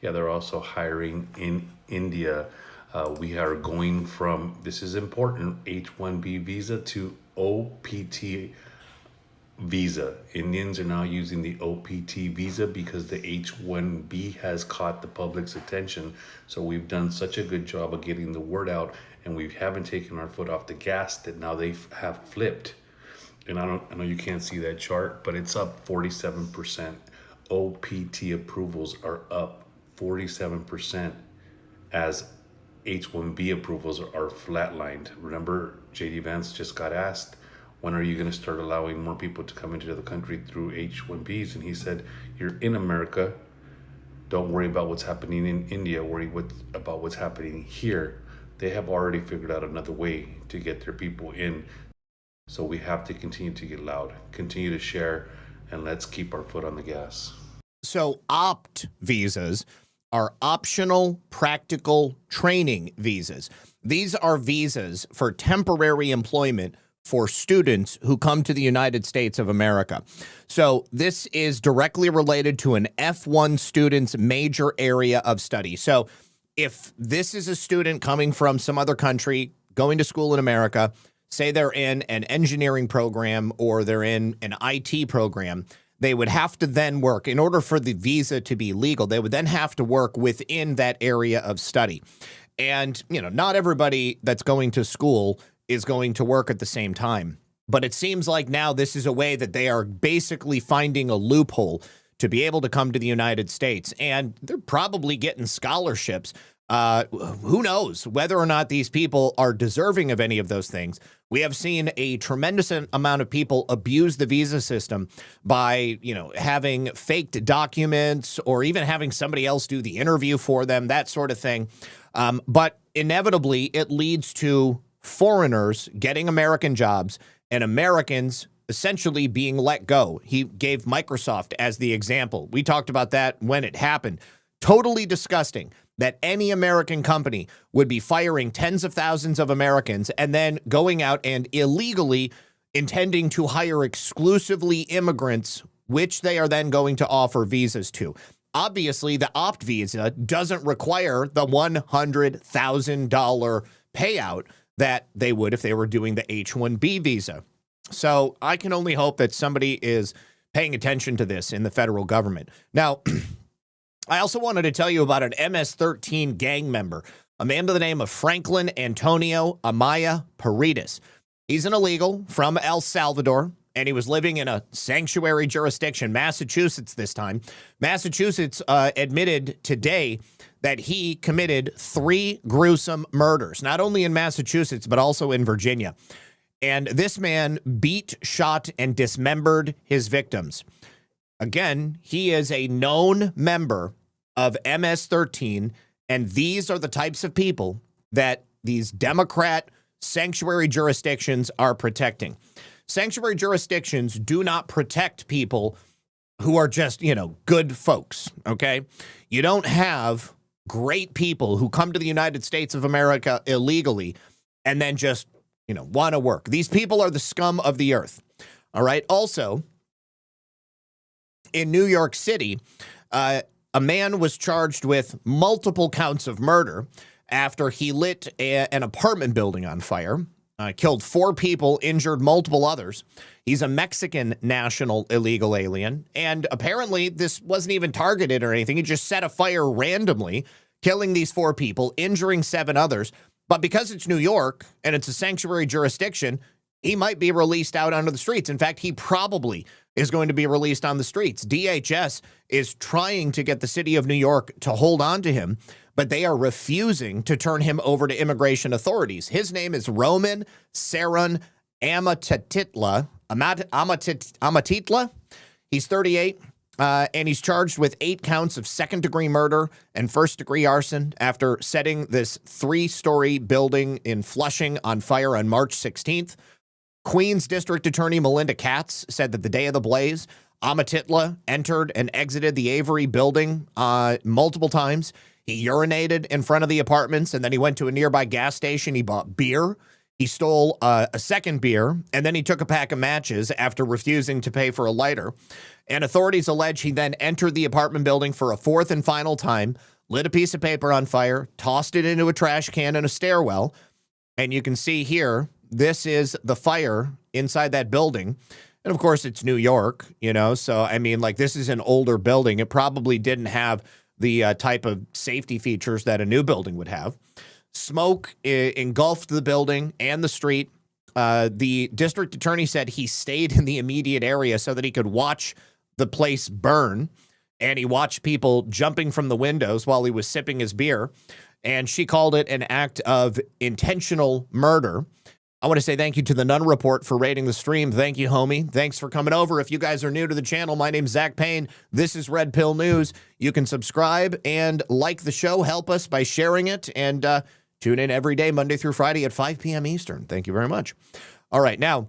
Yeah, they're also hiring in India. We are going from, this is important, H-1B visa to OPT visa. Indians are now using the OPT visa because the H-1B has caught the public's attention. So we've done such a good job of getting the word out, and we haven't taken our foot off the gas that now they have flipped. And I know you can't see that chart, but it's up 47%. OPT approvals are up 47% as H-1B approvals are flatlined. Remember, J.D. Vance just got asked, when are you going to start allowing more people to come into the country through H-1Bs? And he said, you're in America. Don't worry about what's happening in India. Worry about what's happening here. They have already figured out another way to get their people in. So we have to continue to get loud, continue to share, and let's keep our foot on the gas. So opt visas are optional practical training visas. These are visas for temporary employment for students who come to the United States of America. So this is directly related to an F1 student's major area of study. So if this is a student coming from some other country, going to school in America, say they're in an engineering program or they're in an IT program, they would have to then work, in order for the visa to be legal, they would then have to work within that area of study. And, you know, not everybody that's going to school is going to work at the same time. But it seems like now this is a way that they are basically finding a loophole to be able to come to the United States. And they're probably getting scholarships. Who knows whether or not these people are deserving of any of those things. We have seen a tremendous amount of people abuse the visa system by, you know, having faked documents or even having somebody else do the interview for them, that sort of thing. But inevitably, it leads to foreigners getting American jobs and Americans essentially being let go. He gave Microsoft as the example. We talked about that when it happened. Totally disgusting that any American company would be firing tens of thousands of Americans and then going out and illegally intending to hire exclusively immigrants, which they are then going to offer visas to. Obviously, the opt visa doesn't require the $100,000 payout that they would if they were doing the H-1B visa. So I can only hope that somebody is paying attention to this in the federal government. Now, I also wanted to tell you about an MS-13 gang member, a man by the name of Franklin Antonio Amaya Paredes. He's an illegal from El Salvador, and he was living in a sanctuary jurisdiction, Massachusetts this time. Massachusetts admitted today that he committed 3 gruesome murders, not only in Massachusetts, but also in Virginia. And this man beat, shot, and dismembered his victims. Again, he is a known member of MS-13, and these are the types of people that these Democrat sanctuary jurisdictions are protecting. Sanctuary jurisdictions do not protect people who are just, good folks, okay? You don't have great people who come to the United States of America illegally and then just, want to work. These people are the scum of the earth, all right? Also, in New York City, a man was charged with multiple counts of murder after he lit an apartment building on fire, killed 4 people, injured multiple others. He's a Mexican national illegal alien, and apparently this wasn't even targeted or anything. He just set a fire randomly, killing these 4 people, injuring 7 others. But because it's New York and it's a sanctuary jurisdiction, he might be released out onto the streets. In fact, he probably is going to be released on the streets. DHS is trying to get the city of New York to hold on to him, but they are refusing to turn him over to immigration authorities. His name is Roman Saran Amatitla. He's 38, and he's charged with 8 counts of second-degree murder and first-degree arson after setting this 3-story building in Flushing on fire on March 16th. Queens District Attorney Melinda Katz said that the day of the blaze, Amatitla entered and exited the Avery building multiple times. He urinated in front of the apartments, and then he went to a nearby gas station. He bought beer. He stole a second beer, and then he took a pack of matches after refusing to pay for a lighter. And authorities allege he then entered the apartment building for a 4th and final time, lit a piece of paper on fire, tossed it into a trash can in a stairwell. And you can see here, this is the fire inside that building. And of course, it's New York, so I mean, this is an older building. It probably didn't have the type of safety features that a new building would have. Smoke engulfed the building and the street. The district attorney said he stayed in the immediate area so that he could watch the place burn. And he watched people jumping from the windows while he was sipping his beer. And she called it an act of intentional murder. I want to say thank you to the Nun Report for rating the stream. Thank you, homie. Thanks for coming over. If you guys are new to the channel, my name's Zak Paine. This is Red Pill News. You can subscribe and like the show. Help us by sharing it. And tune in every day, Monday through Friday at 5 p.m. Eastern. Thank you very much. All right. Now,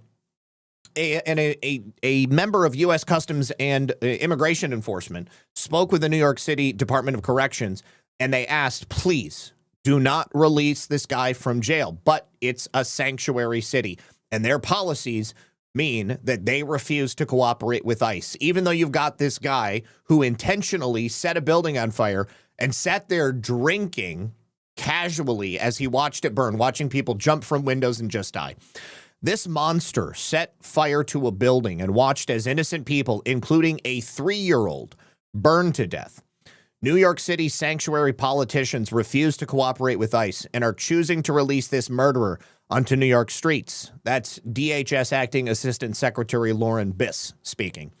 a member of U.S. Customs and Immigration Enforcement spoke with the New York City Department of Corrections, and they asked, please, do not release this guy from jail. But it's a sanctuary city, and their policies mean that they refuse to cooperate with ICE. Even though you've got this guy who intentionally set a building on fire and sat there drinking casually as he watched it burn, watching people jump from windows and just die. This monster set fire to a building and watched as innocent people, including a 3-year-old, burn to death. New York City sanctuary politicians refuse to cooperate with ICE and are choosing to release this murderer onto New York streets. That's DHS Acting Assistant Secretary Lauren Biss speaking.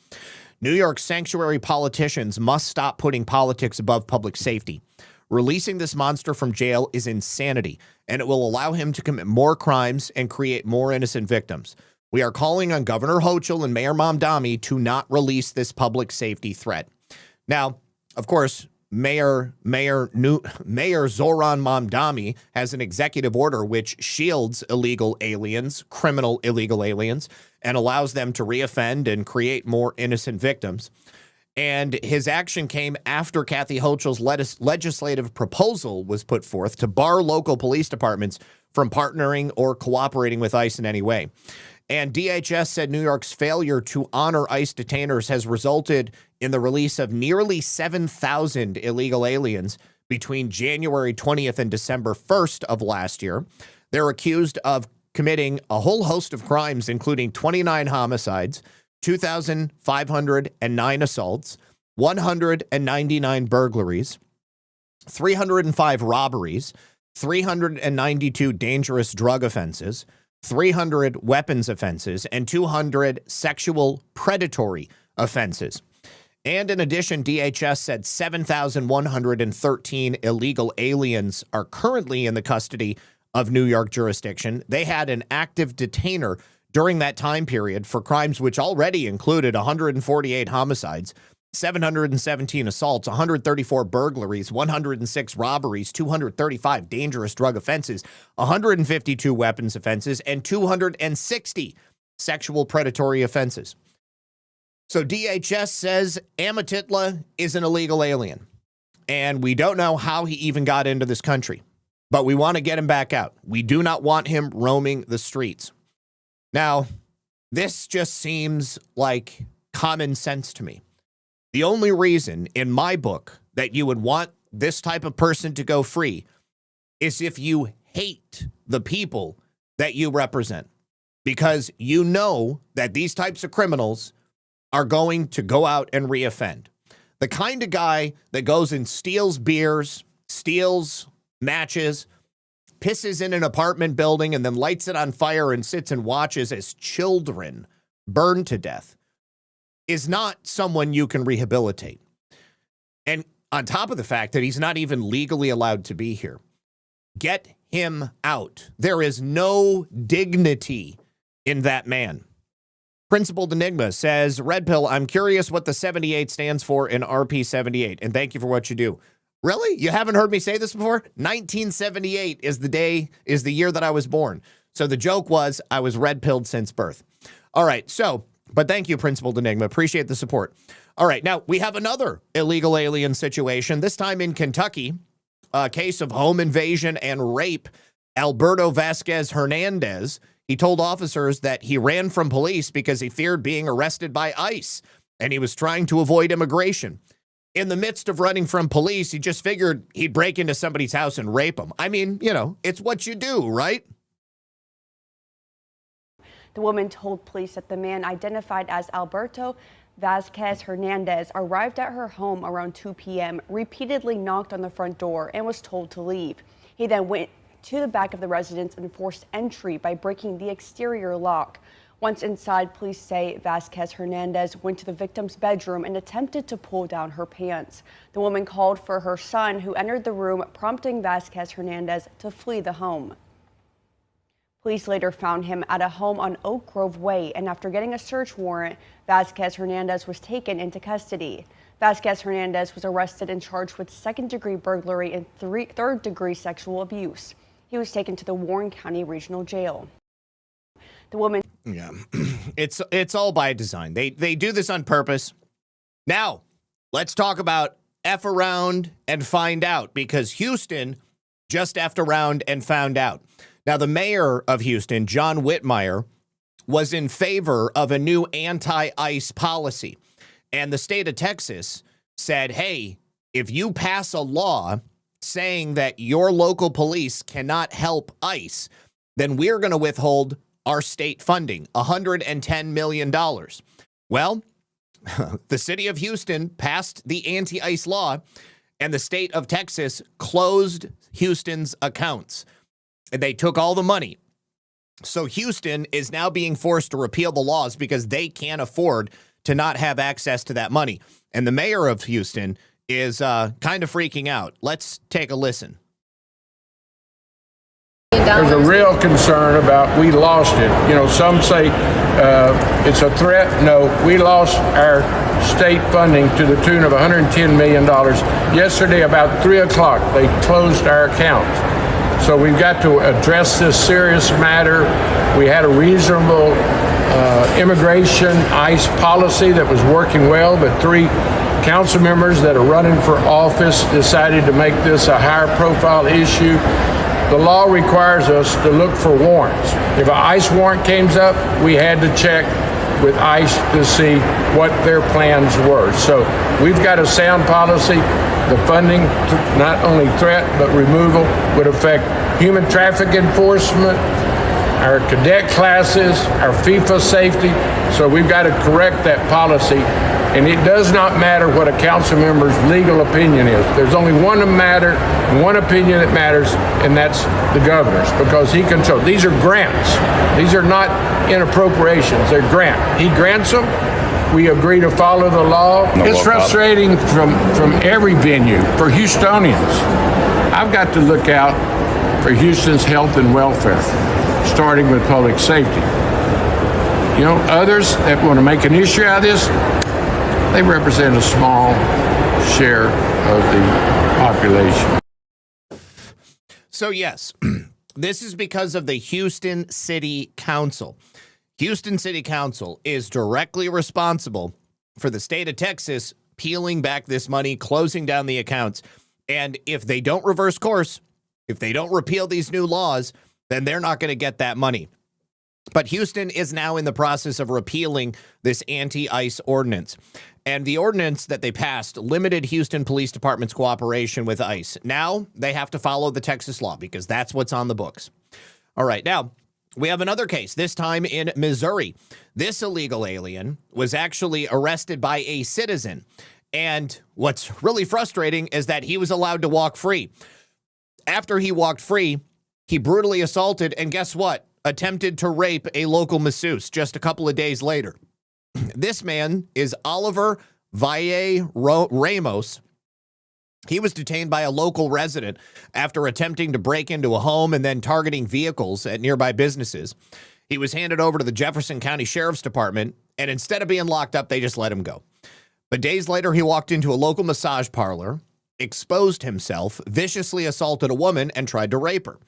New York sanctuary politicians must stop putting politics above public safety. Releasing this monster from jail is insanity, and it will allow him to commit more crimes and create more innocent victims. We are calling on Governor Hochul and Mayor Mamdani to not release this public safety threat. Now, of course, Mayor Zoran Mamdani has an executive order which shields illegal aliens, criminal illegal aliens, and allows them to reoffend and create more innocent victims. And his action came after Kathy Hochul's legislative proposal was put forth to bar local police departments from partnering or cooperating with ICE in any way. And DHS said New York's failure to honor ICE detainers has resulted in the release of nearly 7,000 illegal aliens between January 20th and December 1st of last year. They're accused of committing a whole host of crimes, including 29 homicides, 2,509 assaults, 199 burglaries, 305 robberies, 392 dangerous drug offenses, 300 weapons offenses, and 200 sexual predatory offenses. And in addition, DHS said 7,113 illegal aliens are currently in the custody of New York jurisdiction. They had an active detainer during that time period for crimes which already included 148 homicides, 717 assaults, 134 burglaries, 106 robberies, 235 dangerous drug offenses, 152 weapons offenses, and 260 sexual predatory offenses. So DHS says Amatitla is an illegal alien, and we don't know how he even got into this country, but we want to get him back out. We do not want him roaming the streets. Now, this just seems like common sense to me. The only reason in my book that you would want this type of person to go free is if you hate the people that you represent, because you know that these types of criminals are going to go out and reoffend. The kind of guy that goes and steals beers, steals matches, pisses in an apartment building, and then lights it on fire and sits and watches as children burn to death is not someone you can rehabilitate. And on top of the fact that he's not even legally allowed to be here, get him out. There is no dignity in that man. Principled Enigma says, Red Pill, I'm curious what the 78 stands for in RP78, and thank you for what you do. Really? You haven't heard me say this before? 1978 is the year that I was born. So the joke was I was red-pilled since birth. All right, so, but thank you, Principled Enigma. Appreciate the support. All right, now we have another illegal alien situation, this time in Kentucky, a case of home invasion and rape. Alberto Vasquez Hernandez, he told officers that he ran from police because he feared being arrested by ICE, and he was trying to avoid immigration. In the midst of running from police, he just figured he'd break into somebody's house and rape them. I mean, you know, it's what you do, right? The woman told police that the man identified as Alberto Vasquez Hernandez arrived at her home around 2 p.m., repeatedly knocked on the front door, and was told to leave. He then went to the back of the residence and forced entry by breaking the exterior lock. Once inside, police say Vasquez Hernandez went to the victim's bedroom and attempted to pull down her pants. The woman called for her son, who entered the room, prompting Vasquez Hernandez to flee the home. Police later found him at a home on Oak Grove Way, and after getting a search warrant, Vasquez Hernandez was taken into custody. Vasquez Hernandez was arrested and charged with second-degree burglary and third-degree sexual abuse. He was taken to the Warren County Regional Jail. The woman... Yeah, it's all by design. They do this on purpose. Now, let's talk about F around and find out, because Houston just effed around and found out. Now, the mayor of Houston, John Whitmire, was in favor of a new anti-ICE policy. And the state of Texas said, hey, if you pass a law saying that your local police cannot help ICE, then we're going to withhold our state funding, $110 million. Well, the city of Houston passed the anti-ICE law, and the state of Texas closed Houston's accounts. And they took all the money. So Houston is now being forced to repeal the laws because they can't afford to not have access to that money. And the mayor of Houston is kind of freaking out. Let's take a listen. There's a real concern about we lost it. You know, some say it's a threat. No, we lost our state funding to the tune of $110 million. Yesterday, about 3 o'clock, they closed our accounts. So we've got to address this serious matter. We had a reasonable immigration ICE policy that was working well, but 3 council members that are running for office decided to make this a higher profile issue. The law requires us to look for warrants. If an ICE warrant came up, we had to check with ICE to see what their plans were. So we've got a sound policy. The funding, not only threat, but removal, would affect human traffic enforcement, our cadet classes, our FIFA safety. So we've got to correct that policy. And it does not matter what a council member's legal opinion is. There's only one opinion that matters, and that's the governor's, because he controls. These are grants. These are not in appropriations. They're grant. He grants them. We agree to follow the law. It's frustrating from every venue for Houstonians. I've got to look out for Houston's health and welfare, starting with public safety. You know, others that want to make an issue out of this, they represent a small share of the population. So yes, this is because of the Houston City Council. Houston City Council is directly responsible for the state of Texas peeling back this money, closing down the accounts. And if they don't reverse course, if they don't repeal these new laws, then they're not going to get that money. But Houston is now in the process of repealing this anti-ICE ordinance. And the ordinance that they passed limited Houston Police Department's cooperation with ICE. Now they have to follow the Texas law because that's what's on the books. All right, now we have another case, this time in Missouri. This illegal alien was actually arrested by a citizen. And what's really frustrating is that he was allowed to walk free. After he walked free, he brutally assaulted and guess what? Attempted to rape a local masseuse just a couple of days later. This man is Oliver Valle Ramos. He was detained by a local resident after attempting to break into a home and then targeting vehicles at nearby businesses. He was handed over to the Jefferson County Sheriff's Department, and instead of being locked up, they just let him go. But days later, he walked into a local massage parlor, exposed himself, viciously assaulted a woman, and tried to rape her.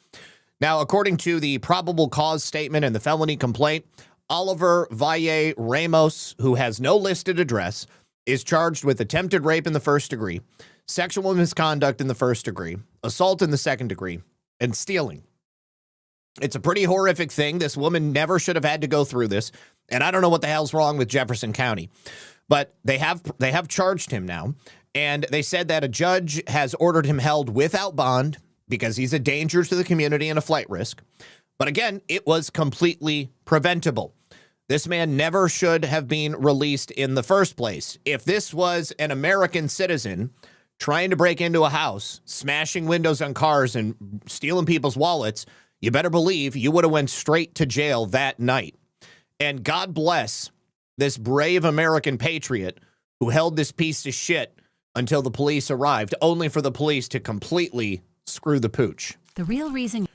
Now, according to the probable cause statement and the felony complaint, Oliver Valle Ramos, who has no listed address, is charged with attempted rape in the first degree, sexual misconduct in the first degree, assault in the second degree, and stealing. It's a pretty horrific thing. This woman never should have had to go through this, and I don't know what the hell's wrong with Jefferson County. But they have charged him now, and they said that a judge has ordered him held without bond because he's a danger to the community and a flight risk. But again, it was completely preventable. This man never should have been released in the first place. If this was an American citizen trying to break into a house, smashing windows on cars and stealing people's wallets, you better believe you would have went straight to jail that night. And God bless this brave American patriot who held this piece of shit until the police arrived, only for the police to completely screw the pooch. The real reason.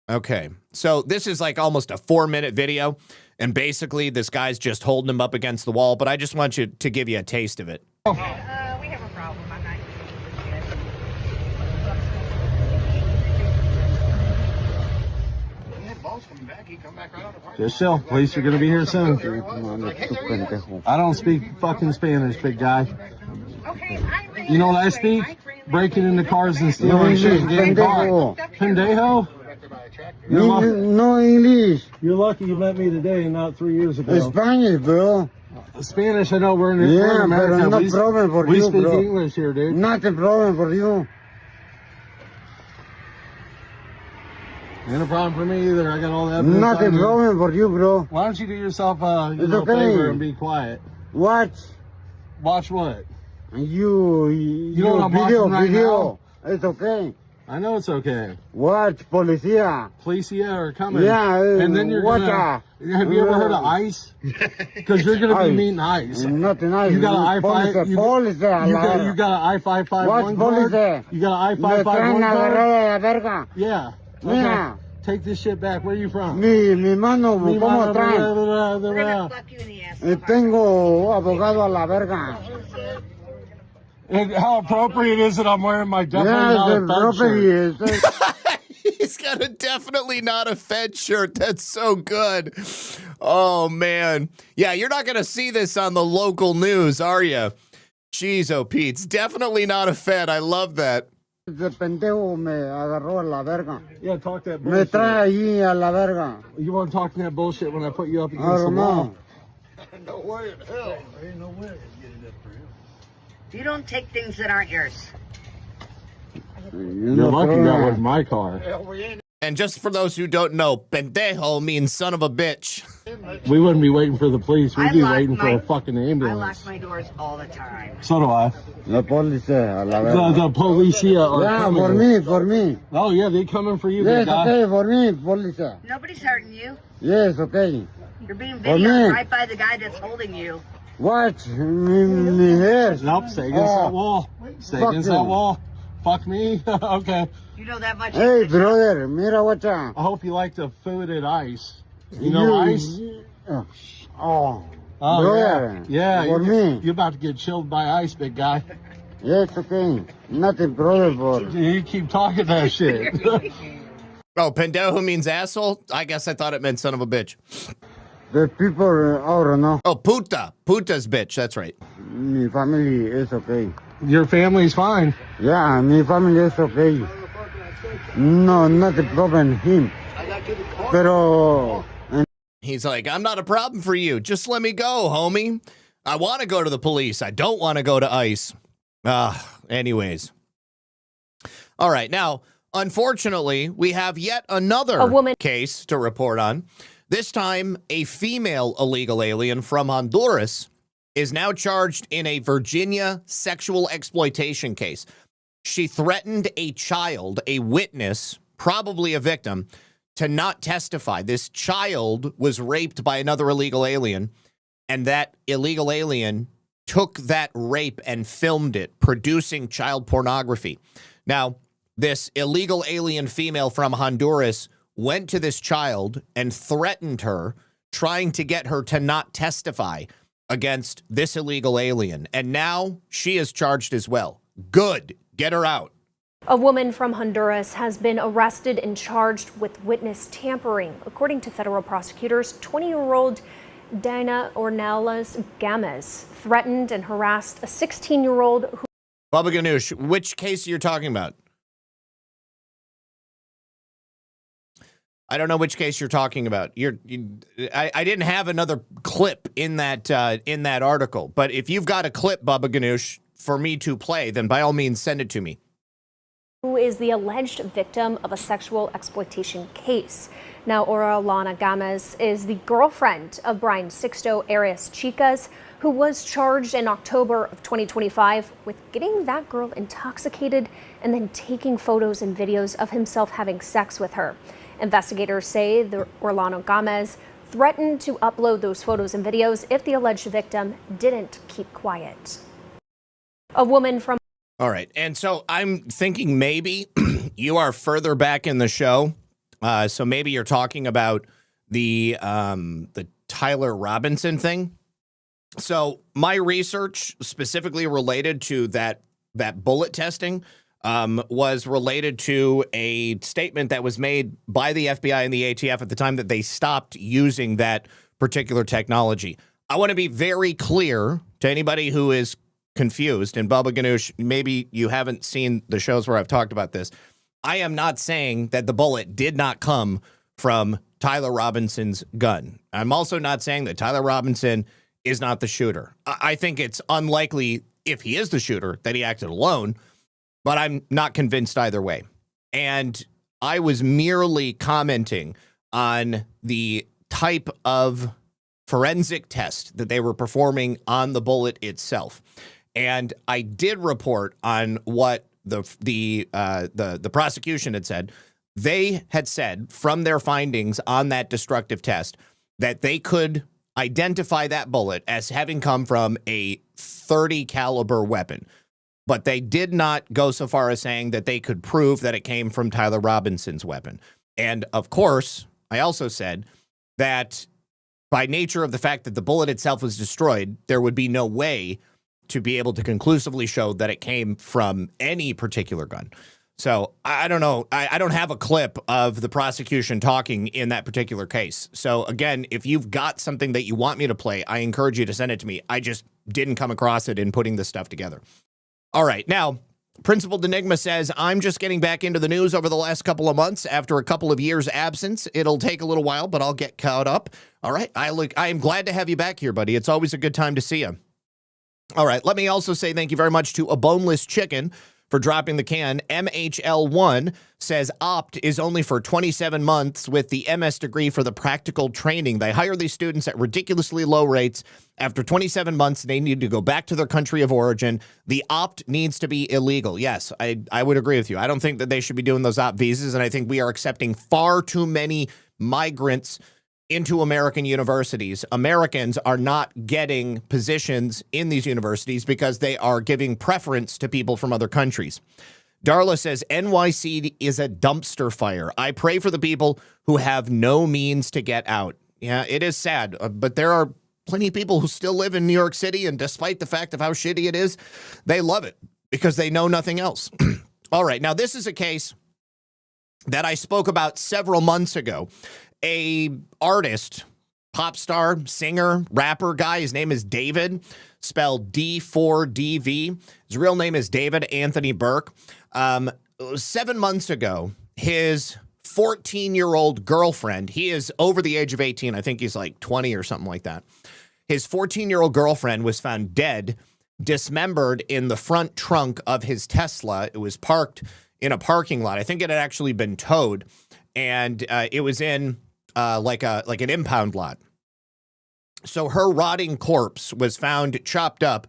Okay, so this is like almost a 4-minute video, and basically this guy's just holding him up against the wall, but I just want you to give you a taste of it. We have a problem. I'm not Just chill. Police are going to be here soon. I don't speak fucking Spanish, big guy. You know what I speak? Breaking into cars and stealing shit and getting caught. Pendejo? No English. You're lucky you met me today and not 3 years ago. Spanish, bro. Spanish, I know we're in America. But no problem for we you, speak bro. English here, dude. Not a problem for you. Ain't a problem for me either. I got all the evidence. Not a problem for you, bro. Why don't you do yourself a okay. favor and be quiet? Watch. Watch what? You know what I'm watching right now? It's okay. I know it's okay. Watch, policia. Policia are coming. Yeah, and then you're gonna. Have you ever heard of ICE? Because you're gonna be meeting ICE. Nothing ICE. You got an I-5. You got an I-551 Watch, card. You got an I-551 card. Yeah. Okay. Yeah. Take this shit back. Where are you from? Mi mano, ¿cómo traen? Tengo abogado a la verga. And how appropriate is it I'm wearing my definitely not a Fed shirt? He's got a definitely not a Fed shirt. That's so good. Oh, man. Yeah, you're not going to see this on the local news, are you? Jeez, oh, Pete's definitely not a Fed. I love that. Ese pendejo me agarró a la verga. Yeah, talk that Me bullshit. trae allí a la verga. You want to talk that bullshit when I put you up against I the don't wall? know. No way in hell. There ain't no way to get it up for him. You don't take things that aren't yours. You're lucky that was my car. And just for those who don't know, pendejo means son of a bitch. We wouldn't be waiting for the police. We'd I be lock waiting for my- a fucking I ambulance. lock my doors all the time. So do I. La policía a la verga. The policia are Yeah, coming. for me. Oh, yeah, they coming for you, Yes, big guy. okay, for me, policía. Nobody's hurting you. Yes, okay. You're being For videoed me. right by the guy that's holding you. Watch, mi hair. Nope, stay against that wall. Stay Fuck against you. that wall. Fuck me? Okay. You know that much? Hey, brother, mira what's. I hope you like the food at ICE. You know ICE? Oh, brother. Yeah. For me. You're about to get chilled by ICE, big guy. Yeah, it's okay. Nothing, brother, boy. You keep talking that shit. Oh, pendejo means asshole? I guess I thought it meant son of a bitch. The people, I don't know. Oh, puta. Puta's bitch. That's right. My family is okay. Your family's fine. Yeah, my family is okay. No, not a problem, him. Pero... He's like, I'm not a problem for you. Just let me go, homie. I want to go to the police. I don't want to go to ICE. Anyways. All right. Now, unfortunately, we have yet another case to report on. This time, a female illegal alien from Honduras is now charged in a Virginia sexual exploitation case. She threatened a child, a witness, probably a victim, to not testify. This child was raped by another illegal alien, and that illegal alien took that rape and filmed it, producing child pornography. Now, this illegal alien female from Honduras went to this child and threatened her, trying to get her to not testify against this illegal alien. And now she is charged as well. Good. Get her out. A woman from Honduras has been arrested and charged with witness tampering. According to federal prosecutors, 20-year-old Dina Ornelas Gamez threatened and harassed a 16-year-old who... Bubba Ganoush, which case you're talking about? I don't know which case you're talking about. I didn't have another clip in that article, but if you've got a clip, Bubba Ganoush, for me to play, then by all means send it to me. Who is the alleged victim of a sexual exploitation case. Now, Orellana Gamez is the girlfriend of Brian Sixto Arias Chicas, who was charged in October of 2025 with getting that girl intoxicated and then taking photos and videos of himself having sex with her. Investigators say the Orellana Gamez threatened to upload those photos and videos if the alleged victim didn't keep quiet. A woman from... All right. And so I'm thinking maybe you are further back in the show. So maybe you're talking about the Tyler Robinson thing. So my research specifically related to that bullet testing was related to a statement that was made by the FBI and the ATF at the time that they stopped using that particular technology. I want to be very clear to anybody who is confused, and Bubba Ganoush, maybe you haven't seen the shows where I've talked about this. I am not saying that the bullet did not come from Tyler Robinson's gun. I'm also not saying that Tyler Robinson is not the shooter. I think it's unlikely, if he is the shooter, that he acted alone, but I'm not convinced either way. And I was merely commenting on the type of forensic test that they were performing on the bullet itself. And I did report on what the prosecution had said. They had said from their findings on that destructive test that they could identify that bullet as having come from a .30 caliber weapon. But they did not go so far as saying that they could prove that it came from Tyler Robinson's weapon. And of course, I also said that by nature of the fact that the bullet itself was destroyed, there would be no way to be able to conclusively show that it came from any particular gun. So I don't know. I don't have a clip of the prosecution talking in that particular case. So again, if you've got something that you want me to play, I encourage you to send it to me. I just didn't come across it in putting this stuff together. All right. Now, Principal Denigma says, I'm just getting back into the news over the last couple of months after a couple of years absence. It'll take a little while, but I'll get caught up. All right. I am glad to have you back here, buddy. It's always a good time to see you. All right. Let me also say thank you very much to A Boneless Chicken for dropping the can. MHL1 says opt is only for 27 months with the MS degree for the practical training. They hire these students at ridiculously low rates. After 27 months, they need to go back to their country of origin. The opt needs to be illegal. Yes, I would agree with you. I don't think that they should be doing those opt visas, and I think we are accepting far too many migrants into American universities. Americans are not getting positions in these universities because they are giving preference to people from other countries. Darla says, NYC is a dumpster fire. I pray for the people who have no means to get out. Yeah, it is sad, but there are plenty of people who still live in New York City, and despite the fact of how shitty it is, they love it because they know nothing else. All right, now this is a case that I spoke about several months ago. A artist, pop star, singer, rapper guy, his name is David, spelled D4DV. His real name is David Anthony Burke. 7 months ago, his 14-year-old girlfriend, he is over the age of 18. I think he's like 20 or something like that. His 14-year-old girlfriend was found dead, dismembered in the front trunk of his Tesla. It was parked in a parking lot. I think it had actually been towed, and it was in like an impound lot. So her rotting corpse was found chopped up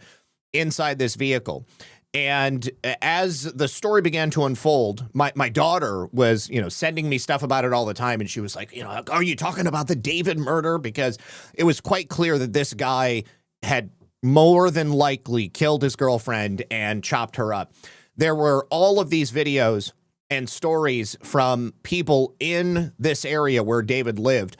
inside this vehicle. And as the story began to unfold, my daughter was, sending me stuff about it all the time. And she was like, are you talking about the David murder? Because it was quite clear that this guy had more than likely killed his girlfriend and chopped her up. There were all of these videos and stories from people in this area where David lived,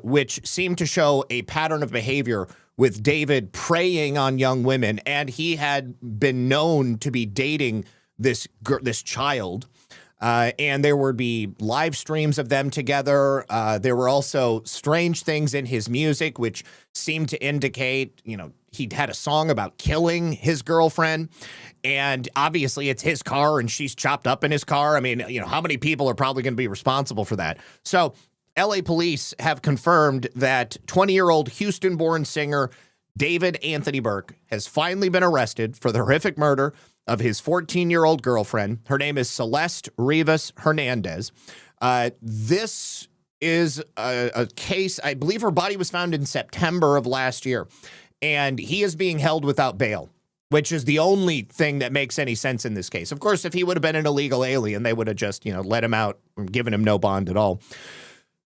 which seemed to show a pattern of behavior with David preying on young women, and he had been known to be dating this child, and there would be live streams of them together. There were also strange things in his music, which seemed to indicate, he'd had a song about killing his girlfriend, and obviously it's his car, and she's chopped up in his car. I mean, how many people are probably going to be responsible for that? So LA police have confirmed that 20-year-old Houston-born singer David Anthony Burke has finally been arrested for the horrific murder of his 14-year-old girlfriend. Her name is Celeste Rivas Hernandez. This is a case, I believe her body was found in September of last year, and he is being held without bail, which is the only thing that makes any sense in this case. Of course, if he would have been an illegal alien, they would have just, let him out and given him no bond at all.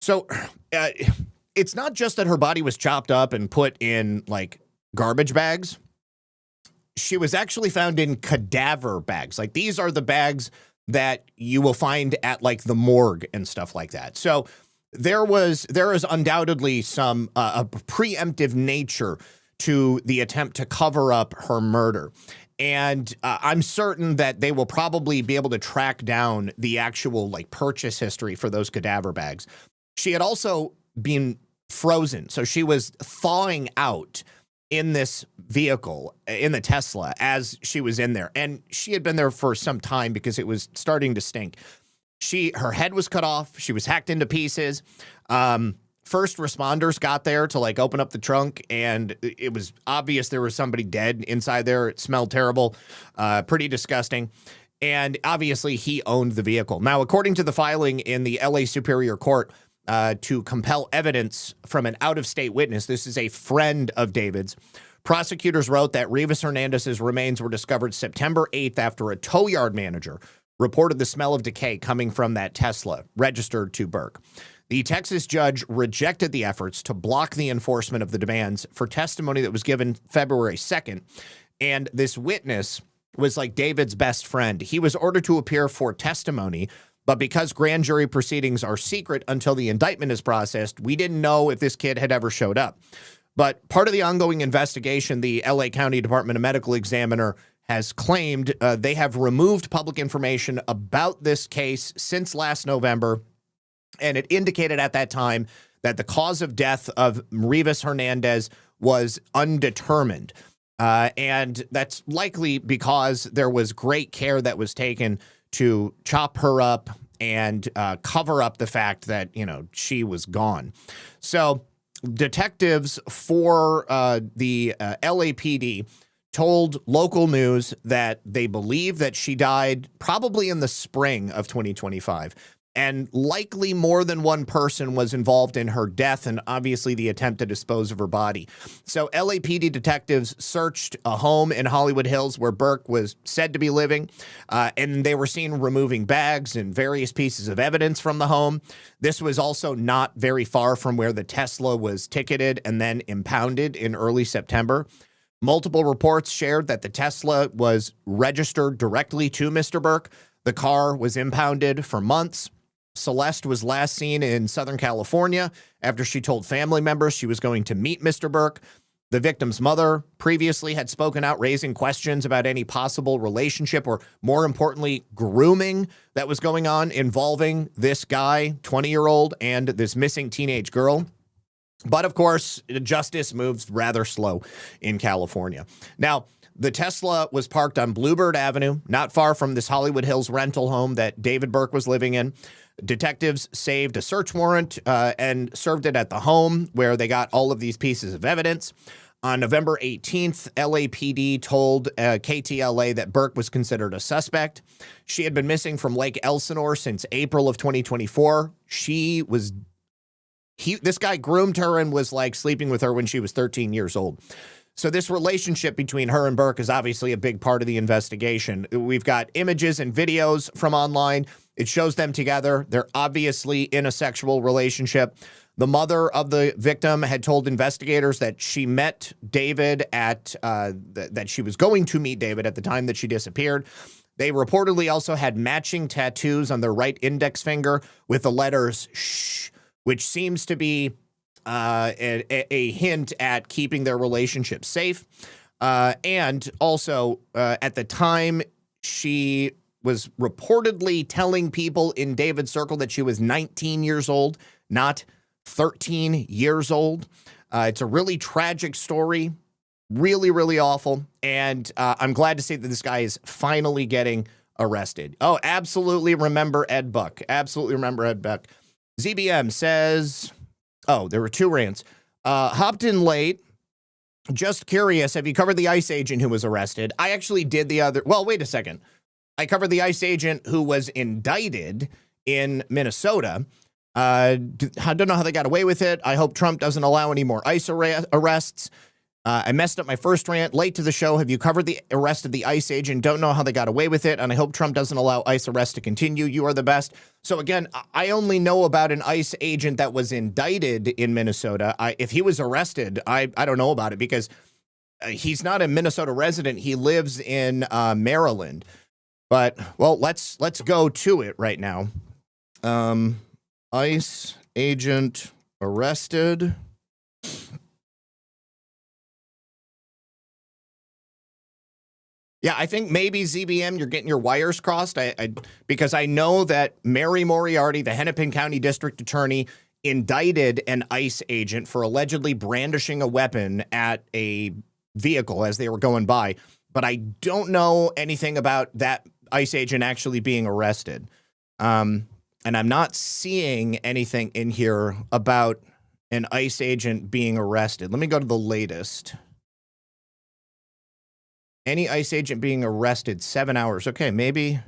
So it's not just that her body was chopped up and put in like garbage bags. She was actually found in cadaver bags. Like these are the bags that you will find at like the morgue and stuff like that. So there is undoubtedly some a preemptive nature to the attempt to cover up her murder. And I'm certain that they will probably be able to track down the actual like purchase history for those cadaver bags. She had also been frozen. So she was thawing out in this vehicle, in the Tesla, as she was in there. And she had been there for some time because it was starting to stink. Her head was cut off. She was hacked into pieces. First responders got there to like open up the trunk, and it was obvious there was somebody dead inside there. It smelled terrible, pretty disgusting. And obviously he owned the vehicle. Now, according to the filing in the LA Superior Court, to compel evidence from an out-of-state witness, this is a friend of David's, prosecutors wrote that Rivas Hernandez's remains were discovered September 8th after a tow yard manager reported the smell of decay coming from that Tesla registered to Burke. The Texas judge rejected the efforts to block the enforcement of the demands for testimony that was given February 2nd. And this witness was like David's best friend. He was ordered to appear for testimony, but because grand jury proceedings are secret until the indictment is processed, we didn't know if this kid had ever showed up. But part of the ongoing investigation, the LA County Department of Medical Examiner has claimed they have removed public information about this case since last November. And it indicated at that time that the cause of death of Rivas Hernandez was undetermined. And that's likely because there was great care that was taken to chop her up and cover up the fact that, she was gone. So detectives for the LAPD told local news that they believe that she died probably in the spring of 2025. And likely more than one person was involved in her death and obviously the attempt to dispose of her body. So LAPD detectives searched a home in Hollywood Hills where Burke was said to be living, and they were seen removing bags and various pieces of evidence from the home. This was also not very far from where the Tesla was ticketed and then impounded in early September. Multiple reports shared that the Tesla was registered directly to Mr. Burke. The car was impounded for months. Celeste was last seen in Southern California after she told family members she was going to meet Mr. Burke. The victim's mother previously had spoken out, raising questions about any possible relationship or, more importantly, grooming that was going on involving this guy, 20-year-old, and this missing teenage girl. But, of course, justice moves rather slow in California. Now, the Tesla was parked on Bluebird Avenue, not far from this Hollywood Hills rental home that David Burke was living in. Detectives saved a search warrant and served it at the home where they got all of these pieces of evidence. On November 18th, LAPD told KTLA that Burke was considered a suspect. She had been missing from Lake Elsinore since April of 2024. This guy groomed her and was like sleeping with her when she was 13 years old. So this relationship between her and Burke is obviously a big part of the investigation. We've got images and videos from online. It shows them together. They're obviously in a sexual relationship. The mother of the victim had told investigators that she met David that she was going to meet David at the time that she disappeared. They reportedly also had matching tattoos on their right index finger with the letters shh, which seems to be a hint at keeping their relationship safe. And also, at the time, she was reportedly telling people in David's circle that she was 19 years old, not 13 years old. It's a really tragic story, really, really awful. And I'm glad to see that this guy is finally getting arrested. Oh, absolutely remember Ed Buck. Absolutely remember Ed Buck. ZBM says, oh, there were two rants. Hopped in late. Just curious, have you covered the ICE agent who was arrested? I actually did well, wait a second. I covered the ICE agent who was indicted in Minnesota. I don't know how they got away with it. I hope Trump doesn't allow any more ICE arrests. I messed up my first rant. Late to the show. Have you covered the arrest of the ICE agent? Don't know how they got away with it. And I hope Trump doesn't allow ICE arrests to continue. You are the best. So again, I only know about an ICE agent that was indicted in Minnesota. If he was arrested, I don't know about it because he's not a Minnesota resident. He lives in Maryland. But, well, let's go to it right now. ICE agent arrested. Yeah, I think maybe ZBM, you're getting your wires crossed. Because I know that Mary Moriarty, the Hennepin County District Attorney, indicted an ICE agent for allegedly brandishing a weapon at a vehicle as they were going by. But I don't know anything about that ICE agent actually being arrested. And I'm not seeing anything in here about an ICE agent being arrested. Let me go to the latest. Any ICE agent being arrested, 7 hours. Okay, maybe.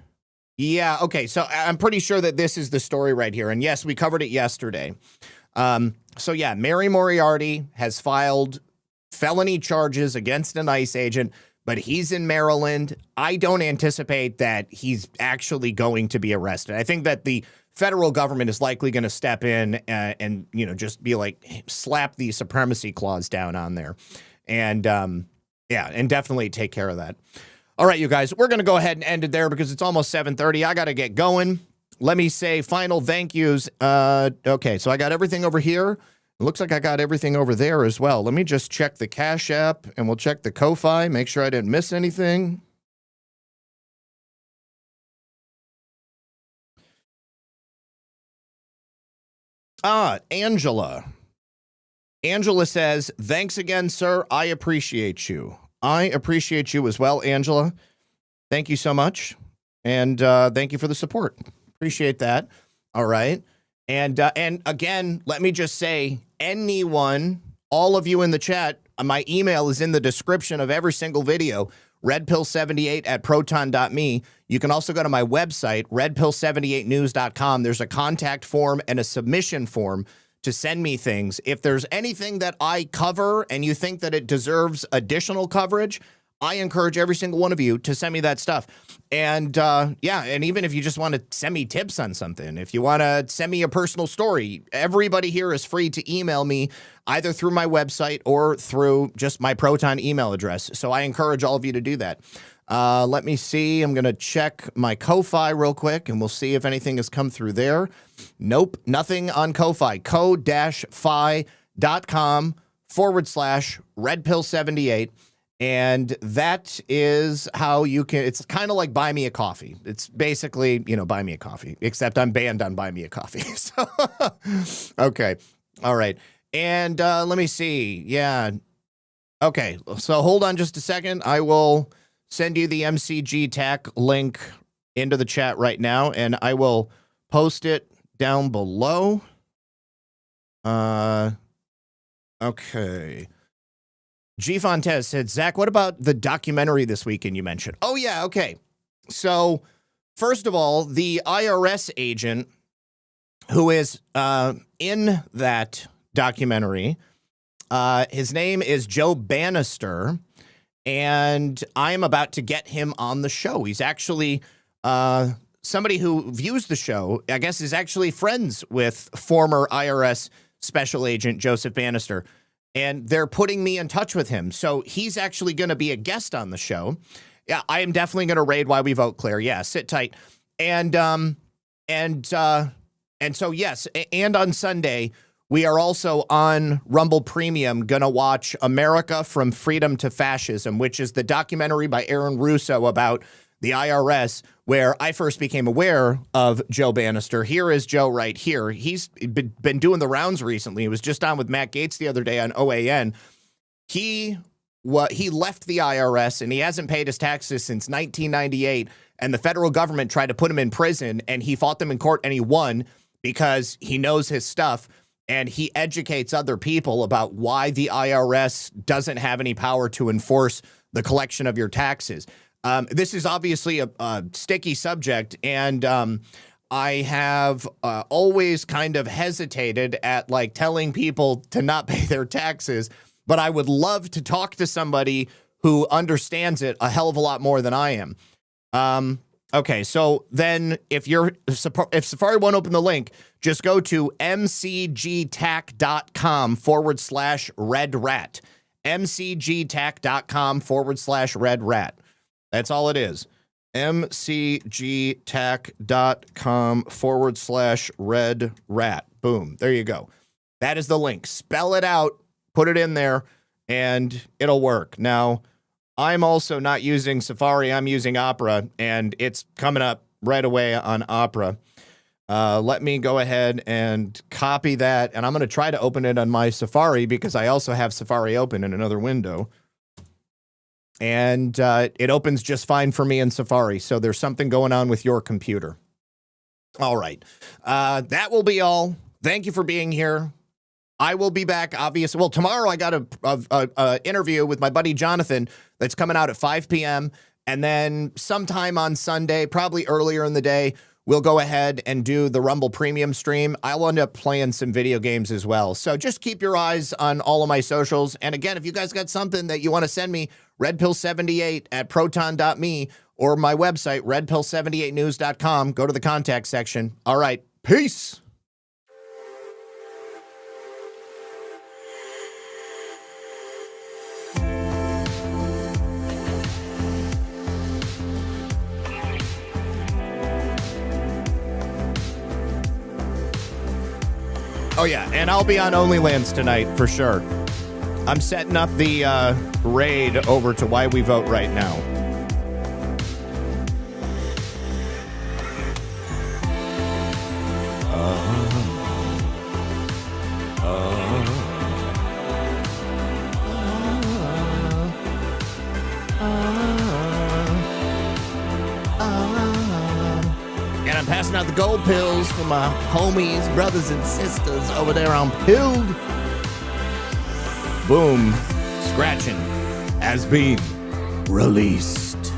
Yeah, okay, so I'm pretty sure that this is the story right here. And yes, we covered it yesterday. So yeah, Mary Moriarty has filed felony charges against an ICE agent, but he's in Maryland. I don't anticipate that he's actually going to be arrested. I think that the federal government is likely going to step in and just be like, slap the supremacy clause down on there. And, yeah, and definitely take care of that. All right, you guys, we're going to go ahead and end it there because it's almost 7:30. I got to get going. Let me say final thank yous. Okay, so I got everything over here. It looks like I got everything over there as well. Let me just check the Cash App, and we'll check the Ko-Fi, make sure I didn't miss anything. Angela. Angela says, thanks again, sir. I appreciate you. I appreciate you as well, Angela. Thank you so much. And thank you for the support. Appreciate that. All right. And again, let me just say, anyone, all of you in the chat, my email is in the description of every single video, redpill78@proton.me. You can also go to my website, redpill78news.com. There's a contact form and a submission form to send me things. If there's anything that I cover and you think that it deserves additional coverage, I encourage every single one of you to send me that stuff. And and even if you just want to send me tips on something, if you want to send me a personal story, everybody here is free to email me either through my website or through just my Proton email address. So I encourage all of you to do that. Let me see. I'm going to check my Ko-Fi real quick, and we'll see if anything has come through there. Nope, nothing on Ko-Fi. ko-fi.com/redpill78. And that is how you can, it's kind of like buy me a coffee. It's basically, buy me a coffee, except I'm banned on buy me a coffee. So, okay. All right. And let me see. Yeah. Okay. So hold on just a second. I will send you the MCG TAC link into the chat right now, and I will post it down below. Okay. G. Fontes said, Zach, what about the documentary this weekend you mentioned? Oh, yeah, okay. So, first of all, the IRS agent who is in that documentary, his name is Joe Bannister, and I'm about to get him on the show. He's actually somebody who views the show, I guess, is actually friends with former IRS Special Agent Joseph Bannister. And they're putting me in touch with him. So he's actually going to be a guest on the show. Yeah, I am definitely going to raid Why We Vote, Claire. Yeah, sit tight. And so, yes, and on Sunday, we are also on Rumble Premium going to watch America from Freedom to Fascism, which is the documentary by Aaron Russo about the IRS, where I first became aware of Joe Bannister. Here is Joe right here. He's been doing the rounds recently. He was just on with Matt Gaetz the other day on OAN. He left the IRS, and he hasn't paid his taxes since 1998, and the federal government tried to put him in prison, and he fought them in court, and he won because he knows his stuff, and he educates other people about why the IRS doesn't have any power to enforce the collection of your taxes. This is obviously a sticky subject, and I have always kind of hesitated at telling people to not pay their taxes, but I would love to talk to somebody who understands it a hell of a lot more than I am. Okay, so then if Safari won't open the link, just go to mcgtac.com/redrat. mcgtac.com/redrat. That's all it is. mcgtac.com/redrat. Boom. There you go. That is the link. Spell it out, put it in there, and it'll work. Now, I'm also not using Safari. I'm using Opera, and it's coming up right away on Opera. Let me go ahead and copy that, and I'm going to try to open it on my Safari because I also have Safari open in another window. And it opens just fine for me in Safari, so there's something going on with your computer. All right. That will be all. Thank you for being here. I will be back, obviously. Well, tomorrow I got a interview with my buddy Jonathan that's coming out at 5 p.m., and then sometime on Sunday, probably earlier in the day, we'll go ahead and do the Rumble Premium stream. I'll end up playing some video games as well. So just keep your eyes on all of my socials. And again, if you guys got something that you want to send me, redpill78@proton.me or my website, redpill78news.com. Go to the contact section. All right. Peace. Oh, yeah, and I'll be on OnlyLans tonight for sure. I'm setting up the raid over to Why We Vote right now. And I'm passing out the gold pills for my homies, brothers, and sisters over there on Pilled. Boom. Scratching has been released.